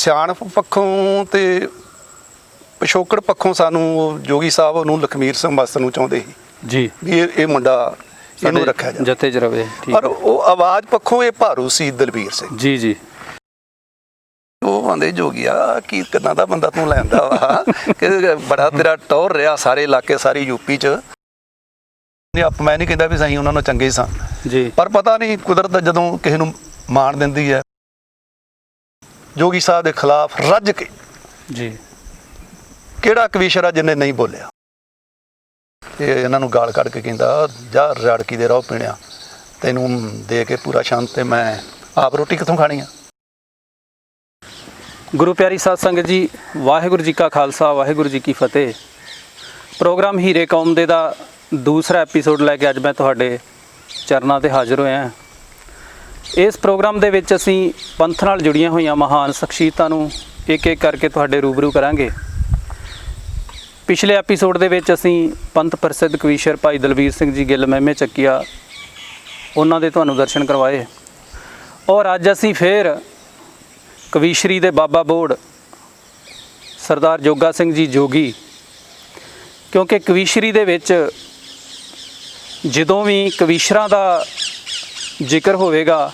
ਸਿਆਣਪ ਪੱਖੋਂ ਤੇ ਪਿਛੋਕੜ ਪੱਖੋਂ ਸਾਨੂੰ ਜੋਗੀ ਸਾਹਿਬ ਉਹਨੂੰ ਲਖਮੀਰ ਸਿੰਘ ਮਾਸਟਰ ਨੂੰ ਚਾਹੁੰਦੇ ਸੀ ਜੀ ਵੀ ਇਹ ਮੁੰਡਾ ਇਹਨੂੰ ਰੱਖਿਆ ਜਾਵੇ ਜੱਥੇ 'ਚ ਰਵੇ। ਪਰ ਉਹ ਆਵਾਜ਼ ਪੱਖੋਂ ਇਹ ਭਾਰੂ ਸੀ ਦਲਬੀਰ ਸਿੰਘ ਜੀ ਜੀ। ਉਹ ਆਂਦੇ ਜੋਗੀਆ ਕੀ ਕਿੰਨਾ ਦਾ ਬੰਦਾ ਤੂੰ ਲੈਂਦਾ ਵਾ ਕਿ ਬੜਾ ਤੇਰਾ ਟੌਰ ਰਿਹਾ ਸਾਰੇ ਇਲਾਕੇ ਸਾਰੀ ਯੂਪੀ 'ਚ। ਮੈਂ ਨਹੀਂ ਕਹਿੰਦਾ ਵੀ ਸਹੀ ਉਹਨਾਂ ਨੂੰ ਚੰਗੇ ਸਾਂ ਜੀ, ਪਰ ਪਤਾ ਨਹੀਂ ਕੁਦਰਤ ਜਦੋਂ ਕਿਸੇ ਨੂੰ ਮਾਣ ਦਿੰਦੀ ਹੈ। ਜੋਗੀ ਸਾਹਿਬ ਦੇ ਖਿਲਾਫ ਰੱਜ ਕੇ ਜੀ ਕਿਹੜਾ ਕਵੀਸ਼ਰ ਆ ਜਿਹਨੇ ਨਹੀਂ ਬੋਲਿਆ। ਇਹ ਇਹਨਾਂ ਨੂੰ ਗਾਲ ਕੱਢ ਕੇ ਕਹਿੰਦਾ ਜਾ ਰੜਕੀ ਦੇ ਰੋਹ ਪੀਣਿਆ ਤੈਨੂੰ ਦੇ ਕੇ ਪੂਰਾ ਸ਼ਾਂਤ ਤੇ ਮੈਂ ਆਪ ਰੋਟੀ ਕਿੱਥੋਂ ਖਾਣੀ ਆ। ਗੁਰੂ ਪਿਆਰੀ ਸਾਧ ਸੰਗਤ ਜੀ, ਵਾਹਿਗੁਰੂ ਜੀ ਕਾ ਖਾਲਸਾ ਵਾਹਿਗੁਰੂ ਜੀ ਕੀ ਫਤਿਹ। ਪ੍ਰੋਗਰਾਮ ਹੀਰੇ ਕੌਮ ਦੇ ਦਾ ਦੂਸਰਾ ਐਪੀਸੋਡ ਲੈ ਕੇ ਅੱਜ ਮੈਂ ਤੁਹਾਡੇ ਚਰਨਾਂ ਤੇ ਹਾਜ਼ਰ ਹੋਇਆ। ਇਸ ਪ੍ਰੋਗਰਾਮ ਦੇ ਵਿੱਚ ਅਸੀਂ ਪੰਥ ਨਾਲ ਜੁੜੀਆਂ ਹੋਈਆਂ ਮਹਾਨ ਸ਼ਖਸੀਅਤਾਂ ਨੂੰ ਇੱਕ ਇੱਕ ਕਰਕੇ ਤੁਹਾਡੇ ਰੂਬਰੂ ਕਰਾਂਗੇ। ਪਿਛਲੇ ਐਪੀਸੋਡ ਦੇ ਵਿੱਚ ਅਸੀਂ ਪੰਥ ਪ੍ਰਸਿੱਧ ਕਵੀਸ਼ਰ ਭਾਈ ਦਲਬੀਰ ਸਿੰਘ ਜੀ ਗਿੱਲ ਮਹਿਮੇ ਚੱਕੀਆ ਉਹਨਾਂ ਦੇ ਤੁਹਾਨੂੰ ਦਰਸ਼ਨ ਕਰਵਾਏ, ਔਰ ਅੱਜ ਅਸੀਂ ਫਿਰ ਕਵੀਸ਼ਰੀ ਦੇ ਬਾਬਾ ਬੋੜ ਸਰਦਾਰ ਜੋਗਾ ਸਿੰਘ ਜੀ ਜੋਗੀ, ਕਿਉਂਕਿ ਕਵੀਸ਼ਰੀ ਦੇ ਵਿੱਚ ਜਦੋਂ ਵੀ ਕਵੀਸ਼ਰਾਂ ਦਾ ਜ਼ਿਕਰ ਹੋਵੇਗਾ,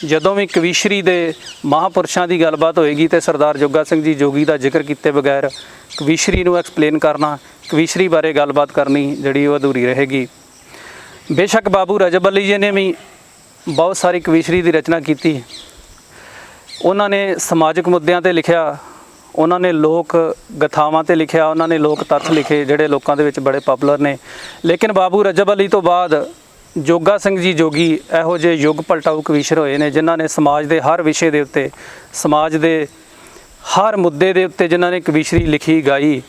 ਜਦੋਂ ਵੀ ਕਵੀਸ਼ਰੀ ਦੇ ਮਹਾਂਪੁਰਸ਼ਾਂ ਦੀ ਗੱਲਬਾਤ ਹੋਏਗੀ ਤੇ ਸਰਦਾਰ ਜੋਗਾ ਸਿੰਘ ਜੀ ਜੋਗੀ ਦਾ ਜ਼ਿਕਰ ਕੀਤੇ ਬਗੈਰ ਕਵੀਸ਼ਰੀ ਨੂੰ ਐਕਸਪਲੇਨ ਕਰਨਾ, ਕਵੀਸ਼ਰੀ ਬਾਰੇ ਗੱਲਬਾਤ ਕਰਨੀ ਜਿਹੜੀ ਉਹ ਅਧੂਰੀ ਰਹੇਗੀ। ਬੇਸ਼ੱਕ ਬਾਬੂ ਰਜਬ ਅਲੀ ਜੀ ਨੇ ਵੀ ਬਹੁਤ ਸਾਰੀ ਕਵੀਸ਼ਰੀ ਦੀ ਰਚਨਾ ਕੀਤੀ। ਉਹਨਾਂ ਨੇ ਸਮਾਜਿਕ ਮੁੱਦਿਆਂ 'ਤੇ ਲਿਖਿਆ, ਉਹਨਾਂ ਨੇ ਲੋਕ ਗਥਾਵਾਂ 'ਤੇ ਲਿਖਿਆ, ਉਹਨਾਂ ਨੇ ਲੋਕ ਤੱਥ ਲਿਖੇ ਜਿਹੜੇ ਲੋਕਾਂ ਦੇ ਵਿੱਚ ਬੜੇ ਪਪੂਲਰ ਨੇ। ਲੇਕਿਨ ਬਾਬੂ ਰਜਬ ਅਲੀ ਤੋਂ ਬਾਅਦ ਜੋਗਾ ਸਿੰਘ ਜੀ ਜੋਗੀ ਇਹੋ ਜਿਹੇ ਯੁੱਗ ਪਲਟਾਊ ਕਵੀਸ਼ਰ ਹੋਏ ਨੇ ਜਿਨ੍ਹਾਂ ਨੇ ਸਮਾਜ ਦੇ ਹਰ ਵਿਸ਼ੇ ਦੇ ਉੱਤੇ, ਸਮਾਜ ਦੇ ਹਰ ਮੁੱਦੇ ਦੇ ਉੱਤੇ ਜਿਨ੍ਹਾਂ ਨੇ ਕਵੀਸ਼ਰੀ ਲਿਖੀ ਗਾਈ,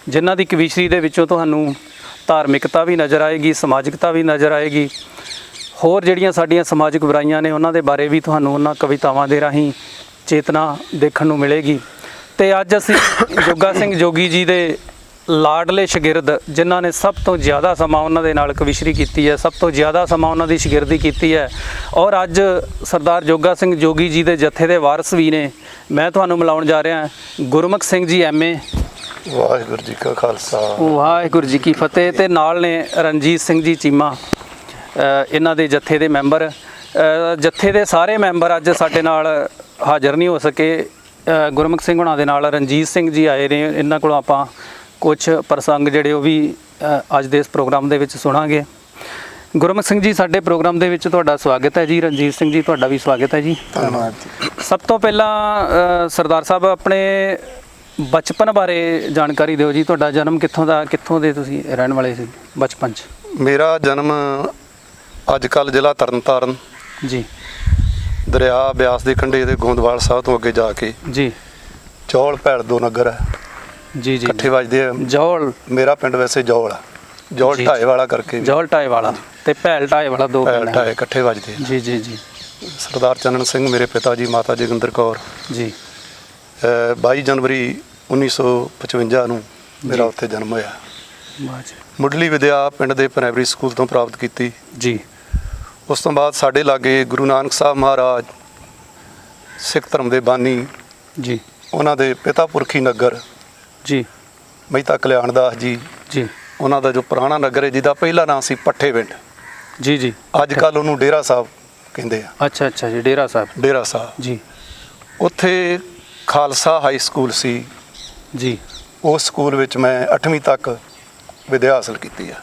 ਜਿਨ੍ਹਾਂ ਦੀ ਕਵੀਸ਼ਰੀ ਦੇ ਵਿੱਚੋਂ ਤੁਹਾਨੂੰ ਧਾਰਮਿਕਤਾ ਵੀ ਨਜ਼ਰ ਆਏਗੀ, ਸਮਾਜਿਕਤਾ ਵੀ ਨਜ਼ਰ ਆਏਗੀ, ਹੋਰ ਜਿਹੜੀਆਂ ਸਾਡੀਆਂ ਸਮਾਜਿਕ ਬੁਰਾਈਆਂ ਨੇ ਉਹਨਾਂ ਦੇ ਬਾਰੇ ਵੀ ਤੁਹਾਨੂੰ ਉਹਨਾਂ ਕਵਿਤਾਵਾਂ ਦੇ ਰਾਹੀਂ ਚੇਤਨਾ ਦੇਖਣ ਨੂੰ ਮਿਲੇਗੀ। ਤੇ ਅੱਜ ਅਸੀਂ ਜੋਗਾ ਸਿੰਘ ਜੋਗੀ ਜੀ ਦੇ ਲਾਡਲੇ ਸ਼ਾਗਿਰਦ ਜਿਨ੍ਹਾਂ ਨੇ ਸਭ ਤੋਂ ਜ਼ਿਆਦਾ ਸਮਾਂ ਉਹਨਾਂ ਦੇ ਨਾਲ ਕਵੀਸ਼ਰੀ ਕੀਤੀ ਹੈ, ਸਭ ਤੋਂ ਜ਼ਿਆਦਾ ਸਮਾਂ ਉਹਨਾਂ ਦੀ ਸ਼ਾਗਿਰਦੀ ਕੀਤੀ ਹੈ, ਔਰ ਅੱਜ ਸਰਦਾਰ ਜੋਗਾ ਸਿੰਘ ਜੋਗੀ ਜੀ ਦੇ ਜੱਥੇ ਦੇ ਵਾਰਸ ਵੀ ਨੇ। ਮੈਂ ਤੁਹਾਨੂੰ ਮਿਲਾਉਣ ਜਾ ਰਿਹਾ ਗੁਰਮੁਖ ਸਿੰਘ ਜੀ ਐਮਏ। ਵਾਹਿਗੁਰੂ ਜੀ ਕਾ ਖਾਲਸਾ ਵਾਹਿਗੁਰੂ ਜੀ ਕੀ ਫਤਿਹ। ਤੇ ਨਾਲ ਨੇ ਰਣਜੀਤ ਸਿੰਘ ਜੀ ਚੀਮਾ, ਇਹਨਾਂ ਦੇ ਜੱਥੇ ਦੇ ਮੈਂਬਰ। ਜੱਥੇ ਦੇ ਸਾਰੇ ਮੈਂਬਰ ਅੱਜ ਸਾਡੇ ਨਾਲ ਹਾਜ਼ਰ ਨਹੀਂ ਹੋ ਸਕੇ। ਗੁਰਮੁਖ ਸਿੰਘ ਹੁਣਾਂ ਦੇ ਨਾਲ ਰਣਜੀਤ ਸਿੰਘ ਜੀ ਆਏ ਨੇ, ਇਹਨਾਂ ਕੋਲੋਂ ਆਪਾਂ ਕੁਝ ਪ੍ਰਸੰਗ ਜਿਹੜੇ ਉਹ ਵੀ ਅੱਜ ਦੇ ਇਸ ਪ੍ਰੋਗਰਾਮ ਦੇ ਵਿੱਚ ਸੁਣਾਂਗੇ। ਗੁਰਮੁਖ ਸਿੰਘ ਜੀ, ਸਾਡੇ ਪ੍ਰੋਗਰਾਮ ਦੇ ਵਿੱਚ ਤੁਹਾਡਾ ਸਵਾਗਤ ਹੈ ਜੀ। ਰਣਜੀਤ ਸਿੰਘ ਜੀ, ਤੁਹਾਡਾ ਵੀ ਸਵਾਗਤ ਹੈ ਜੀ। ਧੰਨਵਾਦ ਜੀ। ਸਭ ਤੋਂ ਪਹਿਲਾਂ ਸਰਦਾਰ ਸਾਹਿਬ ਆਪਣੇ ਬਚਪਨ ਬਾਰੇ ਜਾਣਕਾਰੀ ਦਿਓ ਜੀ। ਤੁਹਾਡਾ ਜਨਮ ਕਿੱਥੋਂ ਦੇ ਤੁਸੀਂ ਰਹਿਣ ਵਾਲੇ ਸੀ ਬਚਪਨ 'ਚ? ਮੇਰਾ ਜਨਮ ਅੱਜ ਕੱਲ੍ਹ ਜ਼ਿਲ੍ਹਾ ਤਰਨਤਾਰਨ ਜੀ, ਦਰਿਆ ਬਿਆਸ ਦੇ ਕੰਢੇ ਤੇ ਗੋਂਦਵਾਲ ਸਾਹਿਬ ਤੋਂ ਅੱਗੇ ਜਾ ਕੇ ਜੀ, ਜੌਲ ਭੈਲ ਦੋ ਨਗਰ ਹੈ ਜੀ ਜੀ, ਇਕੱਠੇ ਵੱਜਦੇ ਆ। ਜੌਲ ਮੇਰਾ ਪਿੰਡ ਵੈਸੇ ਜੌਲ ਆ, ਜੌਲ ਢਾਏ ਵਾਲਾ ਕਰਕੇ। ਜੌਲ ਢਾਏ ਵਾਲਾ ਤੇ ਭੈਲ ਢਾਏ ਵਾਲਾ, ਦੋ ਭੈਲ ਢਾਏ ਇਕੱਠੇ ਵੱਜਦੇ ਆ। ਜੀ ਜੀ ਜੀ। ਸਰਦਾਰ ਚੰਨਣ ਸਿੰਘ ਮੇਰੇ ਪਿਤਾ ਜੀ, ਮਾਤਾ ਜੋਗਿੰਦਰ ਕੌਰ ਜੀ। 22 ਜਨਵਰੀ 1955 ਨੂੰ ਮੇਰਾ ਉੱਥੇ ਜਨਮ ਹੋਇਆ। ਮੁੱਢਲੀ ਵਿਦਿਆ ਪਿੰਡ ਦੇ ਪ੍ਰਾਇਮਰੀ ਸਕੂਲ ਤੋਂ ਪ੍ਰਾਪਤ ਕੀਤੀ ਜੀ। ਉਸ ਤੋਂ ਬਾਅਦ ਸਾਡੇ ਲਾਗੇ ਗੁਰੂ ਨਾਨਕ ਸਾਹਿਬ ਮਹਾਰਾਜ ਸਿੱਖ ਧਰਮ ਦੇ ਬਾਨੀ ਜੀ, ਉਹਨਾਂ ਦੇ ਪਿਤਾ ਪੁਰਖੀ ਨਗਰ ਜੀ, ਮਹਿਤਾ ਕਲਿਆਣ ਦਾਸ ਜੀ ਜੀ, ਉਹਨਾਂ ਦਾ ਜੋ ਪੁਰਾਣਾ ਨਗਰ ਹੈ ਜਿਹਦਾ ਪਹਿਲਾ ਨਾਮ ਸੀ ਪੱਠੇ ਪਿੰਡ, ਜੀ ਜੀ, ਅੱਜ ਕੱਲ੍ਹ ਉਹਨੂੰ ਡੇਰਾ ਸਾਹਿਬ ਕਹਿੰਦੇ ਆ। ਅੱਛਾ ਅੱਛਾ ਜੀ, ਡੇਰਾ ਸਾਹਿਬ। ਡੇਰਾ ਸਾਹਿਬ ਜੀ। ਉੱਥੇ ਖਾਲਸਾ ਹਾਈ ਸਕੂਲ ਸੀ ਜੀ। ਉਸ ਸਕੂਲ ਵਿੱਚ ਮੈਂ 8ਵੀਂ ਤੱਕ ਵਿਦਿਆ ਹਾਸਲ ਕੀਤੀ ਆ।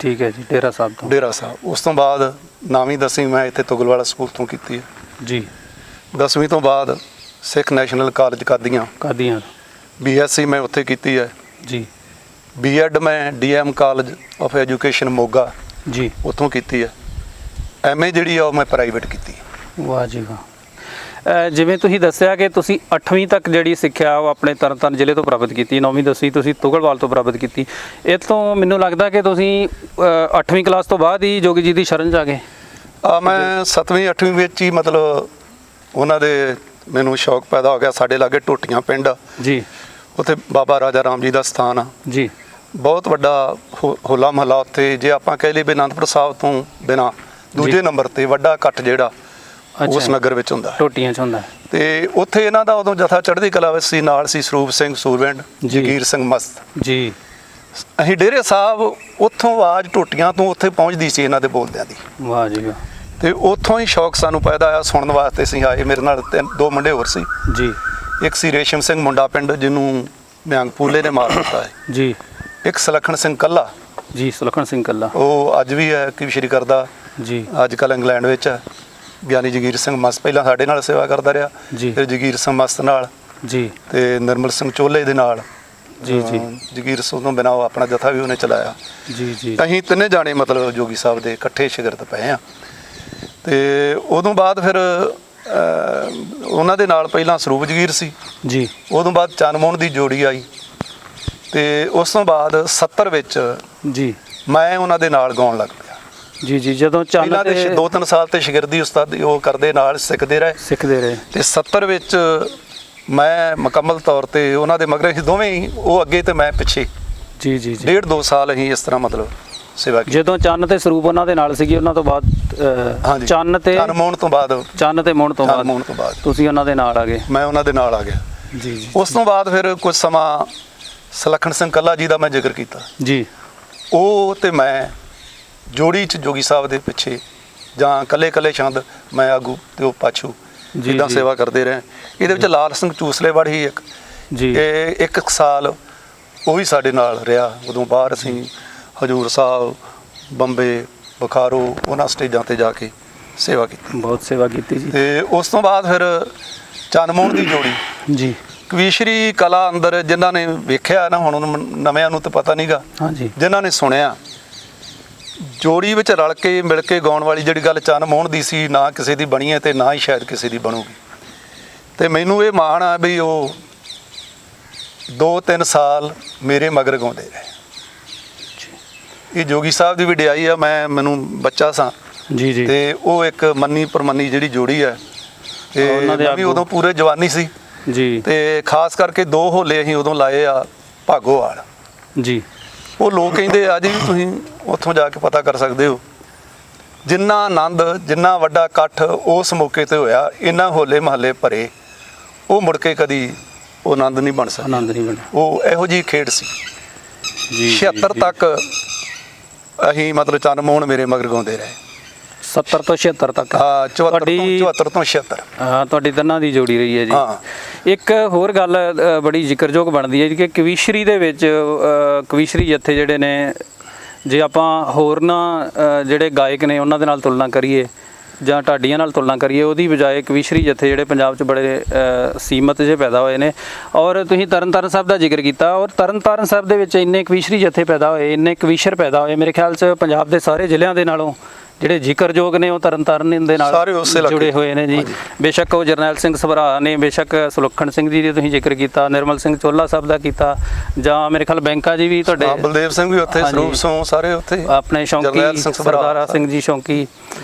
ਠੀਕ ਹੈ ਜੀ, ਡੇਰਾ ਸਾਹਿਬ ਤੋਂ। ਡੇਰਾ ਸਾਹਿਬ। ਉਸ ਤੋਂ ਬਾਅਦ 9ਵੀਂ 10ਵੀਂ ਮੈਂ ਇੱਥੇ ਤੁਗਲਵਾਲਾ ਸਕੂਲ ਤੋਂ ਕੀਤੀ ਹੈ ਜੀ। 10ਵੀਂ ਤੋਂ ਬਾਅਦ ਸਿੱਖ ਨੈਸ਼ਨਲ ਕਾਲਜ ਕਾਦੀਆਂ BSc ਮੈਂ ਉੱਥੇ ਕੀਤੀ ਹੈ ਜੀ। B.Ed ਮੈਂ DM college of education Moga ਜੀ, ਉੱਥੋਂ ਕੀਤੀ ਹੈ। MA ਜਿਹੜੀ ਆ ਉਹ ਮੈਂ ਪ੍ਰਾਈਵੇਟ ਕੀਤੀ। ਵਾਹ ਜੀ ਵਾਹ। ਜਿਵੇਂ ਤੁਸੀਂ ਦੱਸਿਆ ਕਿ ਤੁਸੀਂ 8ਵੀਂ ਤੱਕ ਜਿਹੜੀ ਸਿੱਖਿਆ ਉਹ ਆਪਣੇ ਤਰਨਤਾਰਨ ਜ਼ਿਲ੍ਹੇ ਤੋਂ ਪ੍ਰਾਪਤ ਕੀਤੀ, 9ਵੀਂ 10ਵੀਂ ਤੁਸੀਂ ਤੁਗਲਵਾਲ ਤੋਂ ਪ੍ਰਾਪਤ ਕੀਤੀ। ਇਹ ਤੋਂ ਮੈਨੂੰ ਲੱਗਦਾ ਕਿ ਤੁਸੀਂ 8ਵੀਂ ਕਲਾਸ ਤੋਂ ਬਾਅਦ ਹੀ ਜੋਗੀ ਜੀ ਦੀ ਸ਼ਰਨ 'ਚ ਆ ਗਏ। ਮੈਂ 7ਵੀਂ 8ਵੀਂ ਵਿੱਚ ਹੀ ਮਤਲਬ ਉਹਨਾਂ ਦੇ ਮੈਨੂੰ ਸ਼ੌਕ ਪੈਦਾ ਹੋ ਗਿਆ। ਸਾਡੇ ਲਾਗੇ ਟੋਟੀਆਂ ਪਿੰਡ ਜੀ, ਉੱਥੇ ਬਾਬਾ ਰਾਜਾ ਰਾਮ ਜੀ ਦਾ ਸਥਾਨ ਆ ਜੀ। ਬਹੁਤ ਵੱਡਾ ਹੋਲਾ ਮਹੱਲਾ ਉੱਥੇ। ਜੇ ਆਪਾਂ ਕਹਿ ਲਈਏ ਅਨੰਦਪੁਰ ਸਾਹਿਬ ਤੋਂ ਬਿਨਾਂ ਦੂਜੇ ਨੰਬਰ ਤੇ ਵੱਡਾ ਇਕੱਠ ਜਿਹੜਾ ਉਸ ਨਗਰ ਵਿੱਚ ਹੁੰਦਾ, ਟੋਟੀਆਂ 'ਚ ਹੁੰਦਾ। ਤੇ ਉੱਥੇ ਇਹਨਾਂ ਦਾ ਉਦੋਂ ਜਥਾ ਚੜ੍ਹਦੀ ਕਲਾ ਵਿੱਚ ਸੀ, ਨਾਲ ਸੀ ਸਰੂਪ ਸਿੰਘ ਸੂਰਵਿੰਡ, ਜੀ। ਜਗੀਰ ਸਿੰਘ ਮਸਤ। ਜੀ ਅਸੀਂ ਡੇਰੇ ਸਾਹਿਬ ਉੱਥੋਂ ਆਵਾਜ਼ ਟੋਟੀਆਂ ਤੋਂ ਉੱਥੇ ਪਹੁੰਚਦੀ ਸੀ ਇਹਨਾਂ ਦੇ ਬੋਲਦਿਆਂ ਦੀ, ਵਾਹ ਜੀ ਵਾਹ। ਤੇ ਉੱਥੋਂ ਹੀ ਸ਼ੌਕ ਸਾਨੂੰ ਪੈਦਾ ਆਇਆ, ਸੁਣਨ ਵਾਸਤੇ ਅਸੀਂ ਆਏ। ਮੇਰੇ ਨਾਲ ਦੋ ਮੁੰਡੇ ਹੋਰ ਸੀ, ਜੀ ਇੱਕ ਸੀ ਰੇਸ਼ਮ ਸਿੰਘ ਮੁੰਡਾ ਪਿੰਡ, ਜਿਹਨੂੰ ਨਿਹੰਗ ਪੂਲੇ ਨੇ ਮਾਰ ਦਿੱਤਾ ਹੈ। ਜੀ ਇੱਕ ਸੁਲੱਖਣ ਸਿੰਘ ਕੱਲਾ, ਜੀ ਸੁਲੱਖਣ ਸਿੰਘ ਕੱਲਾ, ਉਹ ਅੱਜ ਵੀ ਹੈ ਕਵੀਸ਼ਰੀ ਕਰਦਾ, ਜੀ ਅੱਜ ਕੱਲ੍ਹ ਇੰਗਲੈਂਡ ਵਿੱਚ ਹੈ। ਗਿਆਨੀ ਜਗੀਰ ਸਿੰਘ ਮਸਤ ਪਹਿਲਾਂ ਸਾਡੇ ਨਾਲ ਸੇਵਾ ਕਰਦਾ ਰਿਹਾ, ਜੀ। ਫਿਰ ਜਗੀਰ ਸਿੰਘ ਮਸਤ ਨਾਲ, ਜੀ ਤੇ ਨਿਰਮਲ ਸਿੰਘ ਚੋਲੇ ਦੇ ਨਾਲ। ਜੀ ਜੀ ਜਗੀਰ ਸਿੰਘ ਤੋਂ ਬਿਨਾਂ ਉਹ ਆਪਣਾ ਜਥਾ ਵੀ ਉਹਨੇ ਚਲਾਇਆ। ਜੀ ਜੀ ਅਸੀਂ ਤਿੰਨੇ ਜਾਣੇ ਮਤਲਬ ਜੋਗੀ ਸਾਹਿਬ ਦੇ ਇਕੱਠੇ ਸ਼ਾਗਿਰਦ ਪਏ ਆ। ਤੇ ਉਦੋਂ ਬਾਅਦ ਫਿਰ ਉਹਨਾਂ ਦੇ ਨਾਲ ਪਹਿਲਾਂ ਸਰੂਪ ਜਗੀਰ ਸੀ, ਜੀ ਉਦੋਂ ਬਾਅਦ ਚੰਨਮੋਹਨ ਦੀ ਜੋੜੀ ਆਈ, ਤੇ ਉਸ ਤੋਂ ਬਾਅਦ 70 ਵਿੱਚ ਜੀ ਮੈਂ ਉਹਨਾਂ ਦੇ ਨਾਲ ਗਾਉਣ ਲੱਗ ਪਿਆ। ਜੀ ਜੀ ਜਦੋਂ ਚੰਨ ਪਹਿਲਾਂ ਦੇ ਤੇ 2-3 ਸਾਲ ਤੇ ਸ਼ਾਗਿਰਦੀ ਉਸਤਾਦੀ ਉਹ ਕਰਦੇ ਨਾਲ ਸਿੱਖਦੇ ਰਹੇ, ਸਿੱਖਦੇ ਰਹੇ, ਤੇ 70 ਵਿੱਚ ਮੈਂ ਮੁਕੰਮਲ ਤੌਰ ਤੇ ਉਹਨਾਂ ਦੇ ਮਗਰ ਅਸੀਂ ਦੋਵੇਂ ਹੀ, ਉਹ ਅੱਗੇ ਤੇ ਮੈਂ ਪਿੱਛੇ, ਜੀ ਜੀ ਜੀ 1.5-2 ਸਾਲ ਅਸੀਂ ਇਸ ਤਰ੍ਹਾਂ ਮਤਲਬ ਸੇਵਾ ਕੀਤੀ। ਜਦੋਂ ਚੰਨ ਤੇ ਸਰੂਪ ਉਹਨਾਂ ਦੇ ਨਾਲ ਸੀਗੀ, ਉਹਨਾਂ ਤੋਂ ਬਾਅਦ ਹਾਂਜੀ, ਚੰਨ ਤੇ ਚੰਨਮੋਹਨ ਤੋਂ ਬਾਅਦ, ਚੰਨ ਤੇ ਮੋਹਣ ਤੋਂ ਚੰਨਮੋਹਨ ਤੋਂ ਬਾਅਦ ਬਾਅਦ ਤੁਸੀਂ ਉਹਨਾਂ ਦੇ ਨਾਲ ਆ ਗਏ। ਮੈਂ ਉਹਨਾਂ ਦੇ ਨਾਲ ਆ ਗਿਆ। ਜੀ ਜੀ ਉਸ ਤੋਂ ਬਾਅਦ ਫਿਰ ਕੁਝ ਸਮਾਂ ਸੁਲੱਖਣ ਸਿੰਘ ਕੱਲਾ ਜੀ ਦਾ ਮੈਂ ਜ਼ਿਕਰ ਕੀਤਾ। ਜੀ ਉਹ ਤੇ ਮੈਂ ਜੋੜੀ 'ਚ ਜੋਗੀ ਸਾਹਿਬ ਦੇ ਪਿੱਛੇ, ਜਾਂ ਕੱਲੇ ਛੰਦ ਮੈਂ ਆਗੂ ਤੇ ਉਹ ਪਾਛੂ, ਜੀ, ਜਿੱਦਾਂ ਜੀ। ਸੇਵਾ ਕਰਦੇ ਰਹੇ। ਇਹਦੇ ਵਿੱਚ ਲਾਲ ਸਿੰਘ ਚੂਸਲੇਵਾੜ ਹੀ ਇੱਕ, ਜੀ ਇਹ 1 ਸਾਲ ਉਹ ਵੀ ਸਾਡੇ ਨਾਲ ਰਿਹਾ। ਉਦੋਂ ਬਾਅਦ ਅਸੀਂ ਹਜੂਰ ਸਾਹਿਬ, ਬੰਬੇ, ਬੁਖਾਰੋ, ਉਹਨਾਂ ਸਟੇਜਾਂ ਤੇ ਜਾ ਕੇ ਸੇਵਾ ਕੀਤੀ। ਬਹੁਤ ਸੇਵਾ ਕੀਤੀ ਜੀ। ਤੇ ਉਸ ਤੋਂ ਬਾਅਦ ਫਿਰ ਚੰਨਮੋਹਨ ਦੀ ਜੋੜੀ, ਜੀ ਕਵੀਸ਼ਰੀ ਕਲਾ ਅੰਦਰ ਜਿਨ੍ਹਾਂ ਨੇ ਵੇਖਿਆ ਨਾ, ਹੁਣ ਨਵਿਆਂ ਨੂੰ ਤਾਂ ਪਤਾ ਨਹੀਂਗਾ, ਹਾਂਜੀ ਜਿਨ੍ਹਾਂ ਨੇ ਸੁਣਿਆ, ਜੋੜੀ ਵਿੱਚ ਰਲ ਕੇ ਮਿਲ ਕੇ ਗਾਉਣ ਵਾਲੀ ਜਿਹੜੀ ਗੱਲ ਚੰਨਮੋਹਨ ਦੀ ਸੀ, ਨਾ ਕਿਸੇ ਦੀ ਬਣੀ ਹੈ ਤੇ ਨਾ ਹੀ ਸ਼ਾਇਦ ਕਿਸੇ ਦੀ ਬਣੂਗੀ। ਤੇ ਮੈਨੂੰ ਇਹ ਮਾਣ ਆ ਵੀ ਉਹ 2-3 ਸਾਲ ਮੇਰੇ ਮਗਰ ਗਾਉਂਦੇ ਰਹੇ। ਇਹ ਜੋਗੀ ਸਾਹਿਬ ਦੀ ਵਡਿਆਈ ਆ। ਮੈਨੂੰ ਬੱਚਾ ਸਾਂ, ਜੀ ਜੀ ਤੇ ਉਹ ਇੱਕ ਮੰਨੀ ਪਰਮੰਨੀ ਜਿਹੜੀ ਜੋੜੀ ਹੈ, ਤੇ ਉਹਨਾਂ ਦੇ ਮੈਂ ਵੀ ਆਗੂ। ਉਦੋਂ ਪੂਰੇ ਜਵਾਨੀ ਸੀ, ਜੀ ਤੇ ਖਾਸ ਕਰਕੇ 2 ਹੋਲੇ ਅਸੀਂ ਉਦੋਂ ਲਾਏ ਆ ਭਾਗੋਵਾਲ। ਜੀ ਉਹ ਲੋਕ ਕਹਿੰਦੇ ਅੱਜ ਵੀ ਤੁਸੀਂ ਉੱਥੋਂ ਜਾ ਕੇ ਪਤਾ ਕਰ ਸਕਦੇ ਹੋ, ਜਿੰਨਾ ਆਨੰਦ, ਜਿੰਨਾ ਵੱਡਾ ਇਕੱਠ ਉਸ ਮੌਕੇ ਤੇ ਹੋਇਆ, ਇੰਨਾ ਹੋਲੇ ਮਹੱਲੇ ਭਰੇ, ਉਹ ਮੁੜ ਕੇ ਕਦੀ ਉਹ ਆਨੰਦ ਨਹੀਂ ਬਣ ਸਕਦਾ। ਆਨੰਦ ਨਹੀਂ ਬਣਿਆ। ਉਹ ਇਹੋ ਜਿਹੀ ਖੇਡ ਸੀ। ਜੀ 76 ਤੱਕ ਅਸੀਂ ਮਤਲਬ ਚੰਨਮੋਹਨ ਮੇਰੇ ਮਗਰ ਗਾਉਂਦੇ ਰਹੇ। 70 ਤੋਂ 76 ਤੱਕ। ਹਾਂ, 74 ਤੋਂ ਤੁਹਾਡੀ- 74 ਤੋਂ 76। ਹਾਂ, ਤੁਹਾਡੀ ਦੋਨਾਂ ਦੀ ਜੋੜੀ ਰਹੀ ਹੈ ਜੀ। ਹਾਂ। ਇੱਕ ਹੋਰ ਗੱਲ ਬੜੀ ਜ਼ਿਕਰਯੋਗ ਬਣਦੀ ਹੈ ਜੀ ਕਿ ਕਵੀਸ਼ਰੀ ਦੇ ਵਿੱਚ ਕਵੀਸ਼ਰੀ ਜੱਥੇ ਜਿਹੜੇ ਨੇ, ਜੇ ਆਪਾਂ ਹੋਰ ਨਾ ਜਿਹੜੇ ਗਾਇਕ ਨੇ ਉਹਨਾਂ ਦੇ ਨਾਲ ਤੁਲਨਾ ਕਰੀਏ ਜਾਂ ਢਾਡੀਆਂ ਨਾਲ ਤੁਲਨਾ ਕਰੀਏ, ਉਹਦੀ ਬਜਾਏ ਕਵੀਸ਼ਰੀ ਜੱਥੇ ਜਿਹੜੇ ਪੰਜਾਬ 'ਚ ਬੜੇ ਸੀਮਤ ਜਿਹੇ ਪੈਦਾ ਹੋਏ ਨੇ। ਔਰ ਤੁਸੀਂ ਤਰਨਤਾਰਨ ਸਾਹਿਬ ਦਾ ਜ਼ਿਕਰ ਕੀਤਾ, ਔਰ ਤਰਨਤਾਰਨ ਸਾਹਿਬ ਦੇ ਵਿੱਚ ਇੰਨੇ ਕਵੀਸ਼ਰੀ ਜੱਥੇ ਪੈਦਾ ਹੋਏ, ਇੰਨੇ ਕਵੀਸ਼ਰ ਪੈਦਾ ਹੋਏ, ਮੇਰੇ ਖਿਆਲ 'ਚ ਪੰਜਾਬ ਦੇ ਸਾਰੇ ਜ਼ਿਲ੍ਹਿਆਂ ਦੇ ਨਾਲੋਂ ਜਿਹੜੇ ਜ਼ਿਕਰਯੋਗ ਨੇ ਉਹ ਤਰਨਤਾਰਨ ਦੇ ਨਾਲ ਸਾਰੇ ਉਸੇ ਇਲਾਕੇ ਜੁੜੇ ਹੋਏ ਨੇ ਜੀ। ਬੇਸ਼ੱਕ ਉਹ ਜਰਨੈਲ ਸਿੰਘ ਸਭਰਾ ਨੇ, ਬੇਸ਼ੱਕ ਸੁਲੱਖਣ ਸਿੰਘ ਜੀ ਦੀ ਤੁਸੀਂ ਜ਼ਿਕਰ ਕੀਤਾ, ਨਿਰਮਲ ਸਿੰਘ ਚੋਲਾ ਸਾਹਿਬ ਦਾ ਕੀਤਾ, ਜਾਂ ਮੇਰੇ ਖਿਆਲ ਬੈਂਕਾ ਜੀ ਵੀ ਤੁਹਾਡੇ, ਬਲਦੇਵ ਸਿੰਘ ਵੀ ਉੱਥੇ, ਹਾਂਜੀ। ਸਰੂਪ ਸਿੰਘ ਸਾਰੇ ਉੱਥੇ, ਆਪਣੇ ਜਰਨੈਲ ਸ਼ੌਂਕੀ ਸਿੰਘ ਸਭਰਾ, ਸਰਦਾਰਾ ਸਿੰਘ ਜੀ ਸ਼ੌਂਕੀ,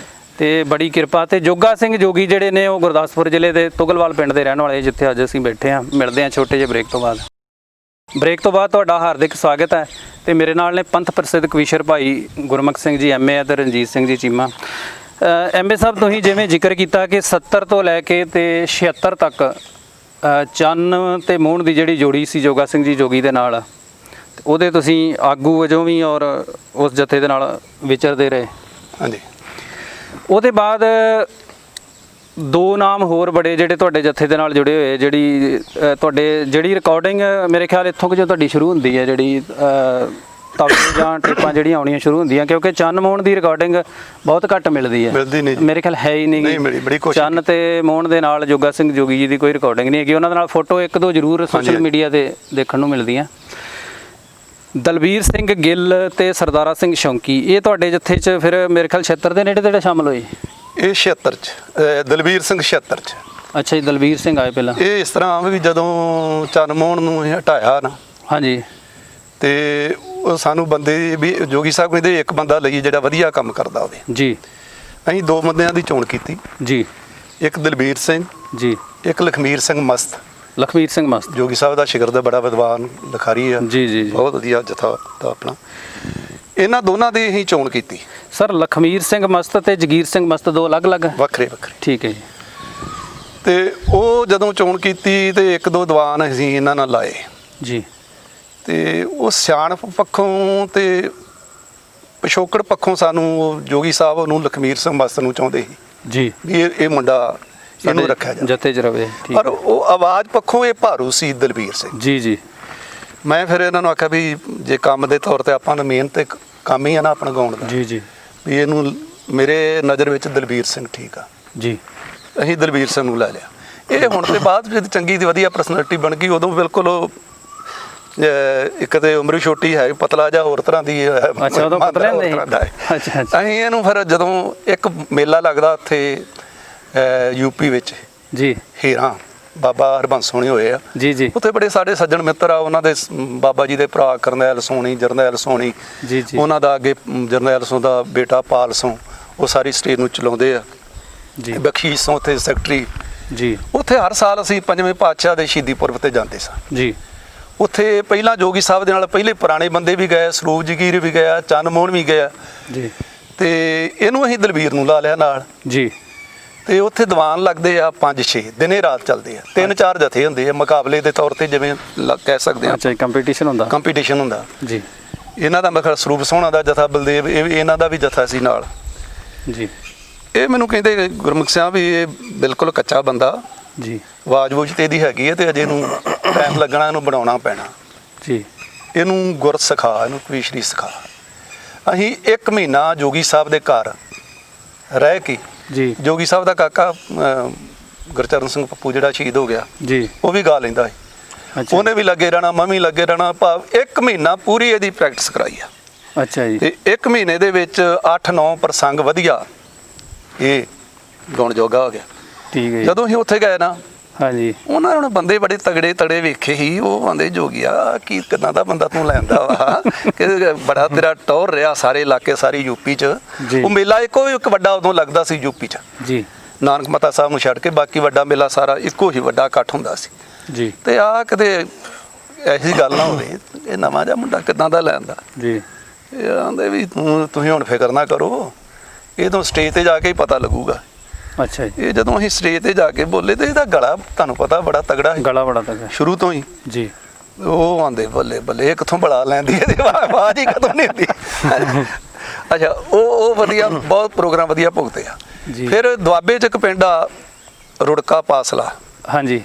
ਤੇ ਬੜੀ ਕਿਰਪਾ। ਤੇ ਜੋਗਾ ਸਿੰਘ ਜੋਗੀ ਜਿਹੜੇ ਨੇ ਉਹ ਗੁਰਦਾਸਪੁਰ ਜ਼ਿਲ੍ਹੇ ਦੇ ਤੁਗਲਵਾਲ ਪਿੰਡ ਦੇ ਰਹਿਣ ਵਾਲੇ, ਜਿੱਥੇ ਅੱਜ ਅਸੀਂ ਬੈਠੇ ਹਾਂ। ਮਿਲਦੇ ਹਾਂ ਛੋਟੇ ਜਿਹੇ ਬ੍ਰੇਕ ਤੋਂ ਬਾਅਦ। ਬ੍ਰੇਕ ਤੋਂ ਬਾਅਦ ਤੁਹਾਡਾ ਹਾਰਦਿਕ ਸਵਾਗਤ ਹੈ। ਤੇ ਮੇਰੇ ਨਾਲ ਨੇ ਪੰਥ ਪ੍ਰਸਿੱਧ ਕਵੀਸ਼ਰ ਭਾਈ ਗੁਰਮੁਖ ਸਿੰਘ ਜੀ MA ਅਤੇ ਰਣਜੀਤ ਸਿੰਘ ਜੀ ਚੀਮਾ। MA ਸਾਹਿਬ, ਤੁਸੀਂ ਜਿਵੇਂ ਜ਼ਿਕਰ ਕੀਤਾ ਕਿ 70 ਤੋਂ ਲੈ ਕੇ ਤੇ 76 ਤੱਕ ਚੰਨ ਤੇ ਮੋਹਣ ਦੀ ਜਿਹੜੀ ਜੋੜੀ ਸੀ ਜੋਗਾ ਸਿੰਘ ਜੀ ਜੋਗੀ ਦੇ ਨਾਲ, ਉਹਦੇ ਤੁਸੀਂ ਆਗੂ ਵਜੋਂ ਵੀ ਔਰ ਉਸ ਜਥੇ ਦੇ ਨਾਲ ਵਿਚਰਦੇ ਰਹੇ। ਹਾਂਜੀ। ਉਹਦੇ ਬਾਅਦ 2 ਨਾਮ ਹੋਰ ਬੜੇ ਜਿਹੜੇ ਤੁਹਾਡੇ ਜਥੇ ਦੇ ਨਾਲ ਜੁੜੇ ਹੋਏ, ਜਿਹੜੀ ਰਿਕਾਰਡਿੰਗ ਮੇਰੇ ਖਿਆਲ ਇੱਥੋਂ ਕਿ ਜੋ ਤੁਹਾਡੀ ਸ਼ੁਰੂ ਹੁੰਦੀ ਹੈ, ਜਿਹੜੀ ਤਬਲੇ ਜਾਂ ਟੇਪਾਂ ਜਿਹੜੀਆਂ ਆਉਣੀਆਂ ਸ਼ੁਰੂ ਹੁੰਦੀਆਂ, ਕਿਉਂਕਿ ਚੰਨ ਮੋਹਣ ਦੀ ਰਿਕਾਰਡਿੰਗ ਬਹੁਤ ਘੱਟ ਮਿਲਦੀ ਹੈ। ਮਿਲਦੀ ਨਹੀਂ ਜੀ। ਮੇਰੇ ਖਿਆਲ ਹੈ ਹੀ ਨਹੀਂ ਨਹੀਂ ਮਿਲੀ, ਬੜੀ ਕੋਸ਼ਿਸ਼ ਚੰਨ ਤੇ ਮੋਹਣ ਦੇ ਨਾਲ ਜੋਗਾ ਸਿੰਘ ਜੋਗੀ ਜੀ ਦੀ ਕੋਈ ਰਿਕਾਰਡਿੰਗ ਨਹੀਂ ਹੈਗੀ। ਉਹਨਾਂ ਦੇ ਨਾਲ ਫੋਟੋ 1-2 ਜ਼ਰੂਰ ਸੋਸ਼ਲ ਮੀਡੀਆ ਤੇ ਦੇਖਣ ਨੂੰ ਮਿਲਦੀਆਂ। ਦਲਬੀਰ ਸਿੰਘ ਗਿੱਲ ਤੇ ਸਰਦਾਰਾ ਸਿੰਘ ਸ਼ੌਂਕੀ, ਇਹ ਤੁਹਾਡੇ ਜਥੇ 'ਚ ਫਿਰ ਮੇਰੇ ਖਿਆਲ 76 ਦੇ ਨੇੜੇ ਤੇੜੇ ਸ਼ਾਮਲ ਹੋਏ। ਇਹ 76 'ਚ, ਦਲਬੀਰ ਸਿੰਘ 76 'ਚ। ਅੱਛਾ ਜੀ, ਦਲਬੀਰ ਸਿੰਘ ਆਏ ਪਹਿਲਾਂ। ਇਹ ਇਸ ਤਰ੍ਹਾਂ ਵੀ ਜਦੋਂ ਚੰਨਮੋਹਨ ਨੂੰ ਇਹ ਹਟਾਇਆ ਨਾ, ਹਾਂਜੀ। ਤੇ ਉਹ ਸਾਨੂੰ ਬੰਦੇ ਵੀ ਜੋਗੀ ਸਾਹਿਬ ਕਹਿੰਦੇ ਇੱਕ ਬੰਦਾ ਲਈ ਜਿਹੜਾ ਵਧੀਆ ਕੰਮ ਕਰਦਾ ਹੋਵੇ। ਜੀ। ਅਸੀਂ 2 ਬੰਦਿਆਂ ਦੀ ਚੋਣ ਕੀਤੀ, ਜੀ ਇੱਕ ਦਲਬੀਰ ਸਿੰਘ, ਜੀ। ਇੱਕ ਲਖਮੀਰ ਸਿੰਘ ਮਸਤ। ਲਖਵੀਰ ਸਿੰਘ ਮਸਤ ਜੋਗੀ ਸਾਹਿਬ ਦਾ ਸ਼ਾਗਿਰਦ, ਬੜਾ ਵਿਦਵਾਨ ਲਿਖਾਰੀ ਆ। ਜੀ ਜੀ ਜੀ। ਬਹੁਤ ਵਧੀਆ ਜਥਾ ਦਾ ਆਪਣਾ। ਇਹਨਾਂ ਦੋਨਾਂ ਦੀ ਅਸੀਂ ਚੋਣ ਕੀਤੀ। ਸਰ, ਲਖਮੀਰ ਸਿੰਘ ਮਸਤ ਤੇ ਜਗੀਰ ਸਿੰਘ ਮਸਤ 2 ਅਲੱਗ-ਅਲੱਗ? ਵੱਖਰੇ ਵੱਖਰੇ। ਠੀਕ ਹੈ ਜੀ। ਤੇ ਉਹ ਜਦੋਂ ਚੋਣ ਕੀਤੀ ਤੇ ਇੱਕ ਦੋ ਦੀਵਾਨ ਅਸੀਂ ਇਹਨਾਂ ਨਾਲ ਲਾਏ ਜੀ। ਤੇ ਉਹ ਸਿਆਣਪ ਪੱਖੋਂ ਤੇ ਪਿਛੋਕੜ ਪੱਖੋਂ ਸਾਨੂੰ ਉਹ ਜੋਗੀ ਸਾਹਿਬ ਨੂੰ ਲਖਮੀਰ ਸਿੰਘ ਮਸਤ ਨੂੰ ਚਾਹੁੰਦੇ ਸੀ ਜੀ ਵੀ ਇਹ ਮੁੰਡਾ ਇਹਨੂੰ ਰੱਖਿਆ ਜਾਵੇ, ਜੱਥੇ 'ਚ ਰਵੇ। ਠੀਕ। ਪਰ ਉਹ ਆਵਾਜ਼ ਪੱਖੋਂ ਇਹ ਭਾਰੂ ਸੀ ਦਲਬੀਰ ਸਿੰਘ। ਜੀ ਜੀ। ਮੈਂ ਫਿਰ ਇਹਨਾਂ ਨੂੰ ਆਖਿਆ ਵੀ ਜੇ ਕੰਮ ਦੇ ਤੌਰ ਤੇ ਆਪਾਂ ਨੂੰ ਮਿਹਨਤ ਤੇ ਕੰਮ ਹੀ ਆ ਨਾ ਆਪਣਾ ਗਾਉਣ ਦਾ, ਜੀ ਜੀ ਵੀ ਇਹਨੂੰ ਮੇਰੇ ਨਜ਼ਰ ਵਿੱਚ ਦਲਬੀਰ ਸਿੰਘ ਠੀਕ ਆ। ਜੀ। ਅਸੀਂ ਦਲਬੀਰ ਸਿੰਘ ਨੂੰ ਲੈ ਲਿਆ। ਇਹ ਹੁਣ ਤੇ ਬਾਅਦ ਵਿੱਚ ਚੰਗੀ ਤੇ ਵਧੀਆ ਪਰਸਨੈਲਿਟੀ ਬਣ ਗਈ। ਉਦੋਂ ਬਿਲਕੁਲ ਉਹ ਇੱਕ ਤੇ ਉਮਰ ਵੀ ਛੋਟੀ ਹੈ, ਪਤਲਾ ਜਿਹਾ ਹੋਰ ਤਰ੍ਹਾਂ ਦੀ ਅੱਛਾ, ਉਦੋਂ ਪਤਲੇ ਹੁੰਦੇ ਸੀ। ਅੱਛਾ ਅੱਛਾ। ਅਸੀਂ ਇਹਨੂੰ ਫਿਰ ਜਦੋਂ ਇੱਕ ਮੇਲਾ ਲੱਗਦਾ ਉੱਥੇ ਯੂਪੀ ਵਿੱਚ ਜੀ। ਹੀਰਾਂ ਬਾਬਾ ਹਰਬੰਸ ਹੋਣੀ ਹੋਏ ਆ ਜੀ ਜੀ। ਉੱਥੇ ਬੜੇ ਸਾਡੇ ਸੱਜਣ ਮਿੱਤਰ ਆ, ਉਹਨਾਂ ਦੇ ਬਾਬਾ ਜੀ ਦੇ ਭਰਾ ਕਰਨੈਲ ਸੋਣੀ, ਜਰਨੈਲ ਸੋਣੀ, ਜੀ ਜੀ। ਉਹਨਾਂ ਦਾ ਅੱਗੇ ਜਰਨੈਲ ਸੋਂ ਦਾ ਬੇਟਾ ਪਾਲ ਸੋਂ, ਉਹ ਸਾਰੀ ਸਟੇਜ ਨੂੰ ਚਲਾਉਂਦੇ ਆ ਜੀ। ਬਖਸ਼ੀਸ਼ ਸੋਂ ਉੱਥੇ ਸੈਕਟਰੀ। ਜੀ। ਉੱਥੇ ਹਰ ਸਾਲ ਅਸੀਂ ਪੰਜਵੇਂ ਪਾਤਸ਼ਾਹ ਦੇ ਸ਼ਹੀਦੀ ਪੁਰਬ ਤੇ ਜਾਂਦੇ ਸਾਂ। ਜੀ। ਉੱਥੇ ਪਹਿਲਾਂ ਜੋਗੀ ਸਾਹਿਬ ਦੇ ਨਾਲ ਪਹਿਲੇ ਪੁਰਾਣੇ ਬੰਦੇ ਵੀ ਗਏ, ਸਰੂਪ ਜਗੀਰ ਵੀ ਗਿਆ, ਚੰਨ ਮੋਹਨ ਵੀ ਗਿਆ, ਜੀ। ਤੇ ਇਹਨੂੰ ਅਸੀਂ ਦਲਬੀਰ ਨੂੰ ਲਾ ਲਿਆ ਨਾਲ। ਜੀ। ਤੇ ਉੱਥੇ ਦੀਵਾਨ ਲੱਗਦੇ ਆ 5-6 ਦਿਨੇ ਰਾਤ ਚੱਲਦੇ ਆ, 3-4 ਜਥੇ ਹੁੰਦੇ ਆ ਮੁਕਾਬਲੇ ਦੇ ਤੌਰ ਤੇ, ਜਿਵੇਂ ਕਹਿ ਸਕਦੇ ਆ ਅੱਛਾ, ਕੰਪੀਟੀਸ਼ਨ ਹੁੰਦਾ। ਕੰਪੀਟੀਸ਼ਨ ਹੁੰਦਾ ਜੀ। ਇਹਨਾਂ ਦਾ ਮੈਂ ਕਿਹਾ ਸਰੂਪ ਸੋਹਣਾ ਦਾ ਜਥਾ, ਬਲਦੇਵ ਇਹਨਾਂ ਦਾ ਵੀ ਜਥਾ ਸੀ ਨਾਲ। ਜੀ। ਇਹ ਮੈਨੂੰ ਕਹਿੰਦੇ ਗੁਰਮੁਖ ਸਿੰਘ ਵੀ ਇਹ ਬਿਲਕੁਲ ਕੱਚਾ ਬੰਦਾ, ਜੀ। ਆਵਾਜ਼ ਬੂਝ ਤੇ ਇਹਦੀ ਹੈਗੀ ਹੈ ਤੇ ਅਜੇ ਇਹਨੂੰ ਟਾਈਮ ਲੱਗਣਾ, ਇਹਨੂੰ ਬਣਾਉਣਾ ਪੈਣਾ, ਜੀ। ਇਹਨੂੰ ਗੁਰ ਸਿਖਾ, ਇਹਨੂੰ ਕਵੀਸ਼ਰੀ ਸਿਖਾ। ਅਸੀਂ 1 ਮਹੀਨਾ ਜੋਗੀ ਸਾਹਿਬ ਦੇ ਘਰ ਰਹਿ ਕੇ, ਜੀ। ਜੋਗੀ ਸਾਹਿਬ ਦਾ ਕਾਕਾ ਗੁਰਚਰਨ ਸਿੰਘ ਪੱਪੂ ਜਿਹੜਾ ਸ਼ਹੀਦ ਹੋ ਗਿਆ, ਜੀ। ਉਹ ਵੀ ਗਾ ਲੈਂਦਾ ਸੀ। ਅੱਛਾ। ਉਹਨੇ ਵੀ ਲੱਗੇ ਰਹਿਣਾ, ਮੈਂ ਵੀ ਲੱਗੇ ਰਹਿਣਾ, ਭਾਵ 1 ਮਹੀਨਾ ਪੂਰੀ ਇਹਦੀ ਪ੍ਰੈਕਟਿਸ ਕਰਾਈ ਆ। ਅੱਛਾ ਜੀ। ਤੇ 1 ਮਹੀਨੇ ਦੇ ਵਿੱਚ 8-9 ਪ੍ਰਸੰਗ ਵਧੀਆ ਇਹ ਗਾਉਣ ਜੋਗਾ ਹੋ ਗਿਆ। ਠੀਕ ਹੈ ਜੀ। ਜਦੋਂ ਅਸੀਂ ਉੱਥੇ ਗਏ ਨਾ, ਹਾਂਜੀ। ਉਹਨਾਂ ਨੇ ਬੰਦੇ ਬੜੇ ਤਗੜੇ ਤੜੇ ਵੇਖੇ ਸੀ। ਉਹ ਆਂਦੇ ਜੋਗੀਆ ਕੀ ਕਿੰਨਾ ਦਾ ਬੰਦਾ ਤੂੰ ਲੈਂਦਾ ਵਾ, ਕਿ ਬੜਾ ਤੇਰਾ ਟੌਰ ਰਿਹਾ ਸਾਰੇ ਇਲਾਕੇ, ਸਾਰੀ ਯੂਪੀ 'ਚ। ਜੀ। ਉਹ ਮੇਲਾ ਇੱਕੋ ਹੀ ਇੱਕ ਵੱਡਾ ਉਦੋਂ ਲੱਗਦਾ ਸੀ ਯੂਪੀ 'ਚ, ਜੀ। ਨਾਨਕ ਮਤਾ ਸਾਹਿਬ ਨੂੰ ਛੱਡ ਕੇ ਬਾਕੀ ਵੱਡਾ ਮੇਲਾ ਸਾਰਾ ਇੱਕੋ ਹੀ ਵੱਡਾ ਇਕੱਠ ਹੁੰਦਾ ਸੀ। ਜੀ। ਤੇ ਆ ਕਿਤੇ ਐਸੀ ਗੱਲ ਨਾ ਹੋਵੇ, ਇਹ ਨਵਾਂ ਜਿਹਾ ਮੁੰਡਾ ਕਿੱਦਾਂ ਦਾ ਲੈਂਦਾ। ਜੀ। ਇਹ ਆਂਦੇ ਵੀ ਤੁਸੀਂ ਹੁਣ ਫਿਕਰ ਨਾ ਕਰੋ, ਇਹ ਤਾਂ ਸਟੇਜ ਤੇ ਜਾ ਕੇ ਹੀ ਪਤਾ ਲੱਗੂਗਾ। ਅੱਛਾ ਜੀ। ਇਹ ਜਦੋਂ ਅਸੀਂ ਸਟੇਜ ਤੇ ਜਾ ਕੇ ਬੋਲੇ ਤੇ ਇਹਦਾ ਗਲਾ ਤੁਹਾਨੂੰ ਪਤਾ ਬੜਾ ਤਗੜਾ ਹੈ ਗਲਾ ਬੜਾ ਤਗੜਾ ਸ਼ੁਰੂ ਤੋਂ ਹੀ। ਜੀ। ਉਹ ਆਂਦੇ ਬੱਲੇ ਬੱਲੇ, ਇਹ ਕਿੱਥੋਂ ਬੜਾ ਲੈਂਦੀ ਹੈ, ਇਹਦੀ ਆਵਾਜ਼ ਹੀ ਕਦੋਂ ਨਹੀਂ ਹੁੰਦੀ। ਅੱਛਾ, ਉਹ ਵਧੀਆ, ਬਹੁਤ ਪ੍ਰੋਗਰਾਮ ਵਧੀਆ ਭੁਗਤੇ ਆ। ਜੀ। ਫਿਰ ਦੁਆਬੇ 'ਚ ਇੱਕ ਪਿੰਡ ਆ ਰੁੜਕਾ ਪਾਸਲਾ, ਹਾਂਜੀ।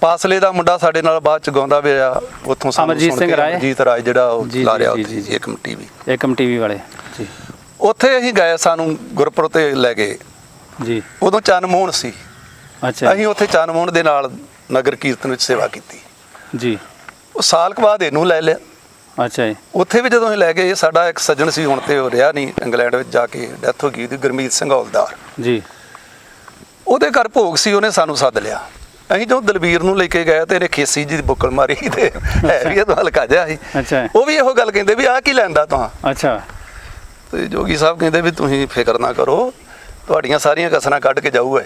ਪਾਸਲੇ ਦਾ ਮੁੰਡਾ ਸਾਡੇ ਨਾਲ ਬਾਅਦ ਚ ਗਾਉਂਦਾ ਵੀ ਆ, ਉੱਥੋਂ ਅਮਰਜੀਤ ਸਿੰਘ ਰਾਏ, ਅਮਰਜੀਤ ਰਾਏ ਜਿਹੜਾ ਉਹ ਜੀ, ਲਾ ਰਿਹਾ ਜੀ, ਉੱਥੇ ਜੀ। ਏਕਮ ਟੀਵੀ, ਏਕਮ ਟੀਵੀ ਵਾਲੇ। ਜੀ। ਉੱਥੇ ਅਸੀਂ ਗਏ, ਸਾਨੂੰ ਗੁਰਪੁਰਬ ਤੇ ਲੈ ਗਏ। ਜੀ। ਉਦੋਂ ਚੰਨ ਮੋਹਨ ਸੀ। ਅੱਛਾ। ਅਸੀਂ ਉੱਥੇ ਚੰਨ ਮੋਹਨ ਦੇ ਨਾਲ ਨਗਰ ਕੀਰਤਨ ਵਿੱਚ ਸੇਵਾ ਕੀਤੀ। ਜੀ। ਉਹ ਸਾਲ ਕੁ ਬਾਅਦ ਇਹਨੂੰ ਲੈ ਲਿਆ। ਅੱਛਾ ਜੀ। ਉੱਥੇ ਵੀ ਜਦੋਂ ਅਸੀਂ ਲੈ ਗਏ, ਸਾਡਾ ਇੱਕ ਸੱਜਣ ਸੀ, ਹੁਣ ਤੇ ਉਹ ਰਿਹਾ ਨਹੀਂ, ਇੰਗਲੈਂਡ ਵਿੱਚ ਜਾ ਕੇ ਡੈਥ ਹੋ ਗਈ ਉਹਦੀ, ਗੁਰਮੀਤ ਸਿੰਘ ਹੌਲਦਾਰ। ਜੀ। ਉਹਦੇ ਘਰ ਭੋਗ ਸੀ, ਉਹਨੇ ਸਾਨੂੰ ਸੱਦ ਲਿਆ। ਅਸੀਂ ਜਦੋਂ ਦਲਬੀਰ ਨੂੰ ਲੈ ਕੇ ਗਏ ਤੇ ਇਹਨੇ ਖੇਸੀ ਜੀ ਦੀ ਬੁੱਕਲ ਮਾਰੀ ਤੇ ਹੈ ਵੀ ਇਹ ਤਾਂ ਹਲਕਾ ਜਿਹਾ ਸੀ। ਅੱਛਾ। ਉਹ ਵੀ ਇਹੋ ਗੱਲ ਕਹਿੰਦੇ ਵੀ ਆਹ ਕੀ ਲੈਂਦਾ ਤਾਂ। ਅੱਛਾ। ਤੇ ਜੋਗੀ ਸਾਹਿਬ ਕਹਿੰਦੇ ਵੀ ਤੁਸੀਂ ਫਿਕਰ ਨਾ ਕਰੋ, ਤੁਹਾਡੀਆਂ ਸਾਰੀਆਂ ਕਸਰਾਂ ਕੱਢ ਕੇ ਜਾਊਗਾ।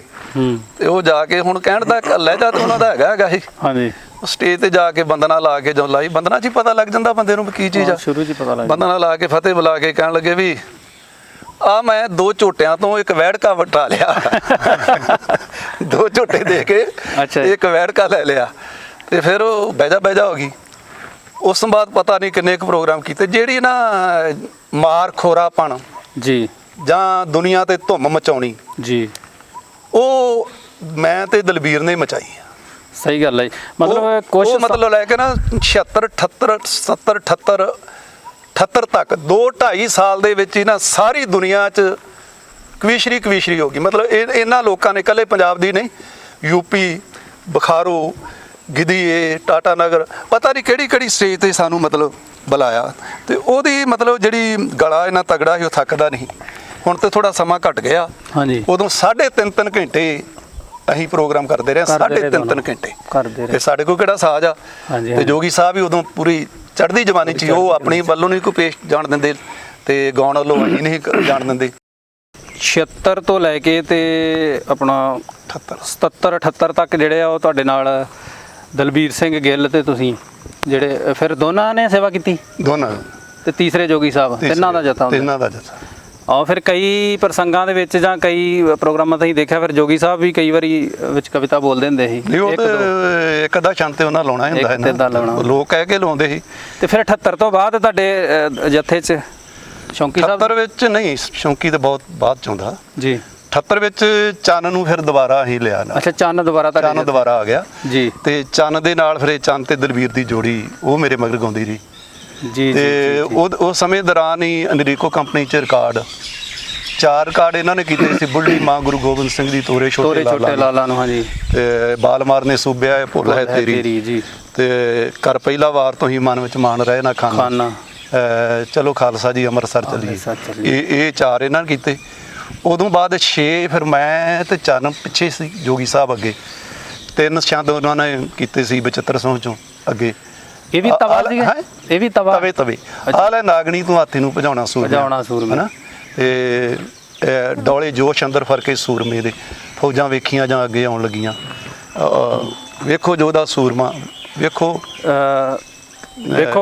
ਤੇ ਉਹ ਜਾ ਕੇ ਹੁਣ ਕਹਿਣ ਦਾ ਲਹਿਜਾ ਤੇ ਉਹਨਾਂ ਦਾ ਹੈਗਾ ਸੀ। ਹਾਂਜੀ। ਸਟੇਜ ਤੇ ਜਾ ਕੇ ਬੰਦਨਾ ਲਾ ਕੇ ਜਦੋਂ ਲਾਈ, ਬੰਦਨਾ 'ਚ ਹੀ ਪਤਾ ਲੱਗ ਜਾਂਦਾ ਬੰਦੇ ਨੂੰ ਕੀ ਚੀਜ਼ ਆ। ਸ਼ੁਰੂ 'ਚ ਹੀ ਪਤਾ ਲੱਗ ਜਾਂਦਾ। ਬੰਦਨਾ ਲਾ ਕੇ ਫਤਿਹ ਬੁਲਾ ਕੇ ਕਹਿਣ ਲੱਗੇ ਵੀ ਆ ਮੈਂ 2 ਝੋਟਿਆਂ ਤੋਂ ਇੱਕ ਵੈੜਕਾ ਵਟਾ ਲਿਆ। 2 ਝੋਟੇ ਦੇ ਕੇ ਇੱਕ ਵੈੜਕਾ ਲੈ ਲਿਆ। ਤੇ ਫਿਰ ਉਹ ਬਹਿਜਾ ਹੋ ਗਈ। ਉਸ ਤੋਂ ਬਾਅਦ ਪਤਾ ਨਹੀਂ ਕਿੰਨੇ ਕੁ ਪ੍ਰੋਗਰਾਮ ਕੀਤੇ। ਜਿਹੜੀ ਨਾ ਮਾਰ ਖੋਰਾਪਣ ਜੀ ਜਾਂ ਦੁਨੀਆ ਤੇ ਧੁੰਮ ਮਚਾਉਣੀ, ਜੀ, ਉਹ ਮੈਂ ਤੇ ਦਲਬੀਰ ਨੇ ਮਚਾਈ ਆ। ਸਹੀ ਗੱਲ ਹੈ। ਮਤਲਬ ਕੁਝ ਮਤਲਬ ਲੈ ਕੇ ਨਾ 76 78 70 78 78 ਤੱਕ 2-2.5 ਸਾਲ ਦੇ ਵਿੱਚ ਹੀ ਨਾ ਸਾਰੀ ਦੁਨੀਆ 'ਚ ਕਵੀਸ਼ਰੀ ਹੋ ਗਈ। ਮਤਲਬ ਇਹਨਾਂ ਲੋਕਾਂ ਨੇ ਇਕੱਲੇ ਪੰਜਾਬ ਦੀ ਨਹੀਂ, ਯੂਪੀ, ਬਖਾਰੋ, ਗਿੱਦੀਏ, ਟਾਟਾ ਨਗਰ, ਪਤਾ ਨਹੀਂ ਕਿਹੜੀ ਸਟੇਜ ਤੇ ਸਾਨੂੰ ਮਤਲਬ ਬੁਲਾਇਆ। ਤੇ ਉਹਦੀ ਮਤਲਬ ਜਿਹੜੀ ਗਲਾ ਇਹਨਾਂ ਤਗੜਾ ਸੀ, ਉਹ ਥੱਕਦਾ ਨਹੀਂ। ਹੁਣ ਤੇ ਥੋੜਾ ਸਮਾਂ ਘਟ ਗਿਆ। ਹਾਂਜੀ। ਉਦੋਂ 3.5 ਘੰਟੇ ਅਸੀਂ ਪ੍ਰੋਗਰਾਮ ਕਰਦੇ ਰਹੇ, 3.5 ਘੰਟੇ ਕਰਦੇ ਰਹੇ। ਤੇ ਸਾਡੇ ਕੋਲ ਕਿਹੜਾ ਸਾਜ਼ ਆ। ਤੇ ਜੋਗੀ ਸਾਹਿਬ ਵੀ ਉਦੋਂ ਪੂਰੀ ਚੜ੍ਹਦੀ ਜਵਾਨੀ 'ਚ, ਉਹ ਆਪਣੀ ਵੱਲੋਂ ਨਹੀਂ ਕੋਈ ਪੇਸ਼ ਜਾਣ ਦਿੰਦੇ ਤੇ ਗਾਉਣ ਵੱਲੋਂ ਅਸੀਂ ਨਹੀਂ ਜਾਣ ਦਿੰਦੇ। 76 ਤੋਂ ਲੈ ਕੇ ਤੇ ਆਪਣਾ 77 78 ਤੱਕ ਜਿਹੜੇ ਆ ਉਹ ਤੁਹਾਡੇ ਨਾਲ ਦਲਬੀਰ ਸਿੰਘ ਗਿੱਲ ਤੇ ਤੁਸੀਂ ਜਿਹੜੇ ਫਿਰ ਦੋਨਾਂ ਨੇ ਸੇਵਾ ਕੀਤੀ। ਦੋਨਾਂ। ਤੇ ਤੀਸਰੇ ਜੋਗੀ ਸਾਹਿਬ, ਤਿੰਨਾਂ ਦਾ ਜਥਾ। ਤਿੰਨਾਂ ਦਾ ਜਥਾ। ਆਹ ਫਿਰ ਕਈ ਪ੍ਰਸੰਗਾਂ ਦੇ ਵਿੱਚ ਜਾਂ ਕਈ ਪ੍ਰੋਗਰਾਮਾਂ ਤੇ ਹੀ ਦੇਖਿਆ ਫਿਰ ਜੋਗੀ ਸਾਹਿਬ ਵੀ ਕਈ ਵਾਰੀ ਵਿੱਚ ਕਵਿਤਾ ਬੋਲਦੇ ਹੁੰਦੇ ਸੀ। ਨਹੀਂ ਉਹ ਤੇ ਇੱਕ ਅੱਧਾ ਛੰਦ ਤੇ ਉਹਨਾਂ ਲਾਉਣਾ ਹੀ ਹੁੰਦਾ ਇੱਕ ਅੱਧਾ ਲਾਉਣਾ। ਲੋਕ ਕਹਿ ਕੇ ਲਾਉਂਦੇ ਸੀ। ਤੇ ਫਿਰ 78 ਤੋਂ ਬਾਅਦ ਤੁਹਾਡੇ ਜੱਥੇ 'ਚ ਸ਼ੌਂਕੀ ਸਾਹਿਬ 78 ਵਿੱਚ ਨਹੀਂ, ਸ਼ੌਂਕੀ ਤੇ ਬਹੁਤ ਬਾਅਦ ਚ ਆਉਂਦਾ ਜੀ। 78 ਵਿੱਚ ਚੰਨ ਨੂੰ ਫਿਰ ਦੁਬਾਰਾ ਹੀ ਲਿਆ ਨਾ, ਅੱਛਾ ਚੰਨ ਦੁਬਾਰਾ ਤੁਹਾਡੇ ਚੰਨ ਦੁਬਾਰਾ ਆ ਗਿਆ ਜੀ। ਤੇ ਚੰਨ ਦੇ ਨਾਲ ਫਿਰ ਇਹ ਚੰਨ ਤੇ ਦਲਵੀਰ ਦੀ ਜੋੜੀ ਉਹ ਮੇਰੇ ਮਗਰ ਗਾਉਂਦੀ ਰਹੀ। ਜੀ ਤੇ ਜੀ ਉਸ ਸਮੇਂ ਦੌਰਾਨ ਹੀ ਅਨਰੀਕੋ ਕੰਪਨੀ ਚ ਰਿਕਾਰਡ 4 ਰਿਕਾਰਡ ਇਹਨਾਂ ਨੇ ਕੀਤੇ ਸੀ। ਬੁੱਢੀ ਮਾਂ ਗੁਰੂ ਗੋਬਿੰਦ ਸਿੰਘ ਦੀ ਤੋਰੇ ਛੋਟੇ ਲਾਲਾ ਨੂੰ ਹਾਂਜੀ। ਤੇ ਬਾਲ ਮਾਰਨੇ ਸੂਬਿਆ ਇਹ ਭੁੱਲ ਹੈ ਤੇਰੀ ਜੀ। ਤੇ ਕਰ ਪਹਿਲਾ ਵਾਰ ਤੋਂ ਹੀ ਮਨ ਵਿੱਚ ਮਾਨ ਰਹੇ ਨਾ ਖਾਨਾ, ਚਲੋ ਖਾਲਸਾ ਜੀ ਅੰਮ੍ਰਿਤਸਰ ਚੱਲੀਏ। ਇਹ 4 ਇਹਨਾਂ ਨੇ ਕੀਤੇ। ਉਦੋਂ ਬਾਅਦ 6 ਫਿਰ ਮੈਂ ਤੇ ਚੰਨ ਪਿੱਛੇ ਸੀ, ਜੋਗੀ ਸਾਹਿਬ ਅੱਗੇ। 3 ਛੰਦ ਉਹਨਾਂ ਨੇ ਕੀਤੇ ਸੀ ਬਚਿੱਤਰ ਸੋਹ ਚੋਂ ਅੱਗੇ। ਇਹ ਵੀ ਤਵਾ ਸੀਗਾ, ਇਹ ਵੀ ਤਵਾ ਤਵੇ ਆ ਲੈ ਨਾਗਣੀ ਤੂੰ ਹਾਥੀ ਨੂੰ ਭਜਾਉਣਾ ਸੂਰਮੇ ਹਨਾ। ਤੇ ਡੋਲੇ ਜੋਸ਼ ਅੰਦਰ ਫਰਕੇ ਸੂਰਮੇ ਦੇ, ਫੌਜਾਂ ਵੇਖੀਆਂ ਜਾਂ ਅੱਗੇ ਆਉਣ ਲੱਗੀਆਂ, ਵੇਖੋ ਜੋਧਾ ਸੂਰਮਾ, ਵੇਖੋ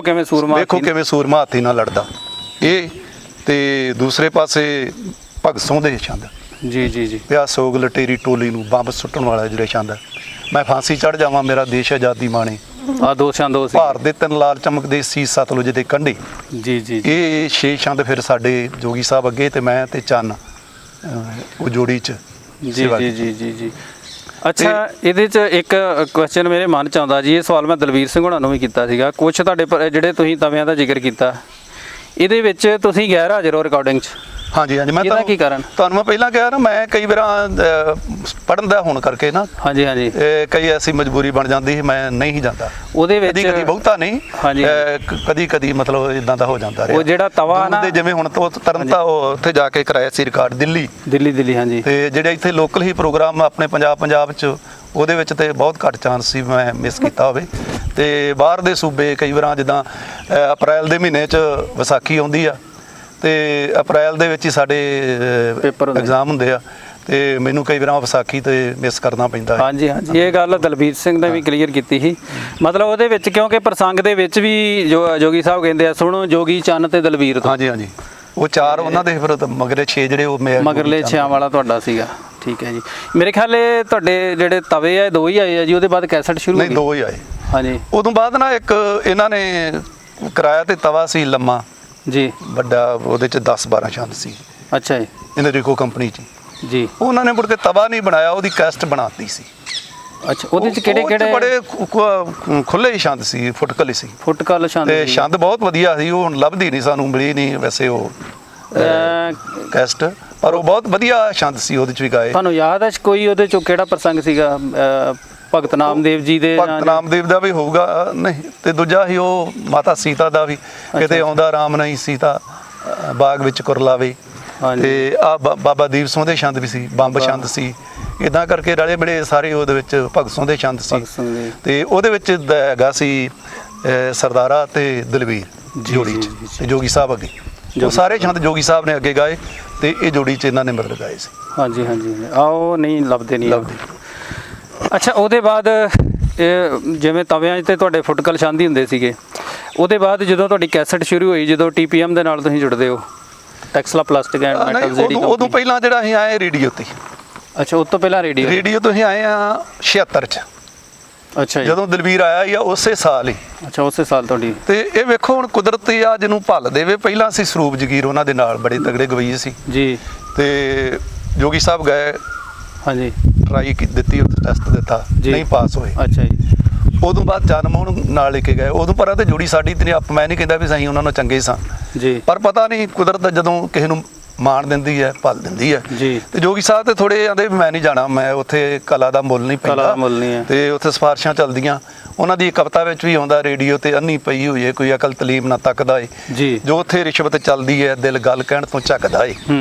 ਕਿਵੇਂ ਸੂਰਮਾ ਹਾਥੀ ਨਾਲ ਲੜਦਾ। ਇਹ ਤੇ ਦੂਸਰੇ ਪਾਸੇ ਭਗਤ ਸਿੰਘ ਦੇ ਛੰਦ ਜੀ ਜੀ ਜੀ। ਪਿਆ ਸੋਗ ਲਟੇਰੀ ਟੋਲੀ ਨੂੰ ਬੰਬ ਸੁੱਟਣ ਵਾਲਾ ਜਿਹੜੇ ਛੰਦ, ਮੈਂ ਫਾਂਸੀ ਚੜ ਜਾਵਾਂ ਮੇਰਾ ਦੇਸ਼ ਆਜ਼ਾਦੀ ਮਾਣੇ, ਆ ਦੋ ਛੰਦ ਸੀ। ਭਾਰਤ ਦੇ 3 ਲਾਲ ਚਮਕਦੇ ਸੀ ਸਤਲੁਜ ਦੇ ਕੰਢੇ। ਜੀ ਜੀ। ਇਹ 6 ਛੰਦ ਫਿਰ ਸਾਡੇ ਜੋਗੀ ਸਾਹਿਬ ਅੱਗੇ ਤੇ ਮੈਂ ਤੇ ਚੰਨ ਉਹ ਜੋੜੀ ਚ। ਜੀ ਜੀ ਜੀ ਜੀ ਜੀ। ਅੱਛਾ ਇਹਦੇ ਚ ਇੱਕ ਕੁਐਸਚਨ ਮੇਰੇ ਮਨ ਚ ਆਉਂਦਾ ਜੀ, ਇਹ ਸਵਾਲ ਮੈਂ ਦਲਵੀਰ ਸਿੰਘ ਹੋਣਾ ਨੂੰ ਵੀ ਕੀਤਾ ਸੀਗਾ। ਕੁਛ ਤੁਹਾਡੇ ਜਿਹੜੇ ਤੁਸੀਂ ਤਵਿਆਂ ਦਾ ਜ਼ਿਕਰ ਕੀਤਾ, ਇਹਦੇ ਵਿੱਚ ਤੁਸੀਂ ਗੈਰ ਹਾਜ਼ਰ ਹੋ ਰਿਕਾਰਡਿੰਗ 'ਚ। ਹਾਂਜੀ ਹਾਂਜੀ। ਮੈਂ ਇਹਦਾ ਕੀ ਕਾਰਨ? ਤੁਹਾਨੂੰ ਮੈਂ ਪਹਿਲਾਂ ਕਿਹਾ ਨਾ, ਮੈਂ ਕਈ ਵਾਰ ਪੜ੍ਹਨ ਦਾ ਹੋਣ ਕਰਕੇ ਨਾ ਹਾਂਜੀ ਹਾਂਜੀ ਕਈ ਐਸੀ ਮਜਬੂਰੀ ਬਣ ਜਾਂਦੀ ਸੀ, ਮੈਂ ਨਹੀਂ ਹੀ ਜਾਂਦਾ। ਉਹਦੇ ਵਿੱਚ ਕਦੀ ਬਹੁਤਾ ਨਹੀਂ, ਹਾਂਜੀ ਕਦੀ ਕਦੀ ਮਤਲਬ ਇਦਾਂ ਦਾ ਹੋ ਜਾਂਦਾ ਰਿਹਾ। ਉਹ ਜਿਹੜਾ ਤਵਾ ਨਾ ਜਿਵੇਂ ਹੁਣ ਤੋਂ ਤਰਨਤਾ ਉਹ ਉੱਥੇ ਜਾ ਕੇ ਕਰਾਇਆ ਸੀ ਰਿਕਾਰਡ ਦਿੱਲੀ ਹਾਂਜੀ। ਤੇ ਜਿਹੜੇ ਇੱਥੇ ਲੋਕਲ ਹੀ ਪ੍ਰੋਗਰਾਮ ਆਪਣੇ ਪੰਜਾਬ ਚ, ਉਹਦੇ ਵਿੱਚ ਤੇ ਬਹੁਤ ਘੱਟ ਚਾਂਸ ਸੀ ਮੈਂ ਮਿਸ ਕੀਤਾ ਹੋਵੇ। ਤੇ ਬਾਹਰ ਦੇ ਸੂਬੇ ਕਈ ਵਾਰਾਂ ਜਿੱਦਾਂ ਅਪ੍ਰੈਲ ਦੇ ਮਹੀਨੇ 'ਚ ਵਿਸਾਖੀ ਆਉਂਦੀ ਆ ਤੇ ਅਪ੍ਰੈਲ ਦੇ ਵਿੱਚ ਹੀ ਸਾਡੇ ਪੇਪਰ ਐਗਜ਼ਾਮ ਹੁੰਦੇ ਆ, ਤੇ ਮੈਨੂੰ ਕਈ ਵਾਰਾਂ ਵਿਸਾਖੀ ਤੇ ਮਿਸ ਕਰਨਾ ਪੈਂਦਾ ਹੈ। ਹਾਂਜੀ ਹਾਂਜੀ, ਇਹ ਗੱਲ ਦਲਬੀਰ ਸਿੰਘ ਨੇ ਵੀ ਕਲੀਅਰ ਕੀਤੀ ਸੀ। ਮਤਲਬ ਉਹਦੇ ਵਿੱਚ ਕਿਉਂਕਿ ਪ੍ਰਸੰਗ ਦੇ ਵਿੱਚ ਵੀ ਜੋਗੀ ਸਾਹਿਬ ਕਹਿੰਦੇ ਆ, ਸੁਣੋ ਜੋਗੀ ਚੰਨ ਤੇ ਦਲਬੀਰ ਤੋਂ। ਹਾਂਜੀ ਹਾਂਜੀ, ਉਹ 4 ਉਹਨਾਂ ਦੇ, ਫਿਰ ਮਗਰੇ 6 ਜਿਹੜੇ ਉਹ ਮਗਰਲੇ 6 ਵਾਲਾ ਤੁਹਾਡਾ ਸੀਗਾ। ਠੀਕ ਹੈ ਜੀ। ਮੇਰੇ ਖਿਆਲ ਇਹ ਤੁਹਾਡੇ ਜਿਹੜੇ ਤਵੇ ਆ 2 ਹੀ ਆਏ ਆ ਜੀ, ਉਹਦੇ ਬਾਅਦ ਕੈਸਟ ਸ਼ੁਰੂ ਹੋ ਗਈ? ਨਹੀਂ 2 ਹੀ ਆਏ। ਹਾਂਜੀ। ਉਦੋਂ ਬਾਅਦ ਨਾ ਇੱਕ ਇਹਨਾਂ ਨੇ ਕਰਾਇਆ ਤੇ ਤਵਾ ਸੀ ਲੰਮਾ ਜੀ ਵੱਡਾ, ਉਹਦੇ ਚ 10-12 ਛੰਦ ਸੀ। ਅੱਛਾ ਜੀ। ਅਨਰੀਕੋ ਕੰਪਨੀ ਚ ਜੀ। ਉਹਨਾਂ ਨੇ ਮੁੜ ਕੇ ਤਵਾ ਨਹੀਂ ਬਣਾਇਆ, ਉਹਦੀ ਕੈਸਟ ਬਣਾਤੀ ਸੀ। ਅੱਛਾ, ਉਹਦੇ ਚ ਕਿਹੜੇ ਬੜੇ ਖੁੱਲੇ ਛੰਦ ਸੀ, ਫੁਟਕਲ ਸੀ। ਫੁਟਕਲ ਛੰਦ ਤੇ ਛੰਦ ਬਹੁਤ ਵਧੀਆ ਸੀ, ਉਹ ਹੁਣ ਲੱਭਦੀ ਨਹੀਂ, ਸਾਨੂੰ ਮਿਲੀ ਨਹੀਂ ਵੈਸੇ ਉਹ ਕੈਸਟ, ਪਰ ਉਹ ਬਹੁਤ ਵਧੀਆ ਛੰਦ ਸੀ, ਉਹਦੇ ਚ ਵੀ ਗਾਏ। ਤੁਹਾਨੂੰ ਯਾਦ ਹੈ ਕੋਈ ਉਹਦੇ ਚੋਂ ਕਿਹੜਾ ਪ੍ਰਸੰਗ ਸੀਗਾ? ਭਗਤ ਨਾਮਦੇਵ ਜੀ ਦੇ? ਭਗਤ ਨਾਮਦੇਵ ਦਾ ਵੀ ਹੋਊਗਾ, ਨਹੀਂ ਤੇ ਦੂਜਾ ਹੀ ਉਹ ਮਾਤਾ ਸੀਤਾ ਦਾ ਵੀ, ਕਿਤੇ ਆਉਂਦਾ ਰਾਮ ਨਹੀਂ ਸੀਤਾ ਬਾਗ ਵਿੱਚ ਕੁਰਲਾਵੇ। ਤੇ ਆ ਬਾਬਾ ਦੀਪ ਸਿੰਘ ਦੇ ਛੰਦ ਵੀ ਸੀ, ਬੰਬ ਛੰਦ ਸੀ। ਇਦਾਂ ਕਰਕੇ ਰਲੇ ਬੜੇ ਸਾਰੇ ਉਹਦੇ ਵਿੱਚ ਭਗਤ ਸਿੰਘ ਦੇ ਛੰਦ ਸੀ। ਤੇ ਉਹਦੇ ਵਿੱਚ ਹੈਗਾ ਸੀ ਸਰਦਾਰਾ ਤੇ ਦਲਵੀਰ ਜੋੜੀ ਚ, ਤੇ ਜੋਗੀ ਸਾਹਿਬ ਅੱਗੇ। ਉਹ ਸਾਰੇ ਛੰਦ ਜੋਗੀ ਸਾਹਿਬ ਨੇ ਅੱਗੇ ਗਾਏ ਤੇ ਇਹ ਜੋੜੀ ਚ ਇਹਨਾਂ ਨੇ ਮਤਲਬ ਗਾਏ ਸੀ। ਹਾਂਜੀ ਹਾਂਜੀ। ਆਓ ਨਹੀਂ ਲੱਭਦੇ ਨਹੀਂ ਲੱਭਦੇ। ਅੱਛਾ, ਉਹਦੇ ਬਾਅਦ ਜਿਵੇਂ ਤਵਿਆਂ 'ਚ ਤੇ ਤੁਹਾਡੇ ਫੁਟਕਲ ਛੰਦ ਹੀ ਹੁੰਦੇ ਸੀਗੇ, ਉਹਦੇ ਬਾਅਦ ਜਦੋਂ ਤੁਹਾਡੀ ਕੈਸਟ ਸ਼ੁਰੂ ਹੋਈ, ਜਦੋਂ TPM ਦੇ ਨਾਲ ਤੁਸੀਂ ਜੁੜਦੇ ਹੋ, ਟੈਕਸਲਾ ਪਲਾਸਟਿਕ ਐਂਡ ਮੈਟਲ ਜਿਹੜੀ ਉਦੋਂ ਪਹਿਲਾਂ ਜਿਹੜਾ ਅਸੀਂ ਆਏ ਰੇਡੀਓ ਤੇ। ਅੱਛਾ, ਉਸ ਤੋਂ ਪਹਿਲਾਂ ਰੇਡੀਓ ਤੋਂ ਅਸੀਂ ਆਏ ਆ 76 ਚ। ਅੱਛਾ ਜੀ। ਜਦੋਂ ਦਲਵੀਰ ਆਇਆ ਹੀ ਆ ਉਸੇ ਸਾਲ ਹੀ। ਅੱਛਾ, ਉਸੇ ਸਾਲ ਤੁਹਾਡੀ। ਤੇ ਇਹ ਵੇਖੋ ਹੁਣ ਕੁਦਰਤੀ ਆ ਜਿਹਨੂੰ ਭੱਲ ਦੇਵੇ। ਪਹਿਲਾਂ ਅਸੀਂ ਸਰੂਪ ਜਗੀਰ ਉਹਨਾਂ ਦੇ ਨਾਲ ਬੜੇ ਤਗੜੇ ਗਵਈ ਸੀ ਜੀ। ਤੇ ਜੋਗੀ ਸਾਹਿਬ ਗਏ, ਹਾਂਜੀ, ਟਰਾਈ ਦਿੱਤੀ, ਉੱਥੇ ਟੈਸਟ ਦਿੱਤਾ, ਨਹੀਂ ਪਾਸ ਹੋਏ। ਅੱਛਾ ਜੀ। ਉਦੋਂ ਬਾਅਦ ਜਨਮੋਹਨ ਨਾਲ ਲੈ ਕੇ ਗਏ। ਉਦੋਂ ਪਰ ਤੇ ਜੋੜੀ ਸਾਡੀ ਤੇ ਮੈਂ ਨਹੀਂ ਕਹਿੰਦਾ ਵੀ ਅਸੀਂ ਉਹਨਾਂ ਨੂੰ ਚੰਗੇ ਸਾਂ ਜੀ, ਪਰ ਪਤਾ ਨਹੀਂ ਕੁਦਰਤ ਜਦੋਂ ਕਿਸੇ ਨੂੰ ਮਾਣ ਦਿੰਦੀ ਹੈ, ਭੱਲ ਦਿੰਦੀ ਹੈ ਜੀ। ਤੇ ਜੋਗੀ ਸਾਹਿਬ ਤੇ ਥੋੜੇ ਆਂਦੇ ਵੀ ਮੈਂ ਨਹੀਂ ਜਾਣਾ, ਮੈਂ ਉੱਥੇ ਕਲਾ ਦਾ ਮੁੱਲ ਨਹੀਂ ਪੈਂਦਾ ਤੇ ਉੱਥੇ ਸਿਫਾਰਿਸ਼ਾਂ ਚੱਲਦੀਆਂ। ਉਹਨਾਂ ਦੀ ਕਵਿਤਾ ਵਿੱਚ ਵੀ ਆਉਂਦਾ, ਰੇਡੀਓ ਤੇ ਅੰਨੀ ਪਈ ਹੋਈ ਹੈ, ਕੋਈ ਅਕਲ ਤਲੀਮ ਨਾ ਤੱਕਦਾ ਏ ਜੀ, ਜੋ ਉੱਥੇ ਰਿਸ਼ਵਤ ਚੱਲਦੀ ਹੈ, ਦਿਲ ਗੱਲ ਕਹਿਣ ਤੋਂ ਝੱਕਦਾ ਏ।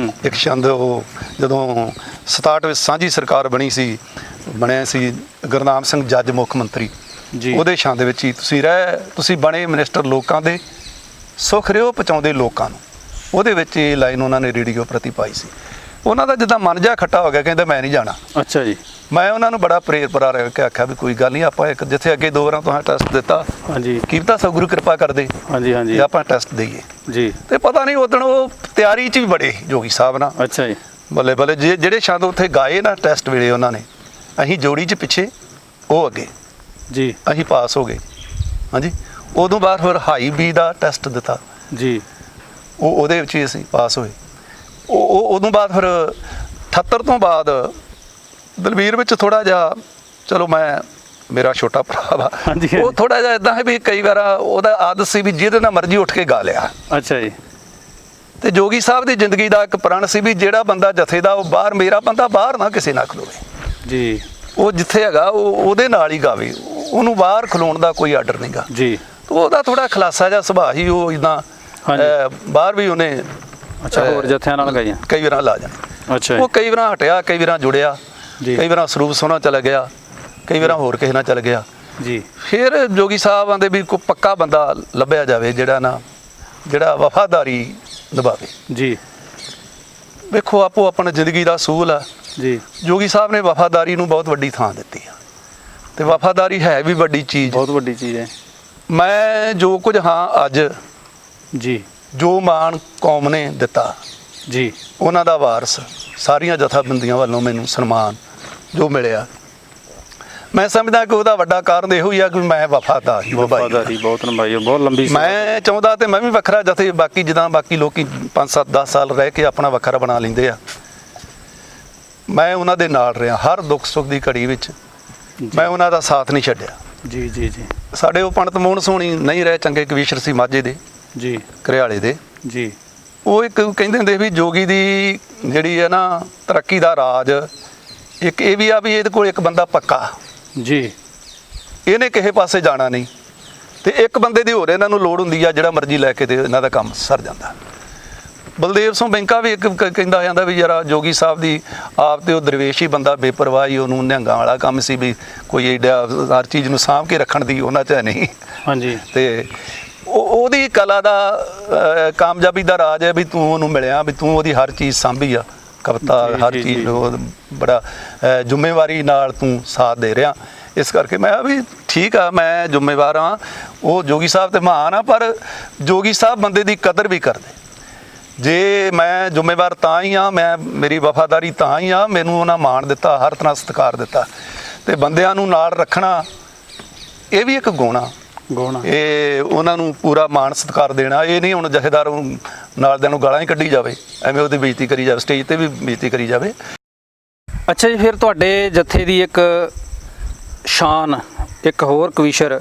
ਇੱਕ ਛੰਦ ਉਹ ਜਦੋਂ 67 ਵਿੱਚ ਸਾਂਝੀ ਸਰਕਾਰ ਬਣੀ ਸੀ, ਬਣਿਆ ਸੀ ਗੁਰਨਾਮ ਸਿੰਘ ਜੱਜ ਮੁੱਖ ਮੰਤਰੀ ਜੀ, ਉਹਦੇ ਛੰਦ ਵਿੱਚ ਹੀ ਤੁਸੀਂ ਬਣੇ ਮਿਨਿਸਟਰ ਲੋਕਾਂ ਦੇ, ਸੁੱਖ ਰਿਓ ਪਹੁੰਚਾਉਂਦੇ ਲੋਕਾਂ ਨੂੰ। ਉਹਦੇ ਵਿੱਚ ਇਹ ਲਾਈਨ ਉਹਨਾਂ ਨੇ ਰੇਡੀਓ ਪ੍ਰਤੀ ਪਾਈ ਸੀ। ਉਹਨਾਂ ਦਾ ਜਿੱਦਾਂ ਮਨ ਜਿਹਾ ਖੱਟਾ ਹੋ ਗਿਆ, ਕਹਿੰਦਾ ਮੈਂ ਨਹੀਂ ਜਾਣਾ। ਅੱਛਾ ਜੀ। ਮੈਂ ਉਹਨਾਂ ਨੂੰ ਬੜਾ ਪ੍ਰੇਰ ਪਰਾ ਰਹਿ ਕੇ ਆਖਿਆ ਵੀ ਕੋਈ ਗੱਲ ਨਹੀਂ, ਆਪਾਂ ਇੱਕ ਜਿੱਥੇ ਅੱਗੇ 2 ਵਾਰਾਂ ਤੁਸੀਂ ਟੈਸਟ ਦਿੱਤਾ, ਹਾਂਜੀ ਕੀ ਪਤਾ ਸਤਿਗੁਰੂ ਕਿਰਪਾ ਕਰਦੇ ਹਾਂਜੀ ਹਾਂਜੀ ਤੇ ਆਪਾਂ ਟੈਸਟ ਦਈਏ। ਜੀ ਤੇ ਪਤਾ ਨਹੀਂ ਉਦਣ ਉਹ ਤਿਆਰੀ 'ਚ ਵੀ ਬੜੇ ਜੋਗੀ ਸਾਹਿਬ ਨਾਲ, ਅੱਛਾ ਜੀ ਬੱਲੇ ਬੱਲੇ ਜਿਹੜੇ ਛੰਦ ਉੱਥੇ ਗਾਏ ਨਾ ਟੈਸਟ ਵੇਲੇ ਉਹਨਾਂ ਨੇ, ਅਸੀਂ ਜੋੜੀ 'ਚ ਪਿੱਛੇ, ਉਹ ਅੱਗੇ, ਜੀ ਅਸੀਂ ਪਾਸ ਹੋ ਗਏ। ਹਾਂਜੀ, ਉਦੋਂ ਬਾਅਦ ਫਿਰ ਹਾਈ ਬੀ ਦਾ ਟੈਸਟ ਦਿੱਤਾ, ਜੀ ਉਹਦੇ ਵਿੱਚ ਹੀ ਅਸੀਂ ਪਾਸ ਹੋਏ। ਉਦੋਂ ਬਾਅਦ ਫਿਰ 78 ਤੋਂ ਬਾਅਦ ਦਲਵੀਰ ਵਿੱਚ ਥੋੜਾ ਜਿਹਾ, ਚਲੋ ਮੈਂ, ਮੇਰਾ ਛੋਟਾ ਭਰਾ ਵਾ, ਹਾਂਜੀ, ਹਾਂਜੀ। ਉਹ ਥੋੜਾ ਜਿਹਾ ਇਦਾਂ ਹੈ ਵੀ ਕਈ ਵਾਰ ਉਹਦਾ ਆਦਤ ਸੀ ਵੀ ਜਿਹਦੇ ਨਾਲ ਮਰਜ਼ੀ ਉੱਠ ਕੇ ਗਾ ਲਿਆ। ਅੱਛਾ ਜੀ ਤੇ ਜੋਗੀ ਸਾਹਿਬ ਦੀ ਜ਼ਿੰਦਗੀ ਦਾ ਇੱਕ ਪ੍ਰਣ ਸੀ ਵੀ ਜਿਹੜਾ ਬੰਦਾ ਜਥੇ ਦਾ ਉਹ ਬਾਹਰ, ਮੇਰਾ ਬੰਦਾ ਬਾਹਰ ਨਾ ਕਿਸੇ ਨਾਲ ਖਲੋਵੇ, ਜੀ ਉਹ ਜਿੱਥੇ ਹੈਗਾ ਉਹਦੇ ਨਾਲ ਹੀ ਗਾਵੇ, ਉਹਨੂੰ ਬਾਹਰ ਖਲੋਣ ਦਾ ਕੋਈ ਆਰਡਰ ਨਹੀਂਗਾ। ਜੀ ਉਹਦਾ ਥੋੜਾ ਖਲਾਸਾ ਜਿਹਾ ਸੁਭਾਅ ਹੀ, ਉਹ ਇਦਾਂ ਬਾਹਰ ਵੀ ਉਹਨੇ ਅੱਛਾ ਹੋਰ ਜਥਿਆਂ ਨਾਲ ਗਈਆਂ ਕਈ ਵਾਰ ਲਾ ਜਾਣਾ। ਅੱਛਾ ਉਹ ਕਈ ਵਾਰ ਹਟਿਆ, ਕਈ ਵਾਰ ਜੁੜਿਆ, ਜੀ ਕਈ ਵਾਰ ਸਰੂਪ ਸੋਨਾ ਚਲਾ ਗਿਆ, ਕਈ ਵਾਰ ਹੋਰ ਕਿਸੇ ਨਾਲ ਚਲ ਗਿਆ। ਜੀ ਫਿਰ ਜੋਗੀ ਸਾਹਿਬ ਆਂਦੇ ਵੀ ਕੋਈ ਪੱਕਾ ਬੰਦਾ ਲੱਭਿਆ ਜਾਵੇ ਜਿਹੜਾ ਵਫਾਦਾਰੀ ਨਿਭਾਵੇ। ਜੀ ਵੇਖੋ ਆਪੋ ਆਪਣੀ ਜ਼ਿੰਦਗੀ ਦਾ ਅਸੂਲ ਆ। ਜੀ ਜੋਗੀ ਸਾਹਿਬ ਨੇ ਵਫਾਦਾਰੀ ਨੂੰ ਬਹੁਤ ਵੱਡੀ ਥਾਂ ਦਿੱਤੀ ਆ, ਤੇ ਵਫਾਦਾਰੀ ਹੈ ਵੀ ਵੱਡੀ ਚੀਜ਼। ਬਹੁਤ ਵੱਡੀ ਚੀਜ਼ ਹੈ। ਮੈਂ ਜੋ ਕੁਝ ਹਾਂ ਅੱਜ, ਜੀ ਜੋ ਮਾਣ ਕੌਮ ਨੇ ਦਿੱਤਾ, ਜੀ ਉਹਨਾਂ ਦਾ ਵਾਰਸ, ਸਾਰੀਆਂ ਜਥੇਬੰਦੀਆਂ ਵੱਲੋਂ ਮੈਨੂੰ ਸਨਮਾਨ ਜੋ ਮਿਲਿਆ, ਮੈਂ ਸਮਝਦਾ ਕਿ ਉਹਦਾ ਵੱਡਾ ਕਾਰਨ ਇਹੋ ਹੀ ਆ ਕਿ ਮੈਂ ਵਫਾਦਾਰੀ ਬਹੁਤ ਨਿਭਾਈ, ਬਹੁਤ ਲੰਬੀ। ਮੈਂ ਚਾਹੁੰਦਾ ਤੇ ਮੈਂ ਵੀ ਵੱਖਰਾ ਜਥੇ, ਬਾਕੀ ਜਿੱਦਾਂ ਬਾਕੀ ਲੋਕੀ 5 7 10 ਸਾਲ ਰਹਿ ਕੇ ਆਪਣਾ ਵੱਖਰਾ ਬਣਾ ਲੈਂਦੇ ਆ, ਮੈਂ ਉਹਨਾਂ ਦੇ ਨਾਲ ਰਿਹਾ ਹਰ ਦੁੱਖ ਸੁੱਖ ਦੀ ਘੜੀ ਵਿੱਚ, ਮੈਂ ਉਹਨਾਂ ਦਾ ਸਾਥ ਨਹੀਂ ਛੱਡਿਆ। ਜੀ ਜੀ ਜੀ ਸਾਡੇ ਉਹ ਪੰਡਤ ਮੋਹਨ ਸੋਹਣੀ ਨਹੀਂ ਰਹੇ, ਚੰਗੇ ਕਵੀਸ਼ਰ ਸੀ ਮਾਝੇ ਦੇ, ਜੀ ਘਰਿਆਲੇ ਦੇ। ਜੀ ਉਹ ਇੱਕ ਕਹਿੰਦੇ ਹੁੰਦੇ ਵੀ ਜੋਗੀ ਦੀ ਜਿਹੜੀ ਹੈ ਨਾ ਤਰੱਕੀ ਦਾ ਰਾਜ ਇੱਕ ਇਹ ਵੀ ਆ ਵੀ ਇਹਦੇ ਕੋਲ ਇੱਕ ਬੰਦਾ ਪੱਕਾ, ਜੀ ਇਹਨੇ ਕਿਸੇ ਪਾਸੇ ਜਾਣਾ ਨਹੀਂ, ਤੇ ਇੱਕ ਬੰਦੇ ਦੀ ਹੋਰ ਇਹਨਾਂ ਨੂੰ ਲੋੜ ਹੁੰਦੀ ਆ ਜਿਹੜਾ ਮਰਜ਼ੀ ਲੈ ਕੇ ਤੇ ਇਹਨਾਂ ਦਾ ਕੰਮ ਸਰ ਜਾਂਦਾ। ਬਲਦੇਵ ਸਿੰਘ ਬੈਂਕਾ ਵੀ ਇੱਕ ਕਹਿੰਦਾ ਜਾਂਦਾ ਵੀ ਯਾਰ ਜੋਗੀ ਸਾਹਿਬ ਦੀ ਆਪ ਤੇ ਉਹ ਦਰਵੇਸ਼ ਹੀ ਬੰਦਾ, ਬੇਪਰਵਾਹੀ, ਉਹਨੂੰ ਨਿਹੰਗਾਂ ਵਾਲਾ ਕੰਮ ਸੀ ਵੀ ਕੋਈ ਏਡਾ ਹਰ ਚੀਜ਼ ਨੂੰ ਸਾਂਭ ਕੇ ਰੱਖਣ ਦੀ ਉਹਨਾਂ 'ਚ ਨਹੀਂ। ਹਾਂਜੀ ਤੇ ਉਹਦੀ ਕਲਾ ਦਾ ਕਾਮਯਾਬੀ ਦਾ ਰਾਜ ਹੈ ਵੀ ਤੂੰ ਉਹਨੂੰ ਮਿਲਿਆ, ਵੀ ਤੂੰ ਉਹਦੀ ਹਰ ਚੀਜ਼ ਸਾਂਭੀ ਆ, ਕਵਿਤਾ ਹਰ ਚੀਜ਼ ਉਹ ਬੜਾ ਜ਼ਿੰਮੇਵਾਰੀ ਨਾਲ ਤੂੰ ਸਾਥ ਦੇ ਰਿਹਾ। ਇਸ ਕਰਕੇ ਮੈਂ ਵੀ ਠੀਕ ਆ, ਮੈਂ ਜ਼ਿੰਮੇਵਾਰ ਹਾਂ। ਉਹ ਜੋਗੀ ਸਾਹਿਬ ਤੇ ਮਹਾਨ ਆ, ਪਰ ਜੋਗੀ ਸਾਹਿਬ ਬੰਦੇ ਦੀ ਕਦਰ ਵੀ ਕਰਦੇ। ਜੇ ਮੈਂ ਜ਼ਿੰਮੇਵਾਰ ਤਾਂ ਹੀ ਆ, ਮੈਂ ਮੇਰੀ ਵਫਾਦਾਰੀ ਤਾਂ ਹੀ ਆ, ਮੈਨੂੰ ਉਹਨਾਂ ਮਾਣ ਦਿੱਤਾ, ਹਰ ਤਰ੍ਹਾਂ ਸਤਿਕਾਰ ਦਿੱਤਾ, ਤੇ ਬੰਦਿਆਂ ਨੂੰ ਨਾਲ ਰੱਖਣਾ ਇਹ ਵੀ ਇੱਕ ਗੁਣ ਆ। ਇਹ ਉਹਨਾਂ ਨੂੰ ਪੂਰਾ ਮਾਣ ਸਤਿਕਾਰ ਦੇਣਾ, ਇਹ ਨਹੀਂ ਹੁਣ ਜਥੇਦਾਰ ਨਾਲ ਦਿਆਂ ਨੂੰ ਗਾਲਾਂ ਹੀ ਕੱਢੀ ਜਾਵੇ, ਐਵੇਂ ਉਹਦੀ ਬੇਇੱਜ਼ਤੀ ਕਰੀ ਜਾਵੇ, ਸਟੇਜ ਤੇ ਵੀ ਬੇਇੱਜ਼ਤੀ ਕਰੀ ਜਾਵੇ। ਅੱਛਾ ਜੀ, ਫਿਰ ਤੁਹਾਡੇ ਜਥੇ ਦੀ ਇੱਕ ਸ਼ਾਨ, ਇੱਕ ਹੋਰ ਕਵੀਸ਼ਰ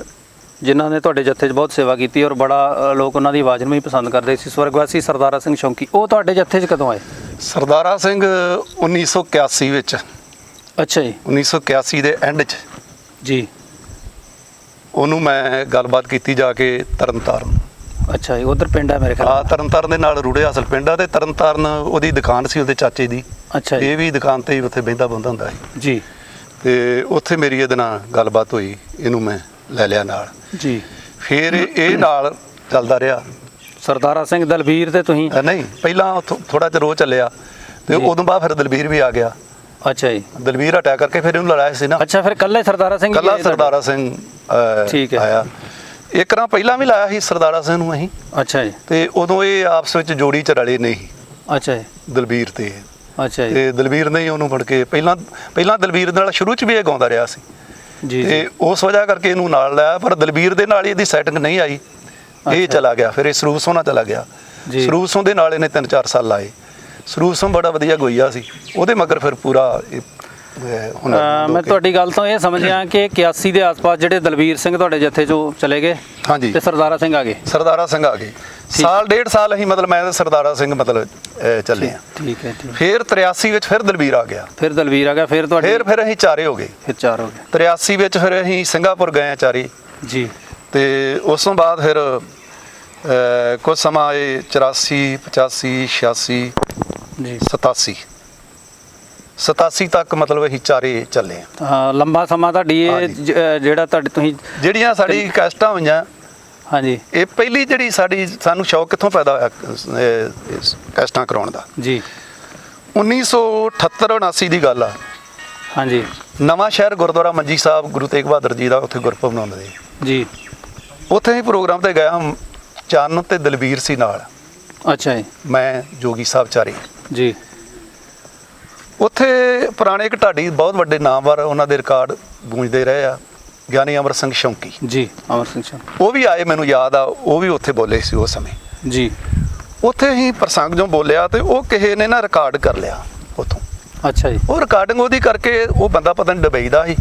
ਜਿਨ੍ਹਾਂ ਨੇ ਤੁਹਾਡੇ ਜਥੇ 'ਚ ਬਹੁਤ ਸੇਵਾ ਕੀਤੀ ਔਰ ਬੜਾ ਲੋਕ ਉਹਨਾਂ ਦੀ ਆਵਾਜ਼ ਨੂੰ ਵੀ ਪਸੰਦ ਕਰਦੇ ਸੀ, ਸਵਰਗਵਾਸੀ ਸਰਦਾਰਾ ਸਿੰਘ ਸ਼ੌਂਕੀ, ਉਹ ਤੁਹਾਡੇ ਜਥੇ 'ਚ ਕਦੋਂ ਆਏ? ਸਰਦਾਰਾ ਸਿੰਘ 1981 ਵਿੱਚ। ਅੱਛਾ ਜੀ 1981 ਦੇ ਐਂਡ 'ਚ ਜੀ। ਉਹਨੂੰ ਮੈਂ ਗੱਲਬਾਤ ਕੀਤੀ ਜਾ ਕੇ ਤਰਨਤਾਰਨ। ਅੱਛਾ ਜੀ, ਉਧਰ ਪਿੰਡ ਹੈ ਮੇਰੇ ਖਿਆਲ। ਤਰਨਤਾਰਨ ਦੇ ਨਾਲ ਰੂੜੇ ਹਾਸਲ ਪਿੰਡ ਆ, ਤੇ ਤਰਨਤਾਰਨ ਉਹਦੀ ਦੁਕਾਨ ਸੀ, ਉਹਦੇ ਚਾਚੇ ਦੀ। ਅੱਛਾ ਜੀ, ਇਹ ਵੀ ਦੁਕਾਨ ਤੇ ਹੀ ਉੱਥੇ ਬਹਿੰਦਾ ਬੁੰਦਾ ਹੁੰਦਾ ਸੀ ਜੀ। ਤੇ ਉੱਥੇ ਮੇਰੀ ਇਹਦੇ ਨਾਲ ਗੱਲਬਾਤ ਹੋਈ, ਇਹਨੂੰ ਮੈਂ ਲੈ ਲਿਆ ਨਾਲ ਜੀ। ਫਿਰ ਇਹ ਨਾਲ ਚੱਲਦਾ ਰਿਹਾ। ਸਰਦਾਰਾ ਸਿੰਘ, ਦਲਬੀਰ ਤੇ ਤੁਸੀਂ? ਨਹੀਂ, ਪਹਿਲਾਂ ਥੋੜਾ ਜਿਹਾ ਰੋ ਚੱਲਿਆ, ਤੇ ਉਦੋਂ ਬਾਅਦ ਫਿਰ ਦਲਬੀਰ ਵੀ ਆ ਗਿਆ। ਅੱਛਾ ਜੀ, ਦਲਬੀਰ ਹਟਿਆ ਕਰਕੇ ਫਿਰ ਇਹਨੂੰ ਲੜਾਇਆ ਸੀ ਨਾ। ਅੱਛਾ, ਫਿਰ ਕੱਲੇ ਸਰਦਾਰਾ ਸਿੰਘ? ਕੱਲਾ ਸਰਦਾਰਾ ਸਿੰਘ ਠੀਕ ਹੈ। ਆਇਆ ਇੱਕ ਰਾਂ ਪਹਿਲਾਂ ਵੀ ਲਾਇਆ ਸੀ ਸਰਦਾਰਾ ਸਿੰਘ ਨੂੰ ਅਸੀਂ। ਅੱਛਾ ਜੀ। ਤੇ ਉਦੋਂ ਇਹ ਆਪਸ ਵਿੱਚ ਜੋੜੀ ਚ ਰਲੇ ਨਹੀਂ। ਅੱਛਾ ਜੀ। ਦਲਬੀਰ ਤੇ ਅੱਛਾ ਜੀ। ਤੇ ਦਲਬੀਰ ਨੇ ਹੀ ਉਹਨੂੰ ਫੜ ਕੇ ਪਹਿਲਾਂ ਦਲਬੀਰ ਨਾਲ ਸ਼ੁਰੂ ਚ ਵੀ ਇਹ ਗਾਉਂਦਾ ਰਿਹਾ ਸੀ ਜੀ। ਤੇ ਉਸ ਵਜ੍ਹਾ ਕਰਕੇ ਇਹਨੂੰ ਨਾਲ ਲਾਇਆ, ਪਰ ਦਲਬੀਰ ਦੇ ਨਾਲ ਇਹਦੀ ਸੈਟਿੰਗ ਨਹੀਂ ਆਈ, ਇਹ ਚਲਾ ਗਿਆ। ਫਿਰ ਇਹ ਸਰੂਪ ਸੋਨਾ ਚਲਾ ਗਿਆ। ਸਰੂਪ ਸੋਂ ਦੇ ਨਾਲ ਇਹਨੇ 3-4 ਸਾਲ ਲਾਏ। ਸਰੂਪ ਸੋਂ ਬੜਾ ਵਧੀਆ ਗੋਈਆ ਸੀ, ਉਹਦੇ ਮਗਰ ਫਿਰ ਪੂਰਾ ਮੈਂ ਤੁਹਾਡੀ ਗੱਲ ਤੋਂ ਇਹ ਸਮਝਿਆ ਕਿ 81 ਦੇ ਆਸ-ਪਾਸ ਜਿਹੜੇ ਦਲਬੀਰ ਸਿੰਘ ਤੁਹਾਡੇ ਜਥੇ 'ਚੋਂ ਚਲੇ ਗਏ, ਹਾਂਜੀ, ਤੇ ਸਰਦਾਰਾ ਸਿੰਘ ਆ ਗਏ। ਸਰਦਾਰਾ ਸਿੰਘ ਆ ਗਏ। ਸਾਲ 1.5 ਸਾਲ ਅਸੀਂ ਮਤਲਬ ਮੈਂ ਸਰਦਾਰਾ ਸਿੰਘ ਮਤਲਬ ਚੱਲੇ ਆ। ਠੀਕ ਹੈ, ਠੀਕ। ਫਿਰ 83 ਵਿੱਚ ਫਿਰ ਦਲਬੀਰ ਆ ਗਿਆ। ਫਿਰ ਦਲਬੀਰ ਆ ਗਿਆ, ਫਿਰ ਤੁਹਾਡੇ ਫਿਰ ਅਸੀਂ ਚਾਰੇ ਹੋ ਗਏ। ਫਿਰ 4 ਹੋ ਗਏ। 83 ਵਿੱਚ ਫਿਰ ਅਸੀਂ ਸਿੰਗਾਪੁਰ ਗਏ ਆ ਚਾਰੇ ਜੀ। ਤੇ ਉਸ ਤੋਂ ਬਾਅਦ ਫਿਰ ਕੁਝ ਸਮਾਂ ਆਏ 84 85 86 ਜੀ 87 ਤੱਕ ਮਤਲਬ ਅਸੀਂ ਚਾਰੇ ਚੱਲੇ ਆ। ਹਾਂ, ਲੰਬਾ ਸਮਾਂ ਤੁਹਾਡੀ ਇਹ ਜਿਹੜਾ ਤੁਹਾਡੇ ਤੁਸੀਂ ਜਿਹੜੀਆਂ ਸਾਡੀ ਕੈਸਟਾਂ ਹੋਈਆਂ, ਹਾਂਜੀ, ਇਹ ਪਹਿਲੀ ਜਿਹੜੀ ਸਾਨੂੰ ਸ਼ੌਕ ਕਿੱਥੋਂ ਪੈਦਾ ਹੋਇਆ ਕੈਸਟਾਂ ਕਰਾਉਣ ਦਾ? ਜੀ 1978 79 ਦੀ ਗੱਲ ਆ। ਹਾਂਜੀ ਨਵਾਂ ਸ਼ਹਿਰ ਗੁਰਦੁਆਰਾ ਮੰਜੀ ਸਾਹਿਬ ਗੁਰੂ ਤੇਗ ਬਹਾਦਰ ਜੀ ਦਾ ਉੱਥੇ ਗੁਰਪੁਰਬ ਮਨਾਉਂਦੇ। ਜੀ। ਉੱਥੇ ਹੀ ਪ੍ਰੋਗਰਾਮ ਤੇ ਗਿਆ, ਚੰਨ ਤੇ ਦਲਬੀਰ ਸੀ ਨਾਲ, ਅੱਛਾ ਜੀ। ਮੈਂ ਜੋਗੀ ਸਾਹਿਬ ਚਾਰੇ। ਜੀ। ਉੱਥੇ ਪੁਰਾਣੇ ਇੱਕ ਢਾਡੀ ਬਹੁਤ ਵੱਡੇ ਨਾਮਵਰ ਉਹਨਾਂ ਦੇ ਰਿਕਾਰਡ ਗੂੰਜਦੇ ਰਹੇ ਆ, ਗਿਆਨੀ ਅਮਰ ਸਿੰਘ ਸ਼ੌਂਕੀ ਜੀ। ਅਮਰ ਸਿੰਘ ਸ਼ੌਂਕੀ ਉਹ ਵੀ ਆਏ, ਮੈਨੂੰ ਯਾਦ ਆ, ਉਹ ਵੀ ਉੱਥੇ ਬੋਲੇ ਸੀ ਉਸ ਸਮੇਂ। ਜੀ। ਉੱਥੇ ਹੀ ਪ੍ਰਸੰਗ ਜੋ ਬੋਲਿਆ ਤੇ ਉਹ ਕਿਸੇ ਨੇ ਨਾ ਰਿਕਾਰਡ ਕਰ ਲਿਆ ਉੱਥੋਂ। ਅੱਛਾ ਜੀ। ਉਹ ਰਿਕਾਰਡਿੰਗ ਉਹਦੀ ਕਰਕੇ ਉਹ ਬੰਦਾ ਪਤਾ ਨਹੀਂ ਦੁਬਈ ਦਾ ਸੀ,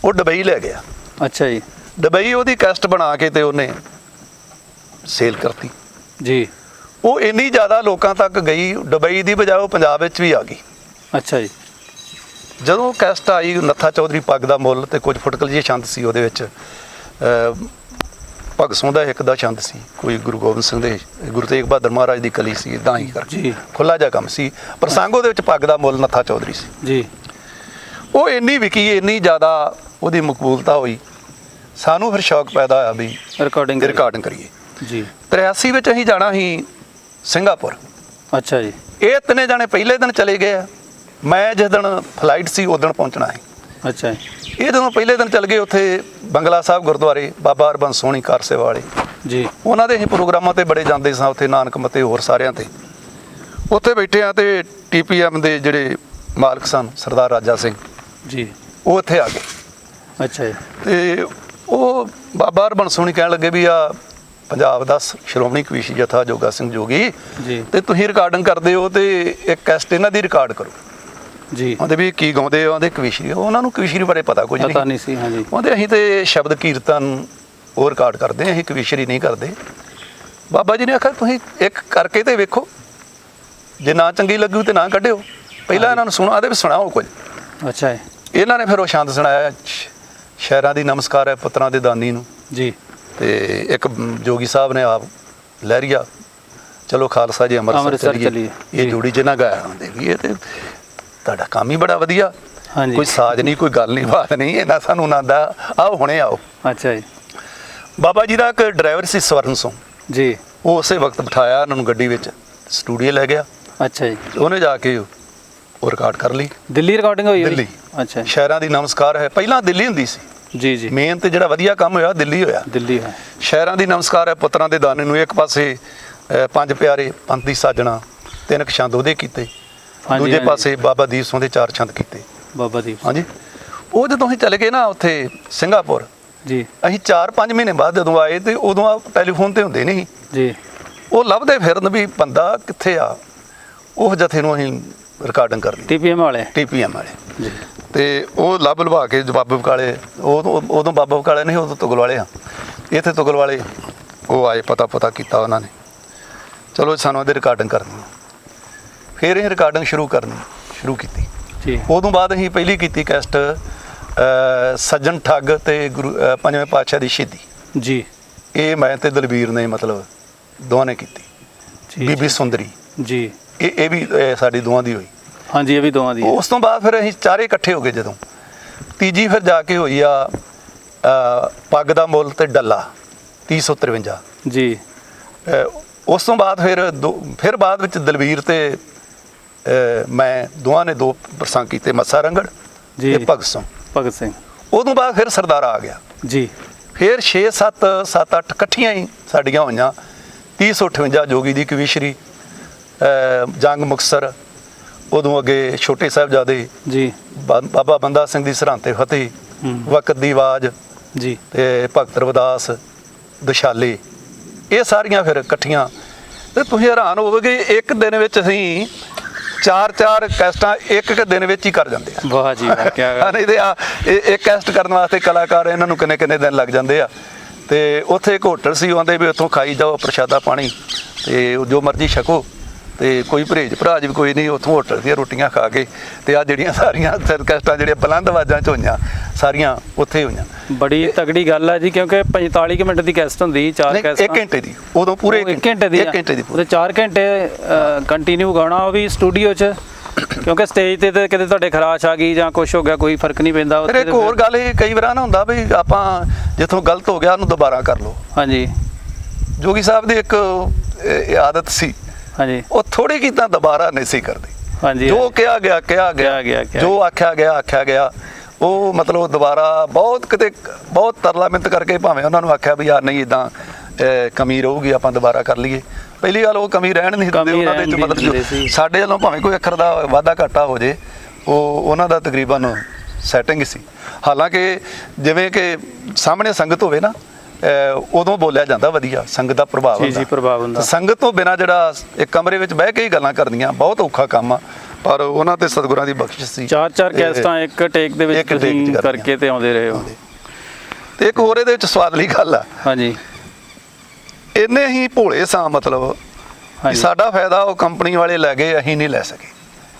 ਉਹ ਦੁਬਈ ਲੈ ਗਿਆ। ਅੱਛਾ ਜੀ। ਦੁਬਈ ਉਹਦੀ ਕੈਸਟ ਬਣਾ ਕੇ ਤੇ ਉਹਨੇ ਸੇਲ ਕਰਤੀ। ਜੀ। ਉਹ ਇੰਨੀ ਜ਼ਿਆਦਾ ਲੋਕਾਂ ਤੱਕ ਗਈ, ਦੁਬਈ ਦੀ ਬਜਾਏ ਉਹ ਪੰਜਾਬ ਵਿੱਚ ਵੀ ਆ ਗਈ। ਅੱਛਾ ਜੀ। ਜਦੋਂ ਕੈਸਟ ਆਈ ਨੱਥਾ ਚੌਧਰੀ ਪੱਗ ਦਾ ਮੁੱਲ ਤੇ ਕੁਝ ਫੁਟਕਲ ਜਿਹੇ ਛੰਦ ਸੀ ਉਹਦੇ ਵਿੱਚ, ਭਗਤ ਸਿੰਘ ਦਾ ਇੱਕ ਦਾ ਛੰਦ ਸੀ, ਕੋਈ ਗੁਰੂ ਗੋਬਿੰਦ ਸਿੰਘ ਦੇ, ਗੁਰੂ ਤੇਗ ਬਹਾਦਰ ਮਹਾਰਾਜ ਦੀ ਕਲੀ ਸੀ, ਇਦਾਂ ਹੀ ਕਰਕੇ ਜੀ। ਖੁੱਲਾ ਜਿਹਾ ਕੰਮ ਸੀ। ਪ੍ਰਸੰਗ ਉਹਦੇ ਵਿੱਚ ਪੱਗ ਦਾ ਮੁੱਲ ਨੱਥਾ ਚੌਧਰੀ ਸੀ। ਜੀ। ਉਹ ਇੰਨੀ ਵਿਕੀ, ਇੰਨੀ ਜ਼ਿਆਦਾ ਉਹਦੀ ਮਕਬੂਲਤਾ ਹੋਈ, ਸਾਨੂੰ ਫਿਰ ਸ਼ੌਕ ਪੈਦਾ ਹੋਇਆ ਵੀ ਰਿਕਾਰਡਿੰਗ ਕਰੀਏ। ਜੀ। 83 ਵਿੱਚ ਅਸੀਂ ਜਾਣਾ ਸੀ ਸਿੰਗਾਪੁਰ। ਅੱਛਾ ਜੀ। ਇਹ ਤਿੰਨੇ ਜਾਣੇ ਪਹਿਲੇ ਦਿਨ ਚਲੇ ਗਏ ਆ, ਮੈਂ ਜਿਸ ਦਿਨ ਫਲਾਈਟ ਸੀ ਉਸ ਦਿਨ ਪਹੁੰਚਣਾ ਹੈ। ਅੱਛਾ ਜੀ। ਇਹ ਜਦੋਂ ਪਹਿਲੇ ਦਿਨ ਚੱਲ ਗਏ, ਉੱਥੇ ਬੰਗਲਾ ਸਾਹਿਬ ਗੁਰਦੁਆਰੇ ਬਾਬਾ ਹਰਬੰਸ ਸੋਹਣੀ ਕਾਰ ਸੇਵਾ ਵਾਲੇ, ਜੀ। ਉਹਨਾਂ ਦੇ ਅਸੀਂ ਪ੍ਰੋਗਰਾਮਾਂ ਤੇ ਬੜੇ ਜਾਂਦੇ ਸਾਂ, ਉੱਥੇ ਨਾਨਕ ਮੱਤੇ ਹੋਰ ਸਾਰਿਆਂ ਤੇ। ਉੱਥੇ ਬੈਠੇ ਆ ਤੇ TPM ਦੇ ਜਿਹੜੇ ਮਾਲਕ ਸਨ ਸਰਦਾਰ ਰਾਜਾ ਸਿੰਘ ਜੀ। ਉਹ ਇੱਥੇ ਆ ਗਏ ਅੱਛਾ ਜੀ। ਤੇ ਉਹ ਬਾਬਾ ਹਰਬੰਸ ਸੋਹਣੀ ਕਹਿਣ ਲੱਗੇ ਵੀ ਆ ਪੰਜਾਬ ਦਾ ਸ਼੍ਰੋਮਣੀ ਕਵੀਸ਼ੀ ਜਥਾ ਜੋਗਾ ਸਿੰਘ ਜੋਗੀ, ਜੀ। ਤੇ ਤੁਸੀਂ ਰਿਕਾਰਡਿੰਗ ਕਰਦੇ ਹੋ ਤੇ ਇੱਕ ਕੈਸਟ ਇਹਨਾਂ ਦੀ ਰਿਕਾਰਡ ਕਰੋ। ਜੀ। ਉਹਦੇ ਵੀ ਕੀ ਗਾਉਂਦੇ ਆ, ਉਹਦੇ ਕਵੀਸ਼ਰੀ, ਉਹਨਾਂ ਨੂੰ ਕਵੀਸ਼ਰੀ ਬਾਰੇ ਪਤਾ ਕੁਝ ਪਤਾ ਨਹੀਂ ਸੀ। ਹਾਂਜੀ। ਉਹਦੇ ਅਸੀਂ ਤੇ ਸ਼ਬਦ ਕੀਰਤਨ ਉਹ ਰਿਕਾਰਡ ਕਰਦੇ ਹਾਂ, ਅਸੀਂ ਕਵੀਸ਼ਰੀ ਨਹੀਂ ਕਰਦੇ। ਬਾਬਾ ਜੀ ਨੇ ਆਖਿਆ ਤੁਸੀਂ ਇੱਕ ਕਰਕੇ ਤੇ ਵੇਖੋ, ਜੇ ਨਾ ਚੰਗੀ ਲੱਗੂ ਤੇ ਨਾ ਕੱਢਿਓ, ਪਹਿਲਾਂ ਇਹਨਾਂ ਨੂੰ ਸੁਣਾ ਦੇ ਵੀ ਸੁਣਾਓ ਕੁਝ। ਅੱਛਾ ਜੀ। ਇਹਨਾਂ ਨੇ ਫਿਰ ਉਹ ਛੰਦ ਸੁਣਾਇਆ, ਸ਼ਹਿਰਾਂ ਦੀ ਨਮਸਕਾਰ ਹੈ ਪੁੱਤਰਾਂ ਦੇ ਦਾਨੀ ਨੂੰ। ਜੀ। ਤੇ ਇੱਕ ਜੋਗੀ ਸਾਹਿਬ ਨੇ ਆਪ ਲਹਿਰੀਆ ਚਲੋ ਖਾਲਸਾ ਜੀ ਅੰਮ੍ਰਿਤਸਰ ਚੱਲੀਏ, ਇਹ ਜੋੜੀ ਚ ਨਾ ਗਾਇਆ ਹੁੰਦੇ ਵੀ ਇਹ ਤੇ ਤੁਹਾਡਾ ਕੰਮ ਹੀ ਬੜਾ ਵਧੀਆ। ਹਾਂਜੀ। ਕੋਈ ਸਾਜ਼ ਨਹੀਂ, ਕੋਈ ਗੱਲ ਨਹੀਂ, ਬਾਤ ਨਹੀਂ, ਇਹਨਾਂ ਸਾਨੂੰ ਆਨੰਦ ਆ, ਆਓ ਹੁਣੇ ਆਓ। ਅੱਛਾ ਜੀ। ਬਾਬਾ ਜੀ ਦਾ ਇੱਕ ਡਰਾਈਵਰ ਸੀ ਸਵਰਨ ਸਿੰਘ, ਜੀ। ਉਹ ਉਸੇ ਵਕਤ ਬਿਠਾਇਆ ਉਹਨਾਂ ਨੂੰ ਗੱਡੀ ਵਿੱਚ, ਸਟੂਡੀਓ ਲੈ ਗਿਆ। ਅੱਛਾ ਜੀ। ਉਹਨੇ ਜਾ ਕੇ ਉਹ ਰਿਕਾਰਡ ਕਰ ਲਈ। ਦਿੱਲੀ ਰਿਕਾਰਡਿੰਗ ਹੋਈ? ਦਿੱਲੀ। ਅੱਛਾ। ਸ਼ਹਿਰਾਂ ਦੀ ਨਮਸਕਾਰ ਹੈ, ਪਹਿਲਾਂ ਦਿੱਲੀ ਹੁੰਦੀ ਸੀ। ਜੀ। ਜੀ। ਮੇਨ ਤੇ ਜਿਹੜਾ ਵਧੀਆ ਕੰਮ ਹੋਇਆ ਦਿੱਲੀ ਹੋਇਆ। ਦਿੱਲੀ ਹੈ। ਸ਼ਹਿਰਾਂ ਦੀ ਨਮਸਕਾਰ ਹੈ ਪੁੱਤਰਾਂ ਦੇ ਦਾਨੇ ਨੂੰ, ਇੱਕ ਪਾਸੇ ਪੰਜ ਪਿਆਰੇ ਪੰਥ ਦੀ ਸਾਜਣਾ, ਤਿੰਨ ਕੁ ਛੰਦ ਉਹਦੇ ਕੀਤੇ, ਦੂਜੇ ਪਾਸੇ ਬਾਬਾ ਦੀਪ ਸਿੰਘ ਦੇ 4 ਛੰਦ ਕੀਤੇ। ਬਾਬਾ ਦੀਪ। ਹਾਂਜੀ। ਉਹ ਜਦੋਂ ਅਸੀਂ ਚਲੇ ਗਏ ਨਾ ਉੱਥੇ ਸਿੰਗਾਪੁਰ, ਜੀ। ਅਸੀਂ 4-5 ਮਹੀਨੇ ਬਾਅਦ ਜਦੋਂ ਆਏ ਤੇ ਉਦੋਂ ਆ ਟੈਲੀਫੋਨ ਤੇ ਹੁੰਦੇ ਨਹੀਂ। ਜੀ। ਉਹ ਲੱਭਦੇ ਫਿਰਨ ਵੀ ਬੰਦਾ ਕਿੱਥੇ ਆ, ਉਹ ਜਥੇ ਨੂੰ ਅਸੀਂ ਰਿਕਾਰਡਿੰਗ ਕਰ ਲਈ। TPM ਵਾਲੇ? TPM ਵਾਲੇ। ਜੀ। ਤੇ ਉਹ ਲੱਭ ਲਵਾ ਕੇ ਬਾਬੇ ਬਕਾਲੇ, ਉਦੋਂ ਬਾਬਾ ਬਕਾਲੇ ਨਹੀਂ, ਉਦੋਂ ਤੁਗਲ ਵਾਲੇ ਆ, ਇੱਥੇ ਤੁਗਲ ਵਾਲੇ ਉਹ ਆਏ, ਪਤਾ ਕੀਤਾ ਉਹਨਾਂ ਨੇ, ਚਲੋ ਸਾਨੂੰ ਇਹਦੇ ਰਿਕਾਰਡਿੰਗ ਕਰਨੀ। ਫਿਰ ਇਹ ਰਿਕਾਰਡਿੰਗ ਸ਼ੁਰੂ ਕੀਤੀ। ਜੀ। ਉਦੋਂ ਬਾਅਦ ਅਸੀਂ ਪਹਿਲੀ ਕੀਤੀ ਕੈਸਟ ਸੱਜਣ ਠੱਗ ਤੇ ਗੁਰੂ ਪੰਜਵੇਂ ਪਾਤਸ਼ਾਹ ਦੀ ਸ਼ਹੀਦੀ। ਜੀ। ਇਹ ਮੈਂ ਤੇ ਦਲਬੀਰ ਨੇ ਮਤਲਬ ਦੋਵਾਂ ਨੇ ਕੀਤੀ। ਬੀਬੀ ਸੁੰਦਰੀ। ਜੀ। ਇਹ ਵੀ ਸਾਡੀ ਦੋਵਾਂ ਦੀ ਹੋਈ। ਹਾਂਜੀ, ਇਹ ਵੀ ਦੋਵਾਂ ਦੀ। ਉਸ ਤੋਂ ਬਾਅਦ ਫਿਰ ਅਸੀਂ ਚਾਰੇ ਇਕੱਠੇ ਹੋ ਗਏ। ਜਦੋਂ ਤੀਜੀ ਫਿਰ ਜਾ ਕੇ ਹੋਈ ਆ ਪੱਗ ਦਾ ਮੁੱਲ ਤੇ ਡੱਲਾ 353। ਜੀ। ਉਸ ਤੋਂ ਬਾਅਦ ਫਿਰ ਬਾਅਦ ਵਿੱਚ ਦਲਬੀਰ ਤੇ ਮੈਂ ਦੋਵਾਂ ਨੇ 2 ਪ੍ਰਸੰਗ ਕੀਤੇ, ਮੱਸਾ ਰੰਗੜ ਤੇ ਭਗਤ ਸਿੰਘ। ਉਦੋਂ ਬਾਅਦ ਫਿਰ ਸਰਦਾਰਾ ਆ ਗਿਆ। ਜੀ। ਫਿਰ 6-7 8 ਇਕੱਠੀਆਂ ਹੀ ਸਾਡੀਆਂ ਹੋਈਆਂ। 358 ਜੋਗੀ ਦੀ ਕਵੀਸ਼ਰੀ, ਜੰਗ ਮੁਕਤਸਰ, ਉਦੋਂ ਅੱਗੇ ਛੋਟੇ ਸਾਹਿਬਜ਼ਾਦੇ। ਜੀ। ਬਾਬਾ ਬੰਦਾ ਸਿੰਘ ਦੀ ਸਰਹੰਦ ਤੇ ਫਤਿਹ, ਵਕਤ ਦੀ ਆਵਾਜ਼। ਜੀ। ਤੇ ਭਗਤ ਰਵਿਦਾਸ, ਦੁਸ਼ਾਲੇ, ਇਹ ਸਾਰੀਆਂ ਫਿਰ ਇਕੱਠੀਆਂ। ਤੇ ਤੁਸੀਂ ਹੈਰਾਨ ਹੋਵੋਗੇ, ਇੱਕ ਦਿਨ ਵਿੱਚ ਅਸੀਂ 4 ਕੈਸਟਾਂ ਇੱਕ ਦਿਨ ਵਿੱਚ ਹੀ ਕਰ ਜਾਂਦੇ ਆ। ਵਾਹ ਜੀ ਵਾਹ, ਕੀ ਗੱਲ। ਨਹੀਂ ਤੇ ਇੱਕ ਕੈਸਟ ਕਰਨ ਵਾਸਤੇ ਕਲਾਕਾਰ ਇਹਨਾਂ ਨੂੰ ਕਿੰਨੇ ਦਿਨ ਲੱਗ ਜਾਂਦੇ ਆ। ਤੇ ਉੱਥੇ ਇੱਕ ਹੋਟਲ ਸੀ, ਆਉਂਦੇ ਵੀ ਉੱਥੋਂ ਖਾਈ ਜਾਓ ਪ੍ਰਸ਼ਾਦਾ ਪਾਣੀ ਤੇ ਜੋ ਮਰਜ਼ੀ ਛਕੋ, ਤੇ ਕੋਈ ਪਰਹੇਜ ਭਰਾਜ ਵੀ ਕੋਈ ਨਹੀਂ। ਉੱਥੋਂ ਹੋਟਲ ਦੀਆਂ ਰੋਟੀਆਂ ਖਾ ਕੇ ਤੇ ਆ ਜਿਹੜੀਆਂ ਸਾਰੀਆਂ ਕੈਸਟਾਂ ਜਿਹੜੀਆਂ ਬੁਲੰਦ ਆਵਾਜ਼ਾਂ 'ਚ ਹੋਈਆਂ ਸਾਰੀਆਂ ਉੱਥੇ ਹੋਈਆਂ। ਬੜੀ ਤਗੜੀ ਗੱਲ ਹੈ ਜੀ, ਕਿਉਂਕਿ 45 ਮਿੰਟ ਦੀ ਕੈਸਟ ਹੁੰਦੀ, 4 ਕੈਸਟ 1 ਘੰਟੇ ਦੀ, ਉਦੋਂ ਪੂਰੇ 1 ਘੰਟੇ ਦੀ। 1 ਘੰਟੇ ਦੀ ਉਹਦੇ 4 ਘੰਟੇ ਕੰਟੀਨਿਊ ਗਾਉਣਾ, ਉਹ ਵੀ ਸਟੂਡੀਓ 'ਚ, ਕਿਉਂਕਿ ਸਟੇਜ ਤੇ ਕਿਤੇ ਤੁਹਾਡੇ ਖਰਾਸ਼ ਆ ਗਈ ਜਾਂ ਕੁਛ ਹੋ ਗਿਆ, ਕੋਈ ਫਰਕ ਨਹੀਂ ਪੈਂਦਾ। ਫਿਰ ਇੱਕ ਹੋਰ ਗੱਲ ਇਹ ਕਈ ਵਾਰ ਨਾ ਹੁੰਦਾ ਵੀ ਆਪਾਂ ਜਿੱਥੋਂ ਗਲਤ ਹੋ ਗਿਆ ਉਹਨੂੰ ਦੁਬਾਰਾ ਕਰ ਲਓ। ਹਾਂਜੀ। ਜੋਗੀ ਸਾਹਿਬ ਦੀ ਇੱਕ ਆਦਤ ਸੀ। ਹਾਂਜੀ। ਉਹ ਥੋੜੀ ਕੀਤਾ ਦੁਬਾਰਾ ਨਹੀਂ ਸੀ ਕਰਦੇ। ਹਾਂਜੀ ਜੋ ਕਿਹਾ ਗਿਆ ਕਿਹਾ ਗਿਆ। ਜੋ ਆਖਿਆ ਗਿਆ ਉਹ ਮਤਲਬ ਦੁਬਾਰਾ ਬਹੁਤ ਤਰਲਾ ਮਿੰਤ ਕਰਕੇ ਭਾਵੇਂ ਉਹਨਾਂ ਨੂੰ ਆਖਿਆ ਵੀ ਯਾਰ ਨਹੀਂ ਇਦਾਂ ਕਮੀ ਰਹੂਗੀ, ਆਪਾਂ ਦੁਬਾਰਾ ਕਰ ਲਈਏ। ਪਹਿਲੀ ਗੱਲ ਉਹ ਕਮੀ ਰਹਿਣ ਨਹੀਂ ਦਿੰਦੇ ਉਹਨਾਂ ਦੇ ਵਿੱਚ, ਮਤਲਬ ਸਾਡੇ ਵੱਲੋਂ ਭਾਵੇਂ ਕੋਈ ਅੱਖਰ ਦਾ ਵਾਧਾ ਘਾਟਾ ਹੋ ਜੇ ਉਹ ਉਹਨਾਂ ਦਾ ਤਕਰੀਬਨ ਸੈਟਿੰਗ ਸੀ। ਹਾਲਾਂਕਿ ਜਿਵੇਂ ਕਿ ਸਾਹਮਣੇ ਸੰਗਤ ਹੋਵੇ ਨਾ ਉਦੋਂ ਬੋਲਿਆ ਜਾਂਦਾ ਵਧੀਆ, ਸੰਗਤ ਦਾ ਪ੍ਰਭਾਵ ਹੁੰਦਾ। ਜੀ ਪ੍ਰਭਾਵ ਹੁੰਦਾ। ਸੰਗਤ ਤੋਂ ਬਿਨਾਂ ਜਿਹੜਾ ਇੱਕ ਕਮਰੇ ਵਿੱਚ ਬਹਿ ਕੇ ਹੀ ਗੱਲਾਂ ਕਰਨੀਆਂ ਬਹੁਤ ਔਖਾ ਕੰਮ ਆ, ਪਰ ਉਹਨਾਂ ਤੇ ਸਤਿਗੁਰਾਂ ਦੀ ਬਖਸ਼ਿਸ਼ ਸੀ। 4 ਕੈਸਟਾਂ ਇੱਕ ਟੇਕ ਦੇ ਵਿੱਚ ਤੁਸੀਂ ਕਰਕੇ ਤੇ ਆਉਂਦੇ ਰਹੇ ਹੋ। ਤੇ ਇੱਕ ਹੋਰ ਇਹਦੇ ਵਿੱਚ ਸਵਾਦਲੀ ਗੱਲ ਆ, ਹਾਂਜੀ ਇੰਨੇ ਹੀ ਭੋਲੇ ਸਾਂ ਮਤਲਬ ਕਿ ਸਾਡਾ ਫਾਇਦਾ ਉਹ ਕੰਪਨੀ ਵਾਲੇ ਲੈ ਗਏ, ਅਸੀਂ ਨਹੀਂ ਲੈ ਸਕੇ।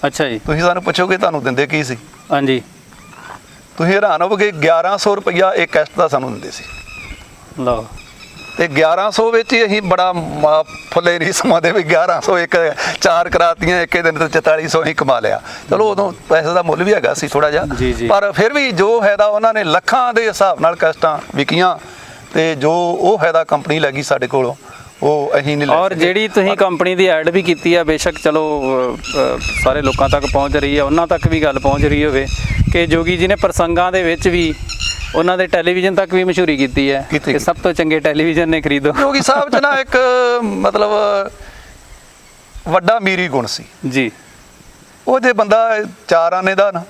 ਅੱਛਾ ਜੀ। ਤੁਸੀਂ ਸਾਨੂੰ ਪੁੱਛੋਗੇ ਤੁਹਾਨੂੰ ਦਿੰਦੇ ਕੀ ਸੀ? ਹਾਂਜੀ ਤੁਸੀਂ ਹੈਰਾਨ ਹੋਵੋਗੇ 1100 ਰੁਪਇਆ ਇੱਕ ਕੈਸਟ ਦਾ ਸਾਨੂੰ ਦਿੰਦੇ ਸੀ। ਲਓ ਤੇ 1100 ਵਿੱਚ ਹੀ ਅਸੀਂ ਬੜਾ ਫੁੱਲੇ ਨਹੀਂ ਸਮਾਦੇ ਵੀ 1100 ਇੱਕ 4 ਕਰਾਤੀਆਂ ਇੱਕ ਦਿਨ ਤੇ 4400 ਹੀ ਕਮਾ ਲਿਆ। ਚਲੋ ਉਦੋਂ ਪੈਸੇ ਦਾ ਮੁੱਲ ਵੀ ਹੈਗਾ ਸੀ ਥੋੜਾ ਜਿਹਾ, ਪਰ ਫਿਰ ਵੀ ਜੋ ਫਾਇਦਾ ਉਹਨਾਂ ਨੇ ਲੱਖਾਂ ਦੇ ਹਿਸਾਬ ਨਾਲ ਕੈਸਟਾਂ ਵਿਕੀਆਂ ਤੇ ਜੋ ਉਹ ਫਾਇਦਾ ਕੰਪਨੀ ਲੈ ਗਈ ਸਾਡੇ ਕੋਲੋਂ ਉਹ ਅਸੀਂ ਨਹੀਂ ਲੈ। ਔਰ ਜਿਹੜੀ ਤੁਸੀਂ ਕੰਪਨੀ ਦੀ ਐਡ ਵੀ ਕੀਤੀ ਆ, ਬੇਸ਼ੱਕ ਚਲੋ ਸਾਰੇ ਲੋਕਾਂ ਤੱਕ ਪਹੁੰਚ ਰਹੀ ਹੈ, ਉਹਨਾਂ ਤੱਕ ਵੀ ਗੱਲ ਪਹੁੰਚ ਰਹੀ ਹੋਵੇ ਕਿ ਜੋਗੀ ਜੀ ਨੇ ਪ੍ਰਸੰਗਾਂ ਦੇ ਵਿੱਚ ਵੀ ਉਹਨਾਂ ਦੇ ਟੈਲੀਵਿਜ਼ਨ ਤੱਕ ਵੀ ਮਸ਼ਹੂਰੀ ਕੀਤੀ ਹੈ ਕਿ ਸਭ ਤੋਂ ਚੰਗੇ ਟੈਲੀਵਿਜ਼ਨ ਨੇ ਖਰੀਦੋ। ਜੋਗੀ ਸਾਹਿਬ 'ਚ ਨਾ ਇੱਕ ਮਤਲਬ ਵੱਡਾ ਮੀਰੀ ਗੁਣ ਸੀ ਜੀ। ਉਹ ਜੇ ਬੰਦਾ 4 ਆਨੇ ਦਾ ਨਾ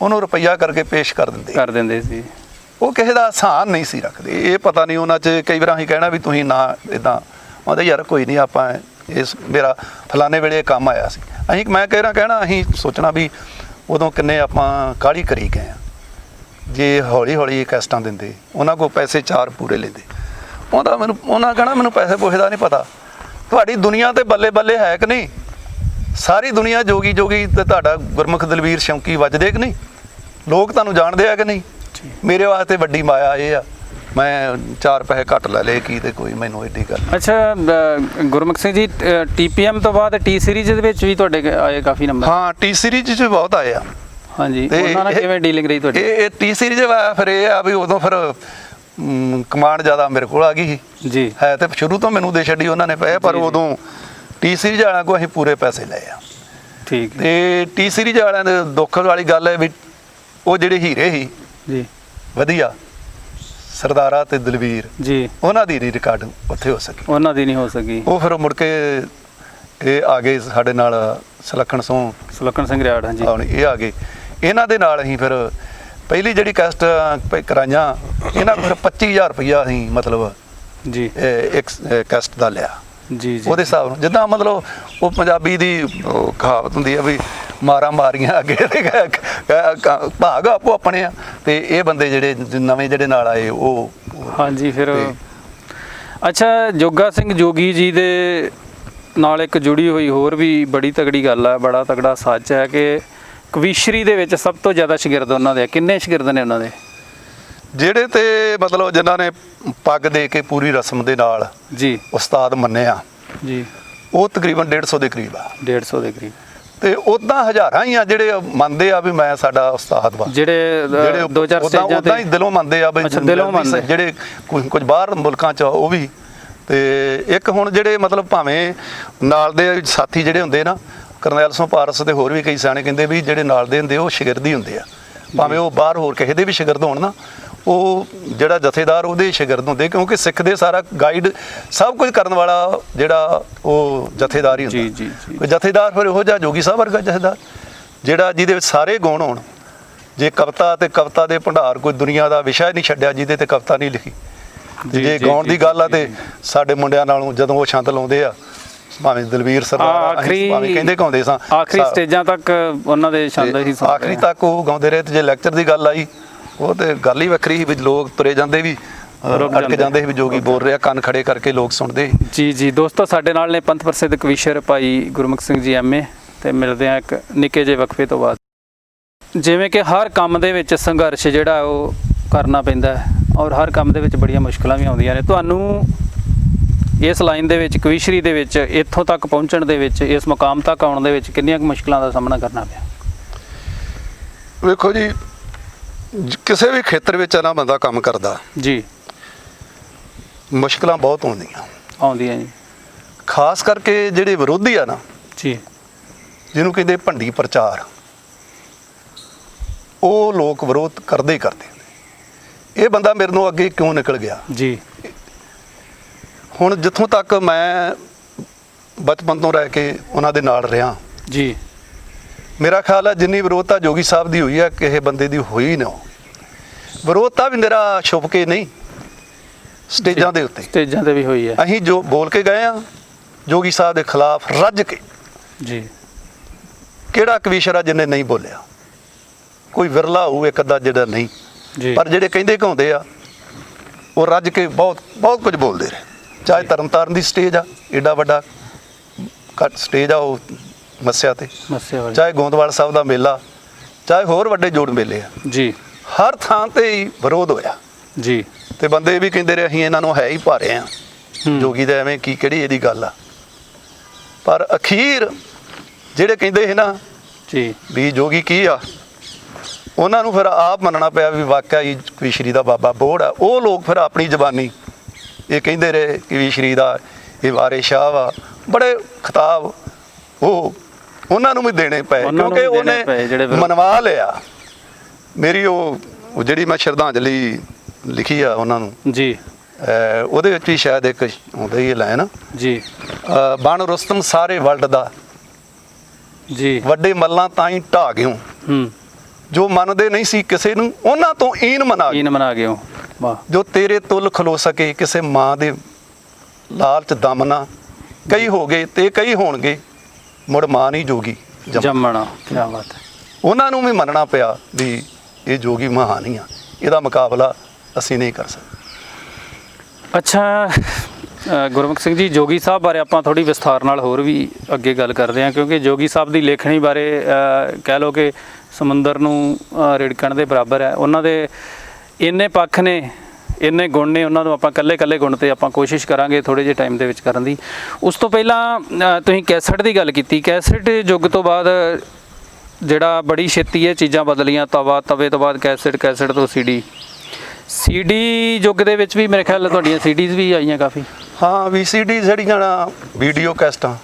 ਉਹਨੂੰ ਰੁਪਈਆ ਕਰਕੇ ਪੇਸ਼ ਕਰ ਦਿੰਦੇ ਸੀ। ਉਹ ਕਿਸੇ ਦਾ ਆਸਾਨ ਨਹੀਂ ਸੀ ਰੱਖਦੇ। ਇਹ ਪਤਾ ਨਹੀਂ ਉਹਨਾਂ 'ਚ ਕਈ ਵਾਰ ਅਸੀਂ ਕਹਿਣਾ ਵੀ ਤੁਸੀਂ ਨਾ ਇਦਾਂ ਆਉਂਦੇ, ਯਾਰ ਕੋਈ ਨਹੀਂ ਆਪਾਂ ਇਸ ਮੇਰਾ ਫਲਾਣੇ ਵੇਲੇ ਕੰਮ ਆਇਆ ਸੀ। ਮੈਂ ਕਹਿਣਾ ਅਸੀਂ ਸੋਚਣਾ ਵੀ ਉਦੋਂ ਕਿੰਨੇ ਆਪਾਂ ਕਾਹਲੀ ਕਰੀ ਗਏ ਆ। ਜੇ ਹੌਲੀ ਹੌਲੀ ਕੈਸਟਾਂ ਦਿੰਦੇ ਉਹਨਾਂ ਕੋਲ ਪੈਸੇ 4 ਪੂਰੇ ਲੈਂਦੇ, ਉਹਨਾਂ ਕਹਿਣਾ ਮੈਨੂੰ ਪੈਸੇ ਪੂਸੇ ਦਾ ਨਹੀਂ ਪਤਾ, ਤੁਹਾਡੀ ਦੁਨੀਆ ਤੇ ਬੱਲੇ ਬੱਲੇ ਹੈ ਕਿ ਨਹੀਂ, ਸਾਰੀ ਦੁਨੀਆ ਜੋਗੀ ਤੇ ਤੁਹਾਡਾ ਗੁਰਮੁਖ ਦਲਵੀਰ ਸ਼ੌਂਕੀ ਵੱਜਦੇ ਕਿ ਨਹੀਂ, ਲੋਕ ਤੁਹਾਨੂੰ ਜਾਣਦੇ ਆ ਕਿ ਨਹੀਂ। ਮੇਰੇ ਵਾਸਤੇ ਵੱਡੀ ਮਾਇਆ ਇਹ ਆ, ਮੈਂ 4 ਪੈਸੇ ਘੱਟ ਲੈ ਲਏ ਕੀ ਤੇ ਕੋਈ ਮੈਨੂੰ ਏਡੀ ਗੱਲ। ਅੱਛਾ ਗੁਰਮੁਖ ਸਿੰਘ ਜੀ, TPM ਤੋਂ ਬਾਅਦ T ਸੀਰੀਜ਼ ਦੇ ਵਿੱਚ ਵੀ ਤੁਹਾਡੇ ਆਏ ਕਾਫੀ ਨੰਬਰ? ਹਾਂ T ਸੀਰੀਜ਼ 'ਚ ਬਹੁਤ ਆਏ ਆ। ਹਾਂਜੀ, ਉਹਨਾਂ ਨਾਲ ਕਿਵੇਂ ਡੀਲਿੰਗ ਰਹੀ ਤੁਹਾਡੀ? ਇਹ T ਸੀਰੀਜ਼ ਫਿਰ ਇਹ ਆ ਵੀ ਉਦੋਂ ਫਿਰ ਕਮਾਂਡ ਜ਼ਿਆਦਾ ਮੇਰੇ ਕੋਲ ਆ ਗਈ ਸੀ ਜੀ। ਹੈ ਤੇ ਸ਼ੁਰੂ ਤੋਂ ਮੈਨੂੰ ਦੇ ਛੱਡੀ ਉਹਨਾਂ ਨੇ ਪਏ, ਪਰ ਉਦੋਂ T ਸੀਰੀਜ਼ ਵਾਲਿਆਂ ਕੋਲ ਅਸੀਂ ਪੂਰੇ ਪੈਸੇ ਲਏ ਆ। ਠੀਕ। ਤੇ T ਸੀਰੀਜ਼ ਵਾਲਿਆਂ ਦੇ ਦੁੱਖ ਵਾਲੀ ਗੱਲ ਹੈ ਵੀ ਉਹ ਜਿਹੜੇ ਹੀਰੇ ਸੀ ਜੀ ਵਧੀਆ ਸਰਦਾਰਾ ਤੇ ਦਲਵੀਰ ਜੀ, ਉਹਨਾਂ ਦੀ ਰਿਕਾਰਡ ਉੱਥੇ ਹੋ ਸਕੀ, ਉਹਨਾਂ ਦੀ ਨਹੀਂ ਹੋ ਸਕੀ। ਉਹ ਫਿਰ ਮੁੜ ਕੇ ਇਹ ਆ ਗਏ ਸਾਡੇ ਨਾਲ ਸੁਲੱਖਣ ਸਿੰਘ ਰਿਆੜ। ਹਾਂਜੀ ਇਹ ਆ ਗਏ, ਇਹਨਾਂ ਦੇ ਨਾਲ ਅਸੀਂ ਫਿਰ ਪਹਿਲੀ ਜਿਹੜੀ ਕੈਸਟ ਕਰਾਈਆਂ ਇਹਨਾਂ ਫਿਰ 25000 ਰੁਪਈਆ ਅਸੀਂ ਮਤਲਬ ਜੀ ਇੱਕ ਕੈਸਟ ਦਾ ਲਿਆ। ਜੀ ਉਹਦੇ ਹਿਸਾਬ ਨਾਲ ਜਿੱਦਾਂ ਮਤਲਬ ਉਹ ਪੰਜਾਬੀ ਦੀ ਕਹਾਵਤ ਹੁੰਦੀ ਆ ਵੀ ਮਾਰਾਂ ਮਾਰੀਆਂ ਅੱਗੇ ਭਾਗ ਆਪੋ ਆਪਣੇ ਆ, ਤੇ ਇਹ ਬੰਦੇ ਜਿਹੜੇ ਨਵੇਂ ਜਿਹੜੇ ਨਾਲ ਆਏ ਉਹ। ਹਾਂਜੀ ਫਿਰ ਅੱਛਾ, ਜੋਗਾ ਸਿੰਘ ਜੋਗੀ ਜੀ ਦੇ ਨਾਲ ਇੱਕ ਜੁੜੀ ਹੋਈ ਹੋਰ ਵੀ ਬੜੀ ਤਗੜੀ ਗੱਲ ਹੈ, ਬੜਾ ਤਗੜਾ ਸੱਚ ਹੈ ਕਿ ਕਵੀਸ਼ਰੀ ਦੇ ਵਿੱਚ ਸਭ ਤੋਂ ਜ਼ਿਆਦਾ ਸ਼ਾਗਿਰਦ ਉਹਨਾਂ ਦੇ ਕਿੰਨੇ ਸ਼ਾਗਿਰਦ ਨੇ ਉਹਨਾਂ ਦੇ? ਜਿਹੜੇ ਤੇ ਮਤਲਬ ਜਿਨ੍ਹਾਂ ਨੇ ਪੱਗ ਦੇ ਕੇ ਪੂਰੀ ਰਸਮ ਦੇ ਨਾਲ ਜੀ ਉਸਤਾਦ ਮੰਨਿਆ ਜੀ, ਉਹ ਤਕਰੀਬਨ 150 ਦੇ ਕਰੀਬ ਆ। 150 ਦੇ ਕਰੀਬ। ਤੇ ਉਦਾਂ ਹਜ਼ਾਰਾਂ ਹੀ ਆ ਜਿਹੜੇ ਮੰਨਦੇ ਆ ਵੀ ਮੈਂ ਸਾਡਾ ਉਸਤਾਦ ਵਾ, ਜਿਹੜੇ 2-4 ਸਟੇਜਾਂ ਤੇ ਹੀ ਦਿਲੋਂ ਮੰਨਦੇ ਆ ਵੀ ਦਿਲੋਂ ਮੰਨਦੇ, ਜਿਹੜੇ ਕੁਝ ਬਾਹਰ ਮੁਲਕਾਂ 'ਚ ਉਹ ਵੀ। ਤੇ ਇੱਕ ਹੁਣ ਜਿਹੜੇ ਮਤਲਬ ਭਾਵੇਂ ਨਾਲ ਦੇ ਸਾਥੀ ਜਿਹੜੇ ਹੁੰਦੇ ਨਾ, ਕਰਨੈਲ ਸਿੰਘ ਪਾਰਸ ਤੇ ਹੋਰ ਵੀ ਕਈ ਸਿਆਣੇ ਕਹਿੰਦੇ ਵੀ ਜਿਹੜੇ ਨਾਲ ਦੇ ਹੁੰਦੇ ਉਹ ਸ਼ਾਗਿਰਦ ਹੀ ਹੁੰਦੇ ਆ, ਭਾਵੇਂ ਉਹ ਬਾਹਰ ਹੋਰ ਕਿਸੇ ਦੇ ਵੀ ਸ਼ਾਗਿਰਦ ਹੋਣ ਨਾ, ਉਹ ਜਿਹੜਾ ਜਥੇਦਾਰ ਉਹਦੇ ਸ਼ਾਗਿਰਦ ਹੁੰਦੇ, ਕਿਉਂਕਿ ਸਿੱਖ ਦੇ ਸਾਰਾ ਗਾਈਡ ਸਭ ਕੁਝ ਕਰਨ ਵਾਲਾ ਜਿਹੜਾ ਉਹ ਜਥੇਦਾਰ ਹੀ ਹੁੰਦਾ। ਕੋਈ ਜਥੇਦਾਰ ਫਿਰ ਇਹੋ ਜਿਹਾ ਜੋਗੀ ਸਾਹਿਬ ਵਰਗਾ ਜਥੇਦਾਰ ਜਿਹੜਾ ਜਿਹਦੇ ਵਿੱਚ ਸਾਰੇ ਗੁਣ ਹੋਣ। ਜੇ ਕਵਿਤਾ ਤੇ ਕਵਿਤਾ ਦੇ ਭੰਡਾਰ ਕੋਈ ਦੁਨੀਆ ਦਾ ਵਿਸ਼ਾ ਨਹੀਂ ਛੱਡਿਆ ਜਿਹਦੇ ਤੇ ਕਵਿਤਾ ਨਹੀਂ ਲਿਖੀ। ਜੇ ਗਾਉਣ ਦੀ ਗੱਲ ਆ ਤੇ ਸਾਡੇ ਮੁੰਡਿਆਂ ਨਾਲੋਂ ਜਦੋਂ ਉਹ ਛੰਦ ਲਾਉਂਦੇ ਆ, ਭਾਵੇਂ ਦਲਵੀਰ ਸਰਦਾਰ ਭਾਵੇਂ ਕਹਿੰਦੇ ਗਾਉਂਦੇ ਸਾਂ, ਆਖਰੀ ਸਟੇਜਾਂ ਤੱਕ ਉਹਨਾਂ ਦੇ ਛੰਦ ਹੀ ਆਖਰੀ ਤੱਕ ਉਹ ਗਾਉਂਦੇ ਰਹੇ। ਤੇ ਜੇ ਲੈਕਚਰ ਦੀ ਗੱਲ ਆਈ ਉਹ ਤੇ ਗੱਲ ਹੀ ਵੱਖਰੀ ਸੀ ਵੀ ਲੋਕ ਤੁਰੇ ਜਾਂਦੇ ਵੀ ਅਟਕ ਜਾਂਦੇ ਸੀ ਵੀ ਜੋਗੀ ਬੋਲ ਰਿਹਾ, ਕੰਨ ਖੜੇ ਕਰਕੇ ਲੋਕ ਸੁਣਦੇ। ਜੀ ਦੋਸਤੋ, ਸਾਡੇ ਨਾਲ ਨੇ ਪੰਥ ਪ੍ਰਸਿੱਧ ਕਵੀਸ਼ਰ ਭਾਈ ਗੁਰਮੁਖ ਸਿੰਘ ਜੀ MA, ਤੇ ਮਿਲਦੇ ਆ ਇੱਕ ਨਿੱਕੇ ਜਿਹੇ ਵਕਫੇ ਤੋਂ ਬਾਅਦ। ਜਿਵੇਂ ਕਿ ਹਰ ਕੰਮ ਦੇ ਵਿੱਚ ਸੰਘਰਸ਼ ਜਿਹੜਾ ਉਹ ਕਰਨਾ ਪੈਂਦਾ ਹੈ, ਔਰ ਹਰ ਕੰਮ ਦੇ ਵਿੱਚ ਬੜੀਆਂ ਮੁਸ਼ਕਲਾਂ ਵੀ ਆਉਂਦੀਆਂ ਨੇ। ਤੁਹਾਨੂੰ ਇਸ ਲਾਈਨ ਦੇ ਵਿੱਚ ਕਵੀਸ਼ਰੀ ਦੇ ਵਿੱਚ ਇੱਥੋਂ ਤੱਕ ਪਹੁੰਚਣ ਦੇ ਵਿੱਚ, ਇਸ ਮੁਕਾਮ ਤੱਕ ਆਉਣ ਦੇ ਵਿੱਚ ਕਿੰਨੀਆਂ ਕੁ ਮੁਸ਼ਕਲਾਂ ਦਾ ਸਾਹਮਣਾ ਕਰਨਾ ਪਿਆ? ਵੇਖੋ ਜੀ, ਕਿਸੇ ਵੀ ਖੇਤਰ ਵਿੱਚ ਨਾ ਬੰਦਾ ਕੰਮ ਕਰਦਾ ਜੀ, ਮੁਸ਼ਕਲਾਂ ਬਹੁਤ ਆਉਂਦੀਆਂ ਜੀ। ਖਾਸ ਕਰਕੇ ਜਿਹੜੇ ਵਿਰੋਧੀ ਆ ਨਾ ਜੀ, ਜਿਹਨੂੰ ਕਹਿੰਦੇ ਭੰਡੀ ਪ੍ਰਚਾਰ, ਉਹ ਲੋਕ ਵਿਰੋਧ ਕਰਦੇ ਹੀ ਕਰਦੇ। ਇਹ ਬੰਦਾ ਮੇਰੇ ਨੂੰ ਅੱਗੇ ਕਿਉਂ ਨਿਕਲ ਗਿਆ ਜੀ। ਹੁਣ ਜਿੱਥੋਂ ਤੱਕ ਮੈਂ ਬਚਪਨ ਤੋਂ ਰਹਿ ਕੇ ਉਹਨਾਂ ਦੇ ਨਾਲ ਰਿਹਾ ਜੀ, ਮੇਰਾ ਖਿਆਲ ਹੈ ਜਿੰਨੀ ਵਿਰੋਧਤਾ ਜੋਗੀ ਸਾਹਿਬ ਦੀ ਹੋਈ ਹੈ ਕਿਸੇ ਬੰਦੇ ਦੀ ਹੋਈ ਨਾ। ਵਿਰੋਧਤਾ ਵੀ ਮੇਰਾ ਛੁਪ ਕੇ ਨਹੀਂ, ਸਟੇਜਾਂ ਦੇ ਉੱਤੇ, ਸਟੇਜਾਂ ਤੇ ਵੀ ਹੋਈ ਹੈ। ਅਸੀਂ ਜੋ ਬੋਲ ਕੇ ਗਏ ਆ ਜੋਗੀ ਸਾਹਿਬ ਦੇ ਖਿਲਾਫ ਰੱਜ ਕੇ। ਜੀ। ਕਿਹੜਾ ਕਵੀਸ਼ਰ ਆ ਜਿਹਨੇ ਨਹੀਂ ਬੋਲਿਆ? ਕੋਈ ਵਿਰਲਾ ਹੋਊ ਇੱਕ ਅੱਧਾ ਜਿਹੜਾ ਨਹੀਂ, ਜੀ। ਪਰ ਜਿਹੜੇ ਕਹਿੰਦੇ ਘਾਉਂਦੇ ਆ ਉਹ ਰੱਜ ਕੇ ਬਹੁਤ ਬਹੁਤ ਕੁਝ ਬੋਲਦੇ ਰਹੇ। ਚਾਹੇ ਤਰਨਤਾਰਨ ਦੀ ਸਟੇਜ ਆ, ਏਡਾ ਵੱਡਾ ਸਟੇਜ ਆ ਉਹ ਮੱਸਿਆ ਤੇ, ਚਾਹੇ ਗੋਂਦਵਾਲ ਸਾਹਿਬ ਦਾ ਮੇਲਾ, ਚਾਹੇ ਹੋਰ ਵੱਡੇ ਜੋੜ ਮੇਲੇ ਆ ਜੀ, ਹਰ ਥਾਂ ਤੇ ਹੀ ਵਿਰੋਧ ਹੋਇਆ ਜੀ। ਤੇ ਬੰਦੇ ਵੀ ਕਹਿੰਦੇ ਰਹੇ ਅਸੀਂ ਇਹਨਾਂ ਨੂੰ ਹੈ ਹੀ ਭਾਰੇ ਆ, ਜੋਗੀ ਦਾ ਐਵੇਂ ਕੀ ਕਿਹੜੀ ਇਹਦੀ ਗੱਲ ਆ। ਪਰ ਅਖੀਰ ਜਿਹੜੇ ਕਹਿੰਦੇ ਸੀ ਨਾ ਜੀ ਵੀ ਜੋਗੀ ਕੀ ਆ, ਉਹਨਾਂ ਨੂੰ ਫਿਰ ਆਪ ਮੰਨਣਾ ਪਿਆ ਵੀ ਵਾਕਿਆ ਹੀ ਕਵੀਸ਼ਰੀ ਦਾ ਬਾਬਾ ਬੋੜ ਆ। ਉਹ ਲੋਕ ਫਿਰ ਆਪਣੀ ਜ਼ਬਾਨੀ ਇਹ ਕਹਿੰਦੇ ਰਹੇ ਕਿ ਕਵੀਸ਼ਰੀ ਦਾ ਇਹ ਵਾਰੇ ਸ਼ਾਹ ਵਾ। ਬੜੇ ਖਿਤਾਬ ਉਹ ਉਹਨਾਂ ਨੂੰ ਵੀ ਦੇਣੇ ਪਏ ਕਿਉਂਕਿ ਉਹਨੇ ਮਨਵਾ ਲਿਆ। ਮੇਰੀ ਉਹ ਜਿਹੜੀ ਮੈਂ ਸ਼ਰਧਾਂਜਲੀ ਲਿਖੀ ਆ ਉਹਨਾਂ ਨੂੰ ਜੀ, ਉਹਦੇ ਵਿੱਚ ਵੀ ਸ਼ਾਇਦ ਇੱਕ ਹੁੰਦਾ ਹੀ ਲਾਈਨ ਜੀ, ਬਣ ਰੁਸਤਮ ਸਾਰੇ ਵਰਲਡ ਦਾ ਜੀ, ਵੱਡੇ ਮੱਲਾਂ ਤਾਂ ਹੀ ਢਾਹ ਗਿਓ, ਜੋ ਮੰਨਦੇ ਨਹੀਂ ਸੀ ਕਿਸੇ ਨੂੰ ਉਹਨਾਂ ਤੋਂ ਈਨ ਮਨਾ ਗਿਓ। ਵਾਹ। ਜੋ ਤੇਰੇ ਤੁਲ ਖਲੋ ਸਕੇ ਕਿਸੇ ਮਾਂ ਦੇ ਲਾਲਚ ਦਮ ਨਾ, ਕਈ ਹੋ ਗਏ ਤੇ ਕਈ ਹੋਣਗੇ ਮੁੜ ਮਾਂ ਨਹੀਂ ਜੋਗੀ ਜੰਮਣਾ। ਕੀ ਬਾਤ ਹੈ। ਉਹਨਾਂ ਨੂੰ ਵੀ ਮੰਨਣਾ ਪਿਆ ਵੀ ਇਹ ਜੋਗੀ ਮਹਾਨ ਹੀ ਆ, ਇਹਦਾ ਮੁਕਾਬਲਾ ਅਸੀਂ ਨਹੀਂ ਕਰ ਸਕਦੇ। ਅੱਛਾ ਗੁਰਮੁਖ ਸਿੰਘ ਜੀ, ਜੋਗੀ ਸਾਹਿਬ ਬਾਰੇ ਆਪਾਂ ਥੋੜੀ ਵਿਸਥਾਰ ਨਾਲ ਹੋਰ ਵੀ ਅੱਗੇ ਗੱਲ ਕਰਦੇ ਹਾਂ, ਕਿਉਂਕਿ ਜੋਗੀ ਸਾਹਿਬ ਦੀ ਲੇਖਣੀ ਬਾਰੇ ਕਹਿ ਲਓ ਕਿ ਸਮੁੰਦਰ ਨੂੰ ਰਿੜਕਣ ਦੇ ਬਰਾਬਰ ਹੈ। ਉਹਨਾਂ ਦੇ ਇੰਨੇ ਪੱਖ ਨੇ, ਇੰਨੇ ਗੁਣ ਨੇ, ਉਹਨਾਂ ਨੂੰ ਆਪਾਂ ਇਕੱਲੇ ਗੁਣ ਤੇ ਆਪਾਂ ਕੋਸ਼ਿਸ਼ ਕਰਾਂਗੇ ਥੋੜੇ ਜਿਹੇ ਟਾਈਮ ਦੇ ਵਿੱਚ ਕਰਨ ਦੀ। ਉਸ ਤੋਂ ਪਹਿਲਾਂ ਤੁਸੀਂ ਕੈਸਟ ਦੀ ਗੱਲ ਕੀਤੀ। ਕੈਸਟ ਯੁੱਗ ਤੋਂ ਬਾਅਦ ਜਿਹੜਾ ਬੜੀ ਛੇਤੀ ਇਹ ਚੀਜ਼ਾਂ ਬਦਲੀਆਂ, ਤਵੇ ਤੋਂ ਬਾਅਦ ਕੈਸਟ ਤੋਂ ਸੀਡੀ ਯੁੱਗ ਦੇ ਵਿੱਚ ਵੀ ਮੇਰੇ ਖਿਆਲ ਤੁਹਾਡੀਆਂ ਸੀਡੀਜ਼ ਵੀ ਆਈਆਂ ਕਾਫੀ। ਹਾਂ, VCD ਜਿਹੜੀਆਂ ਵੀਡੀਓ ਕੈਸਟਾਂ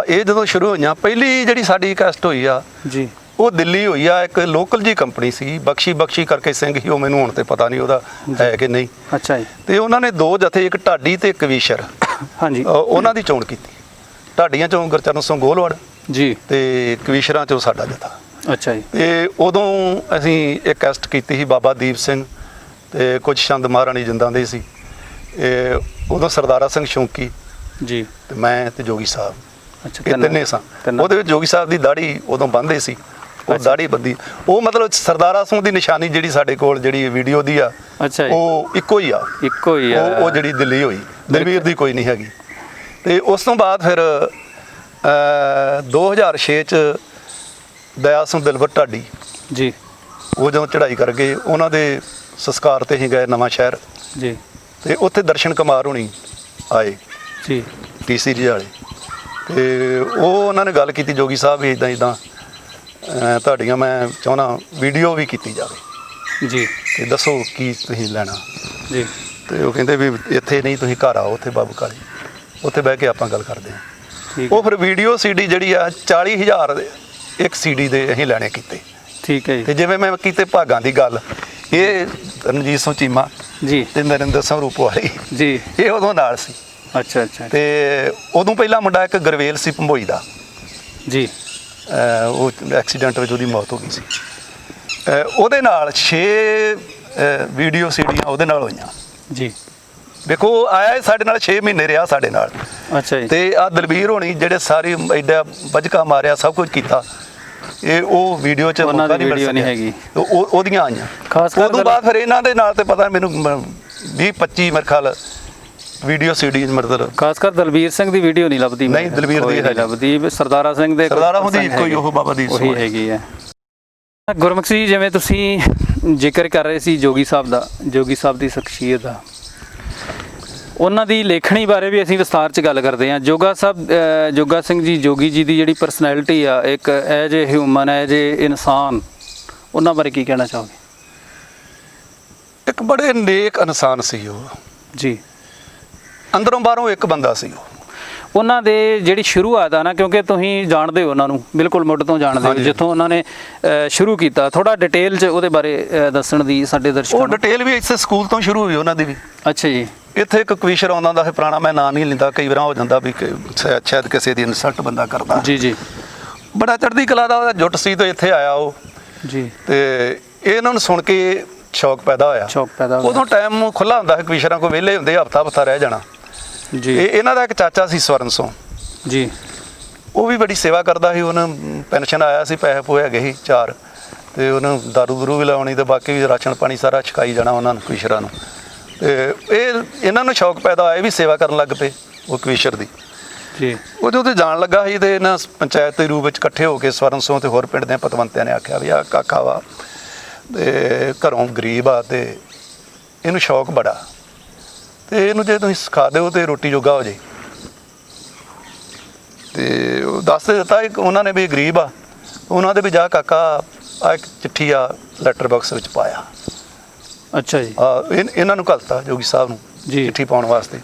ਇਹ ਜਦੋਂ ਸ਼ੁਰੂ ਹੋਈਆਂ, ਪਹਿਲੀ ਜਿਹੜੀ ਸਾਡੀ ਕੈਸਟ ਹੋਈ ਆ ਜੀ, ਉਹ ਦਿੱਲੀ ਹੋਈ ਆ। ਇੱਕ ਲੋਕਲ ਜੀ ਕੰਪਨੀ ਸੀ, ਬਖਸ਼ੀ ਕਰਕੇ ਸਿੰਘ ਹੀ, ਉਹ ਮੈਨੂੰ ਹੁਣ ਤੇ ਪਤਾ ਨਹੀਂ ਉਹਦਾ ਹੈ ਕਿ ਨਹੀਂ। ਅੱਛਾ ਜੀ। ਤੇ ਉਹਨਾਂ ਨੇ ਦੋ ਜਥੇ, ਇੱਕ ਢਾਡੀ ਤੇ ਇੱਕ ਕਵੀਸ਼ਰ, ਹਾਂਜੀ, ਉਹਨਾਂ ਦੀ ਚੋਣ ਕੀਤੀ। ਢਾਡੀਆਂ ਚੋਂ ਗੁਰਚਰਨ ਸਿੰਘ ਗੋਲਵੜ ਜੀ, ਤੇ ਕਵੀਸ਼ਰਾਂ ਚੋਂ ਸਾਡਾ ਜਥਾ। ਅੱਛਾ ਜੀ। ਤੇ ਉਦੋਂ ਅਸੀਂ ਇੱਕ ਕੈਸਟ ਕੀਤੀ ਸੀ ਬਾਬਾ ਦੀਪ ਸਿੰਘ ਤੇ ਕੁਝ ਛੰਦ ਮਹਾਰਾਣੀ ਜਿੰਦਾਂ ਦੇ ਸੀ। ਉਦੋਂ ਸਰਦਾਰਾ ਸਿੰਘ ਸ਼ੌਂਕੀ ਜੀ ਤੇ ਮੈਂ ਤੇ ਜੋਗੀ ਸਾਹਿਬ, ਇਹ ਤਿੰਨੇ ਸਾਂ। ਉਹਦੇ ਵਿੱਚ ਜੋਗੀ ਸਾਹਿਬ ਦੀ ਦਾੜੀ ਉਦੋਂ ਬੰਨ੍ਹਦੇ ਸੀ, ਉਹ ਦਾੜੀ ਬੱਧੀ। ਉਹ ਮਤਲਬ ਸਰਦਾਰਾ ਸਿੰਘ ਦੀ ਨਿਸ਼ਾਨੀ ਜਿਹੜੀ ਸਾਡੇ ਕੋਲ ਜਿਹੜੀ ਵੀਡੀਓ ਦੀ ਆ, ਉਹ ਇੱਕੋ ਹੀ ਆ। ਉਹ ਜਿਹੜੀ ਦਿੱਲੀ ਹੋਈ, ਦਲਵੀਰ ਦੀ ਕੋਈ ਨਹੀਂ ਹੈਗੀ। ਤੇ ਉਸ ਤੋਂ ਬਾਅਦ ਫਿਰ 2006 ਚ ਦਇਆ ਸਿੰਘ ਦਿਲਬਰ ਢਾਡੀ ਜੀ, ਉਹ ਜਦੋਂ ਚੜ੍ਹਾਈ ਕਰ ਗਏ, ਉਹਨਾਂ ਦੇ ਸੰਸਕਾਰ ਤੇ ਅਸੀਂ ਗਏ ਨਵਾਂ ਸ਼ਹਿਰ ਜੀ, ਤੇ ਉੱਥੇ ਦਰਸ਼ਨ ਕੁਮਾਰ ਹੋਣੀ ਆਏ ਜੀ, TCG ਵਾਲੇ। ਤੇ ਉਹ ਉਹਨਾਂ ਨੇ ਗੱਲ ਕੀਤੀ ਜੋਗੀ ਸਾਹਿਬ ਵੀ ਇੱਦਾਂ ਤੁਹਾਡੀਆਂ ਮੈਂ ਚਾਹੁੰਦਾ ਵੀਡੀਓ ਵੀ ਕੀਤੀ ਜਾਵੇ ਜੀ, ਤੇ ਦੱਸੋ ਕੀ ਤੁਸੀਂ ਲੈਣਾ ਜੀ। ਤੇ ਉਹ ਕਹਿੰਦੇ ਵੀ ਇੱਥੇ ਨਹੀਂ, ਤੁਸੀਂ ਘਰ ਆਓ ਉੱਥੇ ਬਾਬੂ ਕਾਲੀ, ਉੱਥੇ ਬਹਿ ਕੇ ਆਪਾਂ ਗੱਲ ਕਰਦੇ ਹਾਂ। ਉਹ ਫਿਰ ਵੀਡੀਓ CD ਜਿਹੜੀ ਆ 40,000 ਇੱਕ CD ਦੇ ਅਸੀਂ ਲੈਣੇ ਕੀਤੇ। ਠੀਕ ਹੈ ਜੀ। ਤੇ ਜਿਵੇਂ ਮੈਂ ਕੀਤੇ ਭਾਗਾਂ ਦੀ ਗੱਲ, ਇਹ ਰਣਜੀਤ ਸਿੰਘ ਚੀਮਾ ਜੀ ਤੇ ਨਰਿੰਦਰ ਸਿੰਘ ਰੂਪਵਾਲੀ ਜੀ, ਇਹ ਉਦੋਂ ਨਾਲ ਸੀ। ਅੱਛਾ। ਤੇ ਉਦੋਂ ਪਹਿਲਾਂ ਮੁੰਡਾ ਇੱਕ ਗੁਰਵੇਲ ਸੀ ਭੰਬੋਈ ਦਾ ਜੀ, ਉਹ ਐਕਸੀਡੈਂਟ ਵਿੱਚ ਉਹਦੀ ਮੌਤ ਹੋ ਗਈ ਸੀ। ਉਹਦੇ ਨਾਲ 6 ਵੀਡੀਓ ਸੀਡੀਆਂ ਉਹਦੇ ਨਾਲ ਹੋਈਆਂ ਜੀ। ਵੇਖੋ ਆਇਆ ਸਾਡੇ ਨਾਲ 6 ਮਹੀਨੇ ਰਿਹਾ ਸਾਡੇ ਨਾਲ। ਅੱਛਾ ਜੀ। ਤੇ ਆ ਦਲਬੀਰ ਹੋਣੀ ਜਿਹੜੇ ਸਾਰੀ ਐਡਾ ਬਜਕਾ ਮਾਰਿਆ, ਸਭ ਕੁਝ ਕੀਤਾ, ਇਹ ਉਹ ਵੀਡੀਓ 'ਚ ਮੌਕਾ ਨਹੀਂ ਹੈਗੀ, ਉਹਦੀਆਂ ਆਈਆਂ। ਉਦੋਂ ਬਾਅਦ ਫਿਰ ਇਹਨਾਂ ਦੇ ਨਾਲ ਤੇ ਪਤਾ ਮੈਨੂੰ 20-25 ਮੇਰੇ ਖਿਆਲ ਵੀਡੀਓ CD, ਮਤਲਬ ਖਾਸ ਕਰ ਦਲਬੀਰ ਸਿੰਘ ਦੀ ਵੀਡੀਓ ਨਹੀਂ ਲੱਭਦੀ। ਨਹੀਂ, ਦਲਬੀਰ ਦੀ ਲੱਭਦੀ, ਸਰਦਾਰਾ ਸਿੰਘ ਦੇ ਇੱਕੋ ਹੀ ਉਹ ਬਾਬਾ ਦੀ ਉਹੀ ਹੈਗੀ ਹੈ। ਗੁਰਮੁਖ ਸਿੰਘ, ਜਿਵੇਂ ਤੁਸੀਂ ਜ਼ਿਕਰ ਕਰ ਰਹੇ ਸੀ ਜੋਗੀ ਸਾਹਿਬ ਦਾ, ਜੋਗੀ ਸਾਹਿਬ ਦੀ ਸ਼ਖਸੀਅਤ ਦਾ, ਉਹਨਾਂ ਦੀ ਲੇਖਣੀ ਬਾਰੇ ਵੀ ਅਸੀਂ ਵਿਸਥਾਰ 'ਚ ਗੱਲ ਕਰਦੇ ਹਾਂ। ਜੋਗਾ ਸਿੰਘ ਜੀ, ਜੋਗੀ ਜੀ ਦੀ ਜਿਹੜੀ ਪਰਸਨੈਲਿਟੀ ਆ, ਇੱਕ as a human, as a ਇਨਸਾਨ, ਉਹਨਾਂ ਬਾਰੇ ਕੀ ਕਹਿਣਾ ਚਾਹੋਗੇ? ਇੱਕ ਬੜੇ ਨੇਕ ਇਨਸਾਨ ਸੀ ਉਹ ਜੀ, ਅੰਦਰੋਂ ਬਾਹਰੋਂ ਇੱਕ ਬੰਦਾ ਸੀ ਉਹਨਾਂ ਦੇ ਜਿਹੜੀ ਸ਼ੁਰੂਆਤ ਆ ਨਾ, ਕਿਉਂਕਿ ਤੁਸੀਂ ਜਾਣਦੇ ਹੋ ਉਹਨਾਂ ਨੂੰ ਬਿਲਕੁਲ ਮੁੱਢ ਤੋਂ ਜਾਣਦੇ ਹੋ, ਜਿੱਥੋਂ ਉਹਨਾਂ ਨੇ ਸ਼ੁਰੂ ਕੀਤਾ, ਥੋੜਾ ਡਿਟੇਲ 'ਚ ਉਹਦੇ ਬਾਰੇ ਦੱਸਣ ਦੀ ਸਾਡੇ ਦਰਸ਼ਕਾਂ ਉਹ ਨੂੰ। ਡਿਟੇਲ ਵੀ ਇਸੇ ਸਕੂਲ ਤੋਂ ਸ਼ੁਰੂ ਹੋਈ ਉਹਨਾਂ ਦੀ ਵੀ। ਅੱਛਾ ਜੀ। ਇੱਥੇ ਇੱਕ ਕਵੀਸ਼ਰ ਆਉਂਦਾ ਹੁੰਦਾ ਹੈ ਪੁਰਾਣਾ, ਮੈਂ ਨਾਂ ਨਹੀਂ ਲੈਂਦਾ, ਕਈ ਵਾਰ ਹੋ ਜਾਂਦਾ ਵੀ ਸ਼ਾਇਦ ਕਿਸੇ ਦੀ ਇਨਸਲਟ ਬੰਦਾ ਕਰਦਾ। ਜੀ ਜੀ ਬੜਾ ਚੜ੍ਹਦੀ ਕਲਾ ਦਾ ਉਹਦਾ ਜੁੱਟ ਸੀ, ਤੇ ਇੱਥੇ ਆਇਆ ਉਹ, ਜੀ। ਤੇ ਇਹਨਾਂ ਨੂੰ ਸੁਣ ਕੇ ਸ਼ੌਕ ਪੈਦਾ ਹੋਇਆ। ਸ਼ੌਕ ਪੈਦਾ ਹੋਇਆ। ਉਦੋਂ ਟਾਈਮ ਖੁੱਲਾ ਹੁੰਦਾ ਹੈ, ਕਵੀਸ਼ਰਾਂ ਕੋਲ ਵਿਹਲੇ ਹੁੰਦੇ, ਹਫਤਾ ਰਹਿ ਜਾਣਾ। ਜੀ। ਇਹਨਾਂ ਦਾ ਇੱਕ ਚਾਚਾ ਸੀ ਸਵਰਨ ਸਿੰਘ ਜੀ। ਉਹ ਵੀ ਬੜੀ ਸੇਵਾ ਕਰਦਾ ਸੀ। ਉਹਨੂੰ ਪੈਨਸ਼ਨ ਆਇਆ ਸੀ, ਪੈਸੇ ਪੂਏ ਹੈਗੇ ਸੀ 4, ਤੇ ਉਹਨੂੰ ਦਾਰੂ ਦਰੂ ਵੀ ਲਾਉਣੀ, ਤੇ ਬਾਕੀ ਵੀ ਰਾਸ਼ਨ ਪਾਣੀ ਸਾਰਾ ਛਕਾਈ ਜਾਣਾ ਉਹਨਾਂ ਨੂੰ, ਕਵੀਸ਼ਰਾਂ ਨੂੰ। ਤੇ ਇਹਨਾਂ ਨੂੰ ਸ਼ੌਕ ਪੈਦਾ ਹੋਇਆ, ਵੀ ਸੇਵਾ ਕਰਨ ਲੱਗ ਪਏ ਉਹ ਕਵੀਸ਼ਰ ਦੀ। ਜੀ। ਉਹਦੇ ਉੱਤੇ ਜਾਣ ਲੱਗਾ ਸੀ, ਤੇ ਇਹਨਾਂ ਪੰਚਾਇਤ ਦੇ ਰੂਪ ਵਿੱਚ ਇਕੱਠੇ ਹੋ ਕੇ ਸਵਰਨ ਸਿੰਘ ਤੇ ਹੋਰ ਪਿੰਡ ਦੇ ਪਤਵੰਤਿਆਂ ਨੇ ਆਖਿਆ ਵੀ ਆਹ ਕਾਕਾ ਵਾ, ਤੇ ਘਰੋਂ ਗਰੀਬ ਆ, ਤੇ ਇਹਨੂੰ ਸ਼ੌਕ ਬੜਾ, ਤੇ ਇਹਨੂੰ ਜੇ ਤੁਸੀਂ ਸਿਖਾ ਦਿਓ ਤੇ ਰੋਟੀ ਜੋਗਾ ਹੋ ਜੇ। ਤੇ ਉਹ ਦੱਸ ਦਿੱਤਾ ਉਹਨਾਂ ਨੇ ਵੀ ਗਰੀਬ ਆ, ਉਹਨਾਂ ਦੇ ਵੀ ਜਾ ਕਾਕਾ ਆ ਇੱਕ ਚਿੱਠੀ ਆ ਲੈਟਰ ਬਾਕਸ ਵਿੱਚ ਪਾਇਆ। ਅੱਛਾ ਜੀ। ਇਹਨਾਂ ਨੂੰ ਘੱਲਤਾ ਜੋਗੀ ਸਾਹਿਬ ਨੂੰ ਜੀ। ਚਿੱਠੀ ਪਾਉਣ ਵਾਸਤੇ।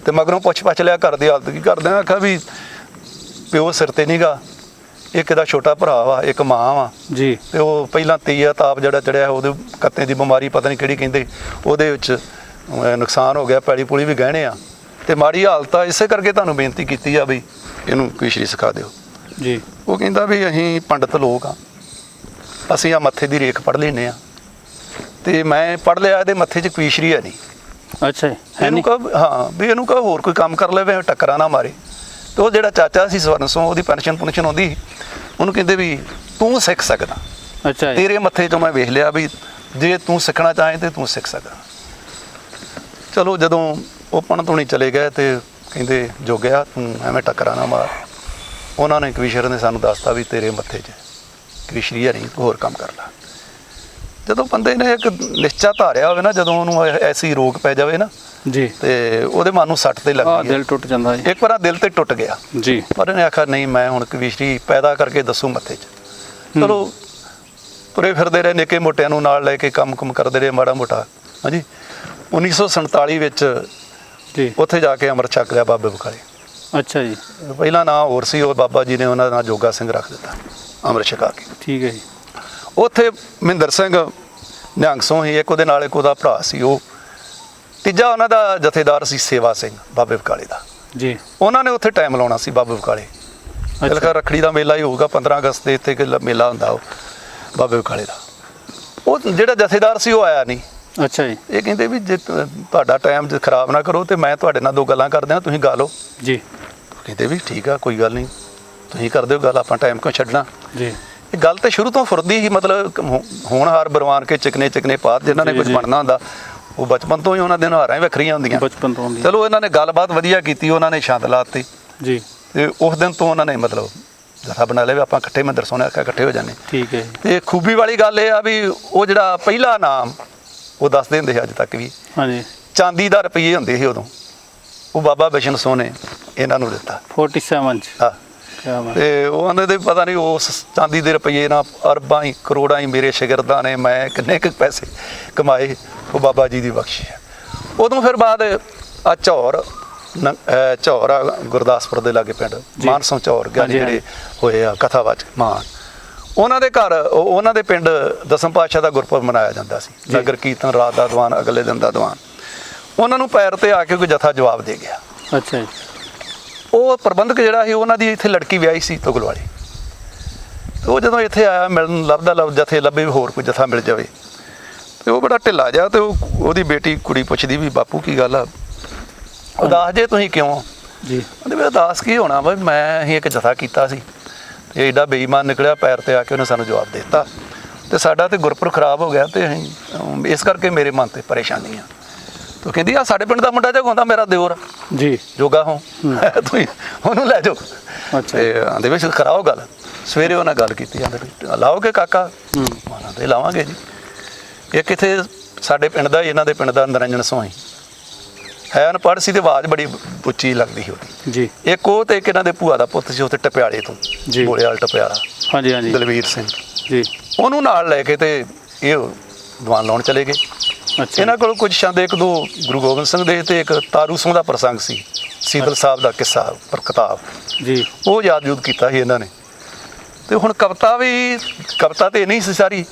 ਤੇ ਮਗਰੋਂ ਪੁੱਛ ਪਛ ਲਿਆ ਘਰ ਦੀ ਹਾਲਤ ਕੀ ਕਰਦੇ ਆ, ਆਖਿਆ ਵੀ ਪਿਓ ਸਿਰ ਤੇ ਨਹੀਂਗਾ, ਇੱਕ ਇਹਦਾ ਛੋਟਾ ਭਰਾ ਵਾ, ਇੱਕ ਮਾਂ ਵਾ। ਜੀ। ਤੇ ਉਹ ਪਹਿਲਾਂ ਤੀਆ ਤਾਪ ਜਿਹੜਾ ਚੜਿਆ, ਉਹਦੇ ਕੱਤੇ ਦੀ ਬਿਮਾਰੀ ਪਤਾ ਨਹੀਂ ਕਿਹੜੀ ਕਹਿੰਦੇ, ਉਹਦੇ ਵਿੱਚ ਨੁਕਸਾਨ ਹੋ ਗਿਆ, ਪੈਲੀ ਪੁਲੀ ਵੀ ਗਹਿਣੇ ਆ, ਤੇ ਮਾੜੀ ਹਾਲਤ ਆ। ਇਸੇ ਕਰਕੇ ਤੁਹਾਨੂੰ ਬੇਨਤੀ ਕੀਤੀ ਆ ਵੀ ਇਹਨੂੰ ਕਵੀਸ਼ਰੀ ਸਿਖਾ ਦਿਓ। ਜੀ। ਉਹ ਕਹਿੰਦਾ ਵੀ ਅਸੀਂ ਪੰਡਤ ਲੋਕ ਆ, ਅਸੀਂ ਆ ਮੱਥੇ ਦੀ ਰੇਖ ਪੜ੍ਹ ਲੈਂਦੇ ਆ, ਤੇ ਮੈਂ ਪੜ੍ਹ ਲਿਆ, ਇਹਦੇ ਮੱਥੇ 'ਚ ਕਵੀਸ਼ਰੀ ਹੈ ਨਹੀਂ। ਅੱਛਾ ਜੀ। ਇਹਨੂੰ ਕਹ ਹਾਂ ਵੀ ਇਹਨੂੰ ਕਹ ਹੋਰ ਕੋਈ ਕੰਮ ਕਰ ਲਵੇ, ਟੱਕਰਾਂ ਨਾ ਮਾਰੇ। ਤੇ ਉਹ ਜਿਹੜਾ ਚਾਚਾ ਸੀ ਸਵਰਨ ਸਿੰਘ, ਉਹਦੀ ਪੈਨਸ਼ਨ ਪੁਨਸ਼ਨ ਆਉਂਦੀ, ਉਹਨੂੰ ਕਹਿੰਦੇ ਵੀ ਤੂੰ ਸਿੱਖ ਸਕਦਾ, ਅੱਛਾ ਜੀ। ਤੇਰੇ ਮੱਥੇ 'ਚੋਂ ਮੈਂ ਵੇਖ ਲਿਆ ਵੀ ਜੇ ਤੂੰ ਸਿੱਖਣਾ ਚਾਹੇ ਤੇ ਤੂੰ ਸਿੱਖ ਸਕਦਾ। ਚਲੋ ਜਦੋਂ ਉਹ ਪਣਤੂਣੀ ਚਲੇ ਗਏ, ਤੇ ਕਹਿੰਦੇ ਜੋਗਿਆ ਤੂੰ ਐਵੇਂ ਟੱਕਰਾਂ ਨਾ ਮਾਰ। ਉਹਨਾਂ ਨੇ ਕਵੀਸ਼ਰ ਨੇ ਸਾਨੂੰ ਦੱਸਤਾ ਵੀ ਤੇਰੇ ਮੱਥੇ 'ਚ ਕਵੀਸ਼ਰੀ ਹੈ ਨਹੀਂ, ਤੂੰ ਹੋਰ ਕੰਮ ਕਰ ਲੈ। ਜਦੋਂ ਬੰਦੇ ਨੇ ਇੱਕ ਨਿਸ਼ਚਾ ਧਾਰਿਆ ਹੋਵੇ ਨਾ, ਜਦੋਂ ਉਹਨੂੰ ਐਸੀ ਰੋਗ ਪੈ ਜਾਵੇ ਨਾ, ਜੀ, ਤੇ ਉਹਦੇ ਮਨ ਨੂੰ ਸੱਟ ਤੇ ਲੱਗਦੀ ਹੈ। ਦਿਲ ਟੁੱਟ ਜਾਂਦਾ ਜੀ। ਇੱਕ ਵਾਰ ਦਿਲ ਤੇ ਟੁੱਟ ਗਿਆ। ਜੀ। ਪਰ ਇਹਨੇ ਆਖਿਆ ਨਹੀਂ, ਮੈਂ ਹੁਣ ਕਵੀਸ਼ਰੀ ਪੈਦਾ ਕਰਕੇ ਦੱਸੂ ਮੱਥੇ 'ਚ। ਚਲੋ ਤੁਰੇ ਫਿਰਦੇ ਰਹੇ, ਨਿੱਕੇ ਮੋਟਿਆਂ ਨੂੰ ਨਾਲ ਲੈ ਕੇ ਕੰਮ ਕੁਮ ਕਰਦੇ ਰਹੇ ਮਾੜਾ ਮੋਟਾ। ਹਾਂਜੀ। 1947 ਵਿੱਚ ਜੀ ਉੱਥੇ ਜਾ ਕੇ ਅੰਮ੍ਰਿਤ ਛਕ ਲਿਆ ਬਾਬੇ ਬਕਾਲੇ। ਅੱਛਾ ਜੀ। ਪਹਿਲਾਂ ਨਾਂ ਹੋਰ ਸੀ, ਉਹ ਬਾਬਾ ਜੀ ਨੇ ਉਹਨਾਂ ਦਾ ਨਾਂ ਜੋਗਾ ਸਿੰਘ ਰੱਖ ਦਿੱਤਾ ਅੰਮ੍ਰਿਤ ਛਕਾ ਕੇ। ਠੀਕ ਹੈ ਜੀ। ਉੱਥੇ ਮਹਿੰਦਰ ਸਿੰਘ ਨਿਹੰਗ ਸਿੰਘ ਸੀ ਇੱਕ, ਉਹਦੇ ਨਾਲ ਇੱਕ ਉਹਦਾ ਭਰਾ ਸੀ, ਉਹ ਤੀਜਾ ਉਹਨਾਂ ਦਾ ਜਥੇਦਾਰ ਸੀ ਸੇਵਾ ਸਿੰਘ ਬਾਬੇ ਬਕਾਲੇ ਦਾ। ਜੀ। ਉਹਨਾਂ ਨੇ ਉੱਥੇ ਟਾਈਮ ਲਾਉਣਾ ਸੀ ਬਾਬੇ ਬਕਾਲੇ। ਅੱਛਾ। ਰੱਖੜੀ ਦਾ ਮੇਲਾ ਹੀ ਹੋਊਗਾ 15 ਅਗਸਤ ਦੇ ਇੱਥੇ ਮੇਲਾ ਹੁੰਦਾ ਉਹ ਬਾਬੇ ਬਕਾਲੇ ਦਾ। ਉਹ ਜਿਹੜਾ ਜਥੇਦਾਰ ਸੀ ਉਹ ਆਇਆ ਨਹੀਂ। ਅੱਛਾ ਜੀ। ਇਹ ਕਹਿੰਦੇ ਵੀ ਜੇ ਤੁਹਾਡਾ ਟਾਈਮ ਖਰਾਬ ਨਾ ਕਰੋ, ਤੇ ਮੈਂ ਤੁਹਾਡੇ ਨਾਲ 2 ਗੱਲਾਂ ਕਰਦੇ ਹਾਂ, ਤੁਸੀਂ ਗਾ ਲਓ। ਜੀ। ਕਹਿੰਦੇ ਵੀ ਠੀਕ ਆ, ਕੋਈ ਗੱਲ ਨਹੀਂ, ਤੁਸੀਂ ਕਰ ਦਿਓ ਗੱਲ, ਆਪਾਂ ਟਾਈਮ ਕਿਉਂ ਛੱਡਣਾ। ਜੀ। ਇਹ ਗੱਲ ਤੇ ਸ਼ੁਰੂ ਤੋਂ ਫੁਰਦੀ ਹੀ, ਮਤਲਬ ਹੋਣਹਾਰ ਬਰਵਾਨ ਕੇ ਚਿਕਨੇ ਪਾਤ, ਜਿਨ੍ਹਾਂ ਨੇ ਕੁਝ ਬਣਨਾ ਹੁੰਦਾ ਉਹ ਬਚਪਨ ਤੋਂ ਹੀ ਉਹਨਾਂ ਦੇ ਨਹਾਰਾਂ ਹੀ ਵੱਖਰੀਆਂ ਹੁੰਦੀਆਂ। ਬਚਪਨ ਤੋਂ ਹੁੰਦੀ। ਚਲੋ ਇਹਨਾਂ ਨੇ ਗੱਲਬਾਤ ਵਧੀਆ ਕੀਤੀ, ਉਹਨਾਂ ਨੇ ਛੰਦ ਲਾਤੀ। ਜੀ। ਤੇ ਉਸ ਦਿਨ ਤੋਂ ਉਹਨਾਂ ਨੇ ਮਤਲਬ ਜਥਾ ਬਣਾ ਲਿਆ ਵੀ ਆਪਾਂ ਇਕੱਠੇ, ਮੈਂ ਦਰਸੋਂ ਨੇ ਆਖਿਆ ਇਕੱਠੇ ਹੋ ਜਾਂਦੇ। ਠੀਕ ਹੈ। ਤੇ ਖੂਬੀ ਵਾਲੀ ਗੱਲ ਇਹ ਆ ਵੀ ਉਹ ਜਿਹੜਾ ਪਹਿਲਾ ਨਾਮ ਉਹ ਦੱਸਦੇ ਹੁੰਦੇ ਸੀ ਅੱਜ ਤੱਕ ਵੀ, ਹਾਂਜੀ। ਚਾਂਦੀ ਦਾ ਰੁਪਈਏ ਹੁੰਦੇ ਸੀ ਉਦੋਂ, ਉਹ ਬਾਬਾ ਬਿਸ਼ਨ ਸਿੰਘ ਨੇ ਇਹਨਾਂ ਨੂੰ ਦਿੱਤਾ। 47 ਚ। ਹਾਂ। ਕਿਆ ਬਾਤ। ਤੇ ਉਹ ਆਂਦੇ ਤੇ ਪਤਾ ਨਹੀਂ ਉਸ ਚਾਂਦੀ ਦੇ ਰੁਪਈਏ ਨਾਲ ਅਰਬਾਂ ਹੀ ਕਰੋੜਾਂ ਹੀ ਮੇਰੇ ਸ਼ਾਗਿਰਦਾਂ ਨੇ, ਮੈਂ ਕਿੰਨੇ ਕੁ ਪੈਸੇ ਕਮਾਏ, ਉਹ ਬਾਬਾ ਜੀ ਦੀ ਬਖਸ਼ਿਸ਼ ਹੈ। ਉਦੋਂ ਫਿਰ ਬਾਅਦ ਆ ਝੌਰ ਆ ਗੁਰਦਾਸਪੁਰ ਦੇ ਲਾਗੇ ਪਿੰਡ ਮਾਨਸੋਂ ਝੌਰ ਗਿਆਨੀ ਜਿਹੜੇ ਹੋਏ ਆ ਕਥਾਵਾਚਕ ਮਾਨ, ਉਹਨਾਂ ਦੇ ਘਰ ਉਹਨਾਂ ਦੇ ਪਿੰਡ ਦਸਮ ਪਾਤਸ਼ਾਹ ਦਾ ਗੁਰਪੁਰਬ ਮਨਾਇਆ ਜਾਂਦਾ ਸੀ। ਨਗਰ ਕੀਰਤਨ, ਰਾਤ ਦਾ ਦੀਵਾਨ, ਅਗਲੇ ਦਿਨ ਦਾ ਦੀਵਾਨ। ਉਹਨਾਂ ਨੂੰ ਪੈਰ ਤੇ ਆ ਕੇ ਕੋਈ ਜਥਾ ਜਵਾਬ ਦੇ ਗਿਆ। ਅੱਛਾ ਜੀ। ਉਹ ਪ੍ਰਬੰਧਕ ਜਿਹੜਾ ਸੀ, ਉਹਨਾਂ ਦੀ ਇੱਥੇ ਲੜਕੀ ਵਿਆਹੀ ਸੀ ਤੁਗਲ ਵਾਲੀ। ਉਹ ਜਦੋਂ ਇੱਥੇ ਆਇਆ ਮਿਲਣ, ਲੱਭਦਾ ਜਥੇ ਲੱਭੇ ਹੋਰ ਕੋਈ ਜਥਾ ਮਿਲ ਜਾਵੇ, ਤੇ ਉਹ ਬੜਾ ਢਿੱਲਾ ਜਿਹਾ। ਤੇ ਉਹਦੀ ਬੇਟੀ ਕੁੜੀ ਪੁੱਛਦੀ ਵੀ ਬਾਪੂ ਕੀ ਗੱਲ ਆ, ਉਦਾਸ ਜੇ ਤੁਸੀਂ ਕਿਉਂ? ਜੀ। ਉਹਦੇ ਵੀ ਉਦਾਸ ਕੀ ਹੋਣਾ ਵਾ, ਮੈਂ ਅਸੀਂ ਇੱਕ ਜਥਾ ਕੀਤਾ ਸੀ, ਤੇ ਐਡਾ ਬੇਈਮਾਨ ਨਿਕਲਿਆ, ਪੈਰ ਤੇ ਆ ਕੇ ਉਹਨੇ ਸਾਨੂੰ ਜਵਾਬ ਦੇ ਦਿੱਤਾ, ਤੇ ਸਾਡਾ ਤੇ ਗੁਰਪੁਰਬ ਖਰਾਬ ਹੋ ਗਿਆ, ਤੇ ਅਸੀਂ ਇਸ ਕਰਕੇ ਮੇਰੇ ਮਨ ਤੇ ਪਰੇਸ਼ਾਨੀ ਆ। ਤੋ ਕਹਿੰਦੀ ਆ ਸਾਡੇ ਪਿੰਡ ਦਾ ਮੁੰਡਾ ਜਗਾਉਂਦਾ, ਮੇਰਾ ਦਿਓਰ ਜੀ ਜੋਗਾ ਹੋ, ਤੁਸੀਂ ਉਹਨੂੰ ਲੈ ਜਾਓ। ਅੱਛਾ। ਤੇ ਆਂਦੇ ਵਿੱਚ ਕਰਾਓ ਗੱਲ। ਸਵੇਰੇ ਉਹਨਾਂ ਗੱਲ ਕੀਤੀ, ਆਂਦੇ ਵੀ ਲਾਓਗੇ ਕਾਕਾ? ਆਂਦੇ ਲਾਵਾਂਗੇ ਜੀ। ਇੱਕ ਇੱਥੇ ਸਾਡੇ ਪਿੰਡ ਦਾ, ਇਹਨਾਂ ਦੇ ਪਿੰਡ ਦਾ ਨਰਿੰਜਨ ਸੋਹੀ ਹੈ, ਅਨਪੜ੍ਹ ਸੀ, ਤੇ ਆਵਾਜ਼ ਬੜੀ ਉੱਚੀ ਲੱਗਦੀ ਸੀ ਉਹਦੀ। ਜੀ। ਇੱਕ ਉਹ ਤੇ ਇੱਕ ਇਹਨਾਂ ਦੇ ਭੂਆ ਦਾ ਪੁੱਤ ਸੀ ਉੱਥੇ ਟਪਿਆਲੇ ਤੋਂ, ਬੋਲੇ ਵਾਲ ਟਪਿਆਲਾ, ਹਾਂਜੀ ਹਾਂਜੀ, ਦਲਵੀਰ ਸਿੰਘ ਜੀ। ਉਹਨੂੰ ਨਾਲ ਲੈ ਕੇ ਤੇ ਇਹ ਦੀਵਾਨ ਲਾਉਣ ਚਲੇ ਗਏ। ਅੱਛਾ। ਇਹਨਾਂ ਕੋਲ ਕੁਝ ਛੰਦ, 1-2 ਗੁਰੂ ਗੋਬਿੰਦ ਸਿੰਘ ਦੇ, ਤੇ ਇੱਕ ਤਾਰੂ ਸਿੰਘ ਦਾ ਪ੍ਰਸੰਗ ਸੀ ਸੀਤਲ ਸਾਹਿਬ ਦਾ ਕਿੱਸਾ ਪਰ ਕਿਤਾਬ ਜੀ ਉਹ ਯਾਦ ਕੀਤਾ ਸੀ ਇਹਨਾਂ ਨੇ। ਤੇ ਹੁਣ ਕਵਿਤਾ ਤੇ ਨਹੀਂ ਸੀ ਸਾਰੀ,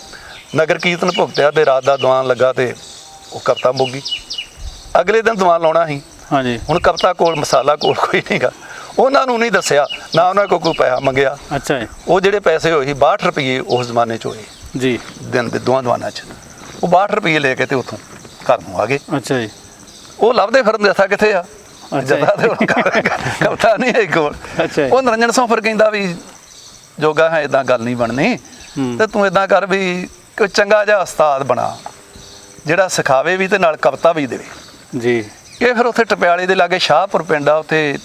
ਨਗਰ ਕੀਰਤਨ ਭੁਗਤਿਆ ਤੇ ਰਾਤ ਦਾ ਦੀਵਾਨ ਲੱਗਾ ਤੇ ਉਹ ਕਵਿਤਾ ਮੁੱਕ ਗਈ। ਅਗਲੇ ਦਿਨ ਦੀਵਾਨ ਲਾਉਣਾ ਸੀ। ਹਾਂਜੀ। ਹੁਣ ਕਵਿਤਾ ਕੋਲ ਮਸਾਲਾ ਕੋਲ ਕੋਈ ਨਹੀਂਗਾ, ਉਹਨਾਂ ਨੂੰ ਨਹੀਂ ਦੱਸਿਆ, ਨਾ ਉਹਨਾਂ ਕੋਲ ਕੋਈ ਪੈਸਾ ਮੰਗਿਆ। ਅੱਛਾ ਜੀ। ਉਹ ਜਿਹੜੇ ਪੈਸੇ ਹੋਏ ਸੀ 62 ਰੁਪਏ ਉਸ ਜ਼ਮਾਨੇ 'ਚ ਹੋਏ ਜੀ ਦਿਨ ਦੇ ਦੋਵਾਂ ਦੀਵਾਨਾਂ 'ਚ, ਉਹ 62 ਰੁਪਏ ਲੈ ਕੇ ਤੇ ਉੱਥੋਂ ਘਰ ਨੂੰ ਆ ਗਏ। ਅੱਛਾ ਜੀ। ਉਹ ਲੱਭਦੇ ਫਿਰਨ ਜੱਥਾ ਕਿੱਥੇ ਆ, ਅੱਛਾ ਜੱਥਾ ਤੇ ਉਹ ਕਵਿਤਾ ਨਹੀਂ ਹੈ ਕੋਲ। ਅੱਛਾ ਜੀ। ਉਹ ਨਿਰੰਜਨ ਸਿੰਘ ਫਿਰ ਕਹਿੰਦਾ ਵੀ ਜੋਗਾ ਹੈ ਇਦਾਂ ਗੱਲ ਨਹੀਂ ਬਣਨੀ, ਤੇ ਤੂੰ ਇਦਾਂ ਕਰ ਵੀ ਕੋਈ ਚੰਗਾ ਜਿਹਾ ਉਸਤਾਦ ਬਣਾ ਜਿਹੜਾ ਸਿਖਾਵੇ ਵੀ ਤੇ ਨਾਲ ਕਵਿਤਾ ਵੀ ਦੇਵੇ। ਜੀ। ਇਹ ਫਿਰ ਉੱਥੇ ਟਪਿਆਲੇ ਦੇ ਲਾਗੇ ਸ਼ਾਹਪੁਰ ਪਿੰਡ ਆ, ਉੱਥੇ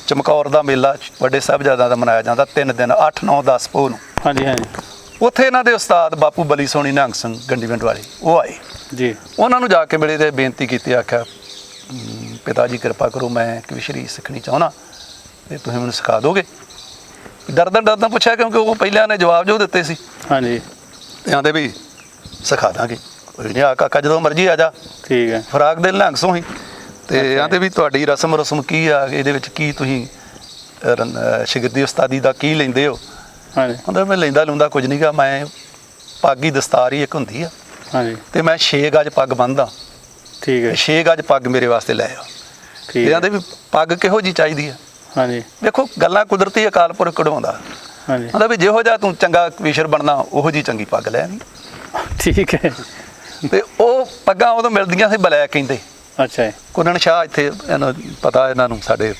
ਚਮਕੌਰ ਦਾ ਮੇਲਾ ਵੱਡੇ ਸਾਹਿਬਜ਼ਾਦਿਆਂ ਦਾ ਮਨਾਇਆ ਜਾਂਦਾ 3 ਦਿਨ 8 9 10 ਪੋਹ ਨੂੰ। ਹਾਂਜੀ ਹਾਂਜੀ। ਉੱਥੇ ਇਹਨਾਂ ਦੇ ਉਸਤਾਦ ਬਾਪੂ ਬਲੀ ਸੋਹਣੀ ਨਿਹੰਗ ਸਿੰਘ ਗੰਡੀ ਪਿੰਡ ਵਾਲੇ ਉਹ ਆਏ। ਜੀ। ਉਹਨਾਂ ਨੂੰ ਜਾ ਕੇ ਮਿਲੇ ਤੇ ਬੇਨਤੀ ਕੀਤੀ, ਆਖਿਆ ਪਿਤਾ ਜੀ ਕਿਰਪਾ ਕਰੋ, ਮੈਂ ਕਵਿਸ਼ਰੀ ਸਿੱਖਣੀ ਚਾਹੁੰਦਾ ਤੇ ਤੁਸੀਂ ਮੈਨੂੰ ਸਿਖਾ ਦੋਗੇ। ਡਰਦਾ ਪੁੱਛਿਆ ਕਿਉਂਕਿ ਉਹ ਪਹਿਲਿਆਂ ਨੇ ਜਵਾਬ ਜੋ ਦਿੱਤੇ ਸੀ। ਹਾਂਜੀ। ਤੇ ਆਂਦੇ ਵੀ ਸਿਖਾ ਦਾਂਗੇ, ਕੋਈ ਨਹੀਂ ਆ ਕਾਕਾ ਜਦੋਂ ਮਰਜ਼ੀ ਆ ਜਾ। ਠੀਕ ਹੈ। ਫਰਾਕ ਦੇ ਨਿਹੰਗ ਸੋਂ ਹੀ ਤੇ ਆਂਦੇ ਵੀ ਤੁਹਾਡੀ ਰਸਮ ਕੀ ਆ, ਇਹਦੇ ਵਿੱਚ ਕੀ ਤੁਸੀਂ ਸ਼ਾਗਿਰਦੀ ਉਸਤਾਦੀ ਦਾ ਕੀ ਲੈਂਦੇ ਹੋ। ਹਾਂਜੀ। ਕਹਿੰਦਾ ਮੈਂ ਲੈਂਦਾ ਲੂੰਦਾ ਕੁਝ ਨਹੀਂਗਾ, ਮੈਂ ਪੱਗ ਹੀ ਦਸਤਾਰ ਹੀ ਇੱਕ ਹੁੰਦੀ ਆ ਹਾਂਜੀ। ਤੇ ਮੈਂ 6 ਗਜ ਪੱਗ ਬੰਨਦਾ। ਠੀਕ ਹੈ। 6 ਗਜ ਪੱਗ ਮੇਰੇ ਵਾਸਤੇ ਲੈ ਆ। ਠੀਕ ਤੇ ਹੈ। ਆਂਦੇ ਵੀ ਪੱਗ ਕਿਹੋ ਜੀ ਚਾਹੀਦੀ ਆ। ਹਾਂਜੀ। ਵੇਖੋ ਗੱਲਾਂ ਕੁਦਰਤੀ ਅਕਾਲ ਪੁਰਖ ਕਢਵਾਉਂਦਾ। ਹਾਂਜੀ। ਕਹਿੰਦਾ ਵੀ ਜਿਹੋ ਜਿਹਾ ਤੂੰ ਚੰਗਾ ਕਵੀਸ਼ਰ ਬਣਨਾ ਉਹੋ ਜੀ ਚੰਗੀ ਪੱਗ ਲੈ ਆਵੀਂ। ਠੀਕ ਹੈ। ਤੇ ਉਹ ਪੱਗਾਂ ਉਦੋਂ ਮਿਲਦੀਆਂ ਸੀ ਬਲੈਕ ਕਹਿੰਦੇ। ਅੱਛਾ ਜੀ। ਕੁੰਨਣ ਸ਼ਾਹ ਇੱਥੇ ਇਹਨਾਂ ਪਤਾ ਇਹਨਾਂ ਨੂੰ ਸਾਡੇ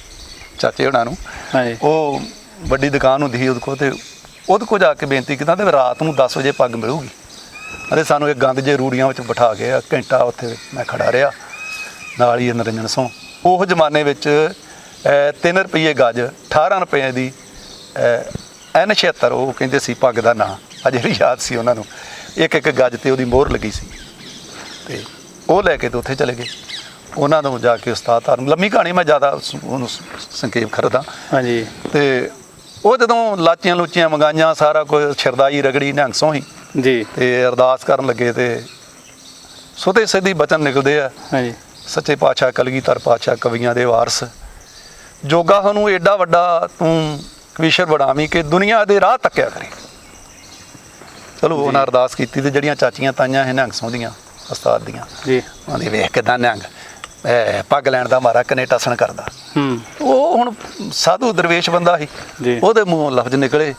ਚਾਚੇ ਹੋਣਾ ਨੂੰ, ਹਾਂਜੀ। ਉਹ ਵੱਡੀ ਦੁਕਾਨ ਹੁੰਦੀ ਸੀ ਉਹਦੇ ਕੋਲ, ਤੇ ਉਹਦੇ ਕੋਲ ਜਾ ਕੇ ਬੇਨਤੀ ਕੀਤਾ ਤੇ ਰਾਤ ਨੂੰ 10 ਵਜੇ ਪੱਗ ਮਿਲੂਗੀ। ਅਤੇ ਸਾਨੂੰ ਇਹ ਗੰਦ ਜੇ ਰੂੜੀਆਂ ਵਿੱਚ ਬਿਠਾ ਕੇ ਘੰਟਾ ਉੱਥੇ ਮੈਂ ਖੜਾ ਰਿਹਾ, ਨਾਲ ਹੀ ਨਿਰੰਜਨ ਸਿੰਘ। ਉਹ ਜ਼ਮਾਨੇ ਵਿੱਚ 3 ਰੁਪਏ ਗਜ 18 ਰੁਪਏ ਦੀ N76 ਉਹ ਕਹਿੰਦੇ ਸੀ ਪੱਗ ਦਾ ਨਾਂ, ਅਜੇ ਵੀ ਯਾਦ ਸੀ ਉਹਨਾਂ ਨੂੰ। ਇੱਕ ਗਜ ਤੇ ਉਹਦੀ ਮੋਹਰ ਲੱਗੀ ਸੀ ਤੇ ਉਹ ਲੈ ਕੇ ਤੇ ਉੱਥੇ ਚਲੇ ਗਏ। ਉਹਨਾਂ ਨੂੰ ਜਾ ਕੇ ਉਸਤਾਦ ਧਾਰਨ, ਲੰਮੀ ਕਹਾਣੀ ਮੈਂ ਜ਼ਿਆਦਾ ਉਹਨੂੰ ਸੰਖੇਪ ਕਰਦਾ। ਹਾਂਜੀ। ਤੇ ਉਹ ਜਦੋਂ ਲਾਚੀਆਂ ਲੂਚੀਆਂ ਮੰਗਾਈਆਂ, ਸਾਰਾ ਕੁਝ ਸ਼ਰਦਾਈ ਰਗੜੀ ਨਿਹੰਗ ਸੋਂ ਹੀ ਜੀ। ਤੇ ਅਰਦਾਸ ਕਰਨ ਲੱਗੇ ਤੇ ਸੁਤੇ ਸਿੱਧੀ ਬਚਨ ਨਿਕਲਦੇ ਆ। ਹਾਂਜੀ। ਸੱਚੇ ਪਾਤਸ਼ਾਹ ਕਲਗੀਧਰ ਪਾਤਸ਼ਾਹ ਕਵੀਆਂ ਦੇ ਵਾਰਸ, ਜੋਗਾ ਸਾਨੂੰ ਏਡਾ ਵੱਡਾ ਤੂੰ ਕਵੀਸ਼ਰ ਬਣਾਵੀਂ ਕਿ ਦੁਨੀਆ ਦੇ ਰਾਹ ਤੱਕਿਆ ਕਰੇ। ਚਲੋ ਉਹਨਾਂ ਅਰਦਾਸ ਕੀਤੀ ਤੇ ਜਿਹੜੀਆਂ ਚਾਚੀਆਂ ਤਾਈਆਂ ਇਹ ਨਿਹੰਗ ਸੋਂ ਦੀਆਂ ਉਸਤਾਦ ਦੀਆਂ, ਜੀ। ਉਹਨੇ ਵੇਖ ਕਿੱਦਾਂ ਨਿਹੰਗ ਪੱਗ ਲੈਣ ਦਾ ਮਾਰਾ ਕਨੇ ਟਸਣ ਕਰਦਾ। ਉਹ ਹੁਣ ਸਾਧੂ ਦਰਵੇਸ਼ ਬੰਦਾ ਸੀ, ਜੀ। ਉਹਦੇ ਮੂੰਹੋਂ ਲਫ਼ਜ਼ ਨਿਕਲੇ।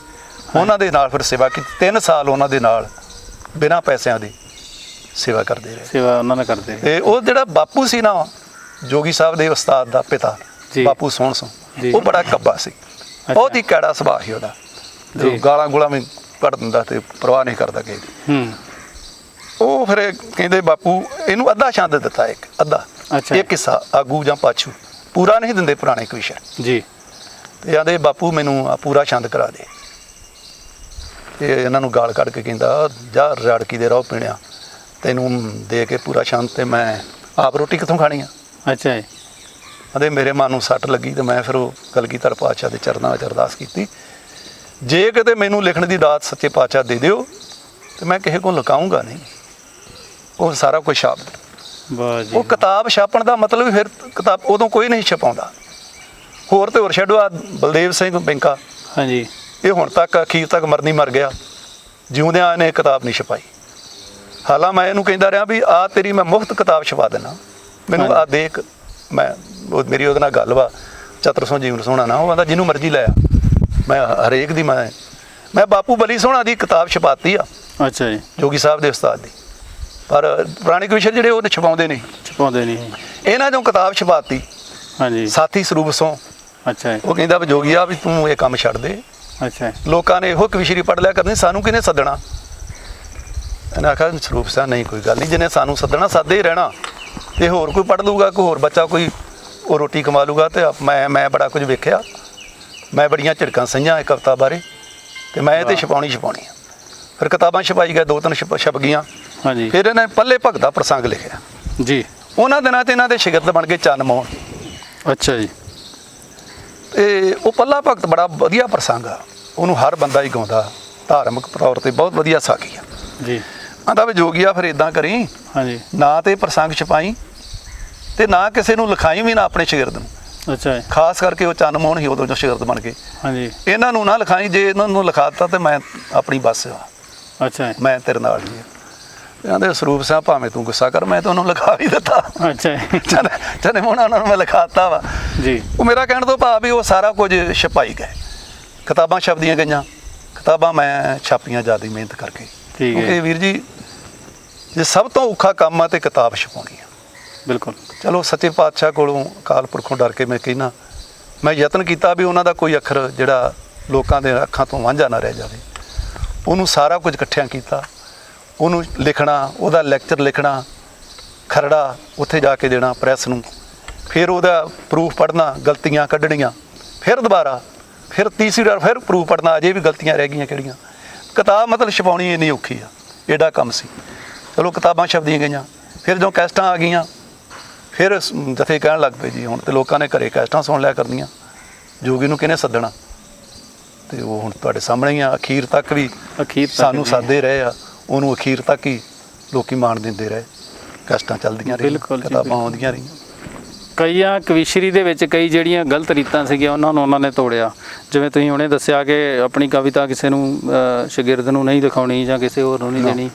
ਉਹਨਾਂ ਦੇ ਨਾਲ ਫਿਰ ਸੇਵਾ ਕੀਤੀ 3 ਸਾਲ, ਉਹਨਾਂ ਦੇ ਨਾਲ ਬਿਨਾਂ ਪੈਸਿਆਂ ਦੀ ਸੇਵਾ ਕਰਦੇ ਰਹੇ। ਸੇਵਾ ਉਹਨਾਂ ਨੇ ਕਰਦੇ। ਤੇ ਉਹ ਜਿਹੜਾ ਬਾਪੂ ਸੀ ਨਾ, ਜੋਗੀ ਸਾਹਿਬ ਦੇ ਉਸਤਾਦ ਦਾ ਪਿਤਾ, ਜੀ। ਬਾਪੂ ਸੋਹਣ ਸਿੰਘ, ਜੀ। ਉਹ ਬੜਾ ਕੱਬਾ ਸੀ, ਬਹੁਤ ਹੀ ਕੈੜਾ ਸੁਭਾਅ ਸੀ ਉਹਦਾ। ਜੀ। ਗਾਲਾਂ ਗੂਲਾਂ ਵੀ ਕੱਢ ਦਿੰਦਾ ਤੇ ਪਰਵਾਹ ਨਹੀਂ ਕਰਦਾ ਕਿਸੇ ਦੀ। ਉਹ ਫਿਰ ਕਹਿੰਦੇ ਬਾਪੂ ਇਹਨੂੰ ਅੱਧਾ ਛੰਦ ਦਿੱਤਾ, ਇੱਕ ਅੱਧਾ। ਅੱਛਾ। ਇੱਕ ਹਿੱਸਾ ਆਗੂ ਜਾਂ ਪਾਛੂ, ਪੂਰਾ ਨਹੀਂ ਦਿੰਦੇ ਪੁਰਾਣੇ ਕਵੀਸ਼ਰ। ਜੀ। ਤੇ ਆਂਦੇ ਬਾਪੂ ਮੈਨੂੰ ਪੂਰਾ ਛੰਦ ਕਰਾ ਦੇ। ਤੇ ਇਹਨਾਂ ਨੂੰ ਗਾਲ ਕੱਢ ਕੇ ਕਹਿੰਦਾ ਜਾ ਰੜਕੀ ਦੇ ਰੋਹ ਪੀਣਿਆ, ਤੈਨੂੰ ਦੇ ਕੇ ਪੂਰਾ ਛੰਦ ਤੇ ਮੈਂ ਆਪ ਰੋਟੀ ਕਿੱਥੋਂ ਖਾਣੀ ਆ। ਅੱਛਾ ਜੀ। ਆਂਦੇ ਮੇਰੇ ਮਨ ਨੂੰ ਸੱਟ ਲੱਗੀ ਤੇ ਮੈਂ ਫਿਰ ਉਹ ਕਲਗੀਧਰ ਪਾਤਸ਼ਾਹ ਦੇ ਚਰਨਾਂ ਵਿੱਚ ਅਰਦਾਸ ਕੀਤੀ, ਜੇ ਕਿਤੇ ਮੈਨੂੰ ਲਿਖਣ ਦੀ ਦਾਤ ਸੱਚੇ ਪਾਤਸ਼ਾਹ ਦੇ ਦਿਓ ਤੇ ਮੈਂ ਕਿਸੇ ਕੋਲ ਲੁਕਾਊਂਗਾ ਨਹੀਂ। ਉਹ ਸਾਰਾ ਕੁਝ ਛਾਪ ਦਿਓ। ਵਾਹ ਜੀ। ਉਹ ਕਿਤਾਬ ਛਾਪਣ ਦਾ ਮਤਲਬ ਫਿਰ ਕਿਤਾਬ ਉਦੋਂ ਕੋਈ ਨਹੀਂ ਛਪਾਉਂਦਾ। ਹੋਰ ਤੇ ਹੋਰ ਛੱਡੋ, ਆ ਬਲਦੇਵ ਸਿੰਘ ਬੈਂਕਾ, ਹਾਂਜੀ। ਇਹ ਹੁਣ ਤੱਕ ਅਖੀਰ ਤੱਕ ਮਰਨੀ ਮਰ ਗਿਆ, ਜਿਉਂਦਿਆਂ ਇਹਨੇ ਕਿਤਾਬ ਨਹੀਂ ਛਪਾਈ। ਹਾਲਾਂ ਮੈਂ ਇਹਨੂੰ ਕਹਿੰਦਾ ਰਿਹਾ ਵੀ ਆ ਤੇਰੀ ਮੈਂ ਮੁਫਤ ਕਿਤਾਬ ਛਪਾ ਦੇਣਾ, ਮੈਨੂੰ ਆ ਦੇਖ। ਮੈਂ ਮੇਰੀ ਉਹਦੇ ਨਾਲ ਗੱਲ ਵਾ, ਚਤਰ ਸਿੰਘ ਜੀਵਨ ਸੋਹਣਾ ਨਾ, ਉਹ ਆਂਦਾ ਜਿਹਨੂੰ ਮਰਜ਼ੀ ਲੈ ਆ। ਮੈਂ ਹਰੇਕ ਦੀ ਮੈਂ ਬਾਪੂ ਬਲੀ ਸੋਹਣਾ ਦੀ ਕਿਤਾਬ ਛਪਾਤੀ ਆ। ਅੱਛਾ ਜੀ। ਜੋਗੀ ਸਾਹਿਬ ਦੇ ਉਸਤਾਦ ਦੀ, ਪਰ ਪੁਰਾਣੇ ਕਵੀਸ਼ਰ ਜਿਹੜੇ ਉਹ ਛਪਾਉਂਦੇ ਨਹੀਂ। ਛਪਾਉਂਦੇ ਨਹੀਂ। ਇਹਨਾਂ ਨੂੰ ਕਿਤਾਬ ਛਪਾਤੀ ਹਾਂਜੀ। ਸਾਥੀ ਸਰੂਪ ਸੋਂ। ਅੱਛਾ ਜੀ। ਉਹ ਕਹਿੰਦਾ ਵੀ ਜੋਗੀਆ ਵੀ ਤੂੰ ਇਹ ਕੰਮ ਛੱਡ ਦੇ। ਅੱਛਾ। ਲੋਕਾਂ ਨੇ ਇਹੋ ਕਵੀਸ਼ਰੀ ਪੜ੍ਹ ਲਿਆ ਕਰਨੀ, ਸਾਨੂੰ ਕਿਹਨੇ ਸੱਦਣਾ। ਇਹਨੇ ਆਖਿਆ ਸਰੂਪ ਸਾਹਿਬ ਨਹੀਂ ਕੋਈ ਗੱਲ ਨਹੀਂ, ਜਿਹਨੇ ਸਾਨੂੰ ਸੱਦਣਾ ਸਾਦੇ ਹੀ ਰਹਿਣਾ, ਤੇ ਹੋਰ ਕੋਈ ਪੜ੍ਹ ਲੂਗਾ, ਕੋਈ ਹੋਰ ਬੱਚਾ ਕੋਈ ਉਹ ਰੋਟੀ ਕਮਾ ਲੂਗਾ। ਤੇ ਮੈਂ ਬੜਾ ਕੁਝ ਵੇਖਿਆ, ਮੈਂ ਬੜੀਆਂ ਝਿੜਕਾਂ ਸਹੀਆਂ ਇਹ ਕਵਿਤਾ ਬਾਰੇ, ਤੇ ਮੈਂ ਇਹ ਤੇ ਛਪਾਉਣੀ ਆ। ਫਿਰ ਕਿਤਾਬਾਂ ਛਪਾਈ ਗਏ, 2-3 ਛਪ ਗਈਆਂ। ਹਾਂਜੀ। ਫਿਰ ਇਹਨਾਂ ਨੇ ਪੱਲੇ ਭਗਤ ਦਾ ਪ੍ਰਸੰਗ ਲਿਖਿਆ। ਜੀ। ਉਹਨਾਂ ਦਿਨਾਂ ਤੇ ਇਹਨਾਂ ਦੇ ਸ਼ਾਗਿਰਦ ਬਣ ਗਏ ਚੰਨ ਮੋਹਨ। ਅੱਛਾ ਜੀ। ਤੇ ਉਹ ਪੱਲਾ ਭਗਤ ਬੜਾ ਵਧੀਆ ਪ੍ਰਸੰਗ ਆ, ਉਹਨੂੰ ਹਰ ਬੰਦਾ ਹੀ ਗਾਉਂਦਾ, ਧਾਰਮਿਕ ਤੌਰ ਤੇ ਬਹੁਤ ਵਧੀਆ ਸਾਖੀ ਆ। ਜੀ। ਆਂਦਾ ਵੀ ਜੋਗੀਆ ਫਿਰ ਇਦਾਂ ਕਰੀ, ਹਾਂਜੀ। ਨਾ ਤੇ ਪ੍ਰਸੰਗ ਛਪਾਈ ਤੇ ਨਾ ਕਿਸੇ ਨੂੰ ਲਿਖਾਈ ਵੀ ਨਾ ਆਪਣੇ ਸ਼ਾਗਿਰਦ ਨੂੰ। ਅੱਛਾ ਜੀ। ਖਾਸ ਕਰਕੇ ਉਹ ਚੰਨ ਮੋਹਨ ਹੀ ਉਦੋਂ ਜੋ ਸ਼ਾਗਿਰਦ ਬਣ ਗਏ। ਹਾਂਜੀ। ਇਹਨਾਂ ਨੂੰ ਨਾ ਲਿਖਾਈ, ਜੇ ਇਹਨਾਂ ਨੂੰ ਲਿਖਾ ਦਿੱਤਾ ਤੇ ਮੈਂ ਆਪਣੀ ਬੱਸ ਆ, ਅੱਛਾ ਜੀ। ਮੈਂ ਤੇਰੇ ਨਾਲ ਹੀ ਆ। ਕਹਿੰਦੇ ਸਰੂਪ ਸਿੰਘ ਭਾਵੇਂ ਤੂੰ ਗੁੱਸਾ ਕਰ, ਮੈਂ ਤਾਂ ਉਹਨੂੰ ਲਿਖਾ ਵੀ ਦਿੱਤਾ। ਅੱਛਾ ਜੀ। ਚੰਨ ਮੋਹਨ ਉਹਨਾਂ ਨੂੰ ਮੈਂ ਲਿਖਾਤਾ ਵਾ ਜੀ। ਉਹ ਮੇਰਾ ਕਹਿਣ ਤੋਂ ਭਾਵ ਵੀ ਉਹ ਸਾਰਾ ਕੁਝ ਛਪਾਈ ਗਏ, ਕਿਤਾਬਾਂ ਛਪਦੀਆਂ ਗਈਆਂ, ਕਿਤਾਬਾਂ ਮੈਂ ਛਾਪੀਆਂ ਜ਼ਿਆਦਾ ਮਿਹਨਤ ਕਰਕੇ। ਠੀਕ ਹੈ। ਕਿਉਂਕਿ ਵੀਰ ਜੀ ਜੇ ਸਭ ਤੋਂ ਔਖਾ ਕੰਮ ਆ ਤੇ ਕਿਤਾਬ ਛਪਾਉਣੀ ਆ। ਬਿਲਕੁਲ। ਚਲੋ ਸੱਚੇ ਪਾਤਸ਼ਾਹ ਕੋਲੋਂ ਅਕਾਲ ਪੁਰਖੋਂ ਡਰ ਕੇ ਮੈਂ ਕਹਿਣਾ, ਮੈਂ ਯਤਨ ਕੀਤਾ ਵੀ ਉਹਨਾਂ ਦਾ ਕੋਈ ਅੱਖਰ ਜਿਹੜਾ ਲੋਕਾਂ ਦੇ ਅੱਖਾਂ ਤੋਂ ਵਾਂਝਾ ਨਾ ਰਹਿ ਜਾਵੇ। ਉਹਨੂੰ ਸਾਰਾ ਕੁਝ ਇਕੱਠਿਆਂ ਕੀਤਾ, ਉਹਨੂੰ ਲਿਖਣਾ, ਉਹਦਾ ਲੈਕਚਰ ਲਿਖਣਾ, ਖਰੜਾ ਉੱਥੇ ਜਾ ਕੇ ਦੇਣਾ ਪ੍ਰੈਸ ਨੂੰ, ਫਿਰ ਉਹਦਾ ਪ੍ਰੂਫ ਪੜ੍ਹਨਾ, ਗਲਤੀਆਂ ਕੱਢਣੀਆਂ, ਫਿਰ ਦੁਬਾਰਾ, ਫਿਰ ਤੀਸਰੀ ਵਾਰ ਫਿਰ ਪ੍ਰੂਫ ਪੜ੍ਹਨਾ, ਅਜੇ ਵੀ ਗਲਤੀਆਂ ਰਹਿ ਗਈਆਂ ਕਿਹੜੀਆਂ। ਕਿਤਾਬ ਮਤਲਬ ਛਪਾਉਣੀ ਇੰਨੀ ਔਖੀ ਆ, ਐਡਾ ਕੰਮ ਸੀ। ਚਲੋ ਕਿਤਾਬਾਂ ਛਪਦੀਆਂ ਗਈਆਂ, ਫਿਰ ਜਦੋਂ ਕੈਸਟਾਂ ਆ ਗਈਆਂ, ਫਿਰ ਜਥੇ ਕਹਿਣ ਲੱਗ ਪਏ ਜੀ ਹੁਣ ਤੇ ਲੋਕਾਂ ਨੇ ਘਰੇ ਕੈਸਟਾਂ ਸੁਣ ਲਿਆ ਕਰਨੀਆਂ, ਜੋਗੀ ਨੂੰ ਕਿਹਨੇ ਸੱਦਣਾ। ਤੇ ਉਹ ਹੁਣ ਤੁਹਾਡੇ ਸਾਹਮਣੇ ਹੀ ਆ, ਅਖੀਰ ਤੱਕ ਵੀ ਸਾਨੂੰ ਸਾਦੇ ਰਹੇ ਆ, ਉਹਨੂੰ ਅਖੀਰ ਤੱਕ ਹੀ ਲੋਕੀ ਮਾਣ ਦਿੰਦੇ ਰਹੇ। ਕੈਸਟਾਂ ਚੱਲਦੀਆਂ ਰਹੀਆਂ, ਕਿਤਾਬਾਂ ਆਉਂਦੀਆਂ ਰਹੀਆਂ। ਕਈਆਂ ਕਵੀਸ਼ਰੀ ਦੇ ਵਿੱਚ ਕਈ ਜਿਹੜੀਆਂ ਗਲਤ ਰੀਤਾਂ ਸੀਗੀਆਂ ਉਹਨਾਂ ਨੇ ਤੋੜਿਆ। ਜਿਵੇਂ ਤੁਸੀਂ ਹੁਣੇ ਦੱਸਿਆ ਕਿ ਆਪਣੀ ਕਵਿਤਾ ਕਿਸੇ ਨੂੰ ਸ਼ਾਗਿਰਦ ਨੂੰ ਨਹੀਂ ਦਿਖਾਉਣੀ ਜਾਂ ਕਿਸੇ ਹੋਰ ਨੂੰ ਨਹੀਂ ਦੇਣੀ,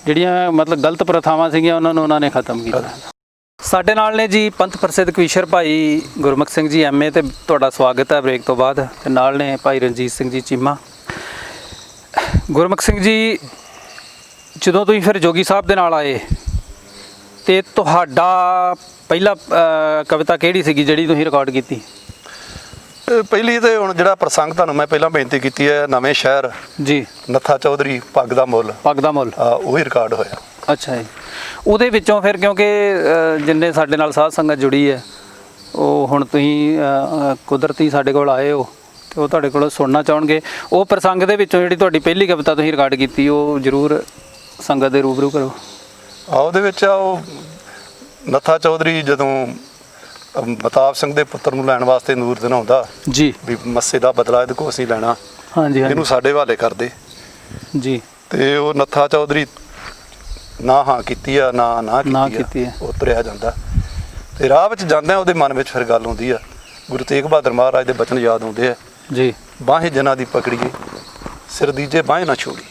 ਜਿਹੜੀਆਂ ਮਤਲਬ ਗਲਤ ਪ੍ਰਥਾਵਾਂ ਸੀਗੀਆਂ ਉਹਨਾਂ ਨੇ ਖਤਮ ਕੀਤਾ। ਸਾਡੇ ਨਾਲ ਨੇ ਜੀ ਪੰਥ ਪ੍ਰਸਿੱਧ ਕਵੀਸ਼ਰ ਭਾਈ ਗੁਰਮੁਖ ਸਿੰਘ ਜੀ MA, ਤੇ ਤੁਹਾਡਾ ਸਵਾਗਤ ਹੈ ਬ੍ਰੇਕ ਤੋਂ ਬਾਅਦ। ਤੇ ਨਾਲ ਨੇ ਭਾਈ ਰਣਜੀਤ ਸਿੰਘ ਜੀ ਚੀਮਾ। ਗੁਰਮੁਖ ਸਿੰਘ ਜੀ, ਜਦੋਂ ਤੁਸੀਂ ਫਿਰ ਜੋਗੀ ਸਾਹਿਬ ਦੇ ਨਾਲ ਆਏ ਤੇ ਤੁਹਾਡਾ ਪਹਿਲਾ ਕਵਿਤਾ ਕਿਹੜੀ ਸੀਗੀ ਜਿਹੜੀ ਤੁਸੀਂ ਰਿਕਾਰਡ ਕੀਤੀ? ਪਹਿਲੀ ਤੇ ਹੁਣ ਜਿਹੜਾ ਪ੍ਰਸੰਗ ਤੁਹਾਨੂੰ ਮੈਂ ਪਹਿਲਾਂ ਬੇਨਤੀ ਕੀਤੀ ਹੈ, ਨਵੇਂ ਸ਼ਹਿਰ ਜੀ, ਨੱਥਾ ਚੌਧਰੀ ਪੱਗ ਦਾ ਮੁੱਲ, ਉਹੀ ਰਿਕਾਰਡ ਹੋਇਆ। ਅੱਛਾ ਜੀ। ਉਹਦੇ ਵਿੱਚੋਂ ਫਿਰ ਕਿਉਂਕਿ ਜਿੰਨੇ ਸਾਡੇ ਨਾਲ ਸਾਧ ਸੰਗਤ ਜੁੜੀ ਹੈ, ਉਹ ਹੁਣ ਤੁਸੀਂ ਕੁਦਰਤੀ ਸਾਡੇ ਕੋਲ ਆਏ ਹੋ ਤੇ ਉਹ ਤੁਹਾਡੇ ਕੋਲੋਂ ਸੁਣਨਾ ਚਾਹਣਗੇ। ਉਹ ਪ੍ਰਸੰਗ ਦੇ ਵਿੱਚੋਂ ਜਿਹੜੀ ਤੁਹਾਡੀ ਪਹਿਲੀ ਕਵਿਤਾ ਤੁਸੀਂ ਰਿਕਾਰਡ ਕੀਤੀ, ਉਹ ਜ਼ਰੂਰ ਸੰਗਤ ਦੇ ਰੂਬਰੂ ਕਰੋ। ਉਹਦੇ ਵਿੱਚ ਉਹ ਨੱਥਾ ਚੌਧਰੀ ਜਦੋਂ ਮਤਾਬ ਸਿੰਘ ਦੇ ਪੁੱਤਰ ਨੂੰ ਲੈਣ ਵਾਸਤੇ ਨੂਰ ਦਿਨਾਉਂਦਾ ਜੀ, ਵੀ ਮੱਸੇ ਦਾ ਬਦਲਾ ਇਹਦੇ ਕੋਲ ਅਸੀਂ ਲੈਣਾ, ਹਾਂਜੀ, ਇਹਨੂੰ ਸਾਡੇ ਹਵਾਲੇ ਕਰਦੇ ਜੀ। ਤੇ ਉਹ ਨੱਥਾ ਚੌਧਰੀ ਨਾ ਹਾਂ ਕੀਤੀ ਆ, ਨਾ ਕੀਤੀ ਆ, ਉਹ ਤੁਰਿਆ ਜਾਂਦਾ। ਤੇ ਰਾਹ ਵਿੱਚ ਜਾਂਦਿਆਂ ਉਹਦੇ ਮਨ ਵਿੱਚ ਫਿਰ ਗੱਲ ਆਉਂਦੀ ਆ, ਗੁਰੂ ਤੇਗ ਬਹਾਦਰ ਮਹਾਰਾਜ ਦੇ ਬਚਨ ਯਾਦ ਆਉਂਦੇ ਆ ਜੀ। ਬਾਹੇ ਜਨਾਂ ਦੀ ਪਕੜੀਏ, ਸਿਰ ਦੀਜੇ ਬਾਹੇ ਨਾ ਛੋੜੀ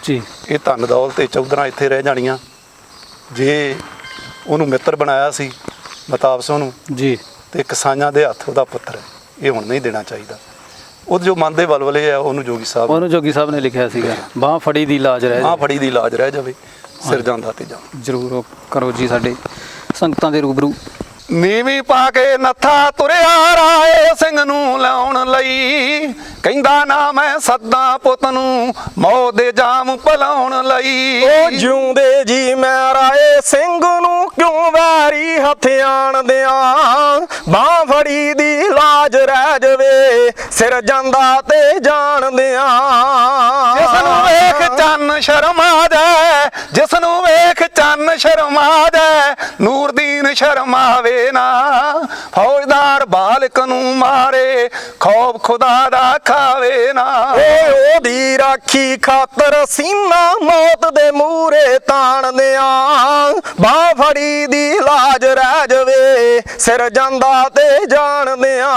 ਜੀ। ਇਹ ਧਨ ਦੌਲਤ ਤੇ ਚੌਧਰਾਂ ਇੱਥੇ ਰਹਿ ਜਾਣੀਆਂ, ਜੇ ਉਹਨੂੰ ਮਿੱਤਰ ਬਣਾਇਆ ਸੀ ਮਤਾਬ ਸਿੰਘ ਨੂੰ ਜੀ, ਤੇ ਕਸਾਈਆਂ ਦੇ ਹੱਥ ਉਹਦਾ ਪੁੱਤਰ ਹੈ, ਇਹ ਹੁਣ ਨਹੀਂ ਦੇਣਾ ਚਾਹੀਦਾ। ਉਹ ਜੋ ਮਨ ਦੇ ਵਲਵਲੇ ਆ ਉਹਨੂੰ ਜੋਗੀ ਸਾਹਿਬ ਨੇ ਲਿਖਿਆ ਸੀਗਾ, ਬਾਹ ਫੜੀ ਦੀ ਲਾਜ ਰਹਿ ਜਾਵੇ, ਸਿਰ ਜਾਂਦਾ ਤੇ ਜਾ। ਜ਼ਰੂਰ ਕਰੋ ਜੀ ਸਾਡੇ ਸੰਗਤਾਂ ਦੇ ਰੂਬਰੂ। ਨੀਵੀਂ ਪਾ ਕੇ ਨੱਥਾ ਤੁਰਿਆ ਰਾਏ ਸਿੰਘ ਨੂੰ ਲਾਉਣ ਲਈ, ਕਹਿੰਦਾ ਨਾ ਮੈਂ ਸੱਦਾ ਪੁੱਤ ਨੂੰ ਮੌਤ ਦੇ ਜਾਮ ਭਲਾਉਣ ਲਈ। ਉਹ ਜਿਉਂਦੇ ਜੀ ਮੈਂ ਰਾਏ ਸਿੰਘ ਨੂੰ ਕਿਉਂ ਵੈਰੀ ਹੱਥ ਆਣ ਦਿਆਂ, ਬਾਹ ਫੜੀ ਦੀ ਲਾਜ ਰਹਿ ਜਵੇ, ਸਿਰ ਜਾਂਦਾ ਤੇ ਜਾਣ ਦਿਆਂ। ਜਿਸ ਨੂੰ ਵੇਖ ਚੰਨ ਸ਼ਰਮਾ ਜਾਏ, ਜਿਸ ਨੂੰ ਵੇਖ ਚੰਨ ਸ਼ਰਮਾ ਜਾਏ, ਨੂਰਦੀਨ ਸ਼ਰਮਾਵੇ ਨਾ, ਫੌਜਦਾਰ ਬਾਲਕ ਨੂੰ ਮਾਰੇ, ਖੌਫ ਖੁਦਾ ਦਾ ਖਾਵੇ ਨਾ। ਉਹਦੀ ਰਾਖੀ ਖਾਤਰ ਸੀਨਾ ਮੌਤ ਦੇ ਮੂਹਰੇ ਤਾਣ ਦਿਆਂ, ਬਾਹ ਫੜੀ ਦੀ ਲਾਜ ਰਹਿ ਜਵੇ, ਸਿਰ ਜਾਂਦਾ ਤੇ ਜਾਣ ਦਿਆਂ।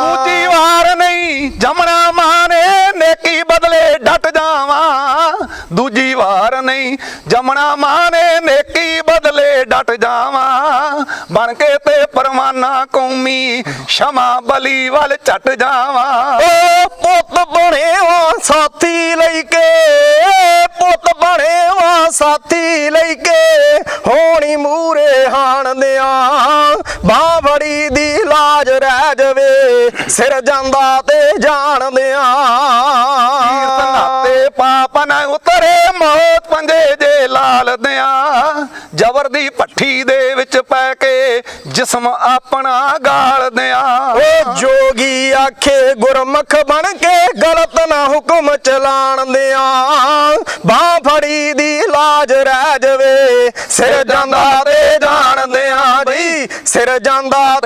ਦੂਜੀ ਵਾਰ ਨਹੀਂ ਜਮਣਾ ਮਾਨੇ, ਨੇਕੀ ਬਦਲੇ ਡਟ ਜਾਵਾਂ, ਦੂਜੀ ਵਾਰ ਨਹੀਂ ਜਮਣਾ ਮਾਨੇ, ਨੇਕੀ ਬਦਲੇ ਡਟ ਜਾਵਾਂ, ਬਣ ਕੇ ਤੇ ਪਰਵਾਨਾ ਕੌਮੀ ਸ਼ਮਾ ਬਲੀ ਵੱਲ ਝਟ ਜਾਵਾਂ। ਓ ਪੁੱਤ ਬਣੇਵਾ ਸਾਥੀ ਲਈ ਕੇ, ਪੁੱਤ ਬਣੇਵਾ ਸਾਥੀ ਲਈ ਕੇ, ਹੋਣੀ ਮੂਰੇ ਹਾਣ ਦਿਆਂ, ਬਾਹ ਫੜੀ ਦੀ ਲਾਜ ਰਹਿ ਜਵੇ, ਸਿਰ ਜਾਂਦਾ ਤੇ ਜਾਣ ਦਿਆਂ। ਨਾਤੇ ਪਾਪ ਨਾ ਉਤਰੇ, ਮੌਤ ਪੰਜੇ ਜੇ ਲਾਲ ਦਿਆਂ, ਜ਼ਬਰ ਦੀ ਭੱਠੀ ਦੇ ਵਿੱਚ ਪੈ ਕੇ ਜਿਸਮ ਆਪਣਾ ਗਾਲ ਦਿਆਂ। ਓ ਜੋਗੀ ਆਖੇ ਗੁਰਮੁਖ ਬਣ ਕੇ, ਗਲਤ ਨਾ ਹੁਕਮ ਚਲਾਣ ਦਿਆਂ, ਬਾਹ ਫੜੀ ਦੀ ਲਾਜ ਰਹਿ ਜਵੇ, ਸਿਰ ਜਾਂਦਾ ਤੇ ਜਾਣ ਦਿਆਂ ਜੀ, ਸਿਰ ਜਾਂਦਾ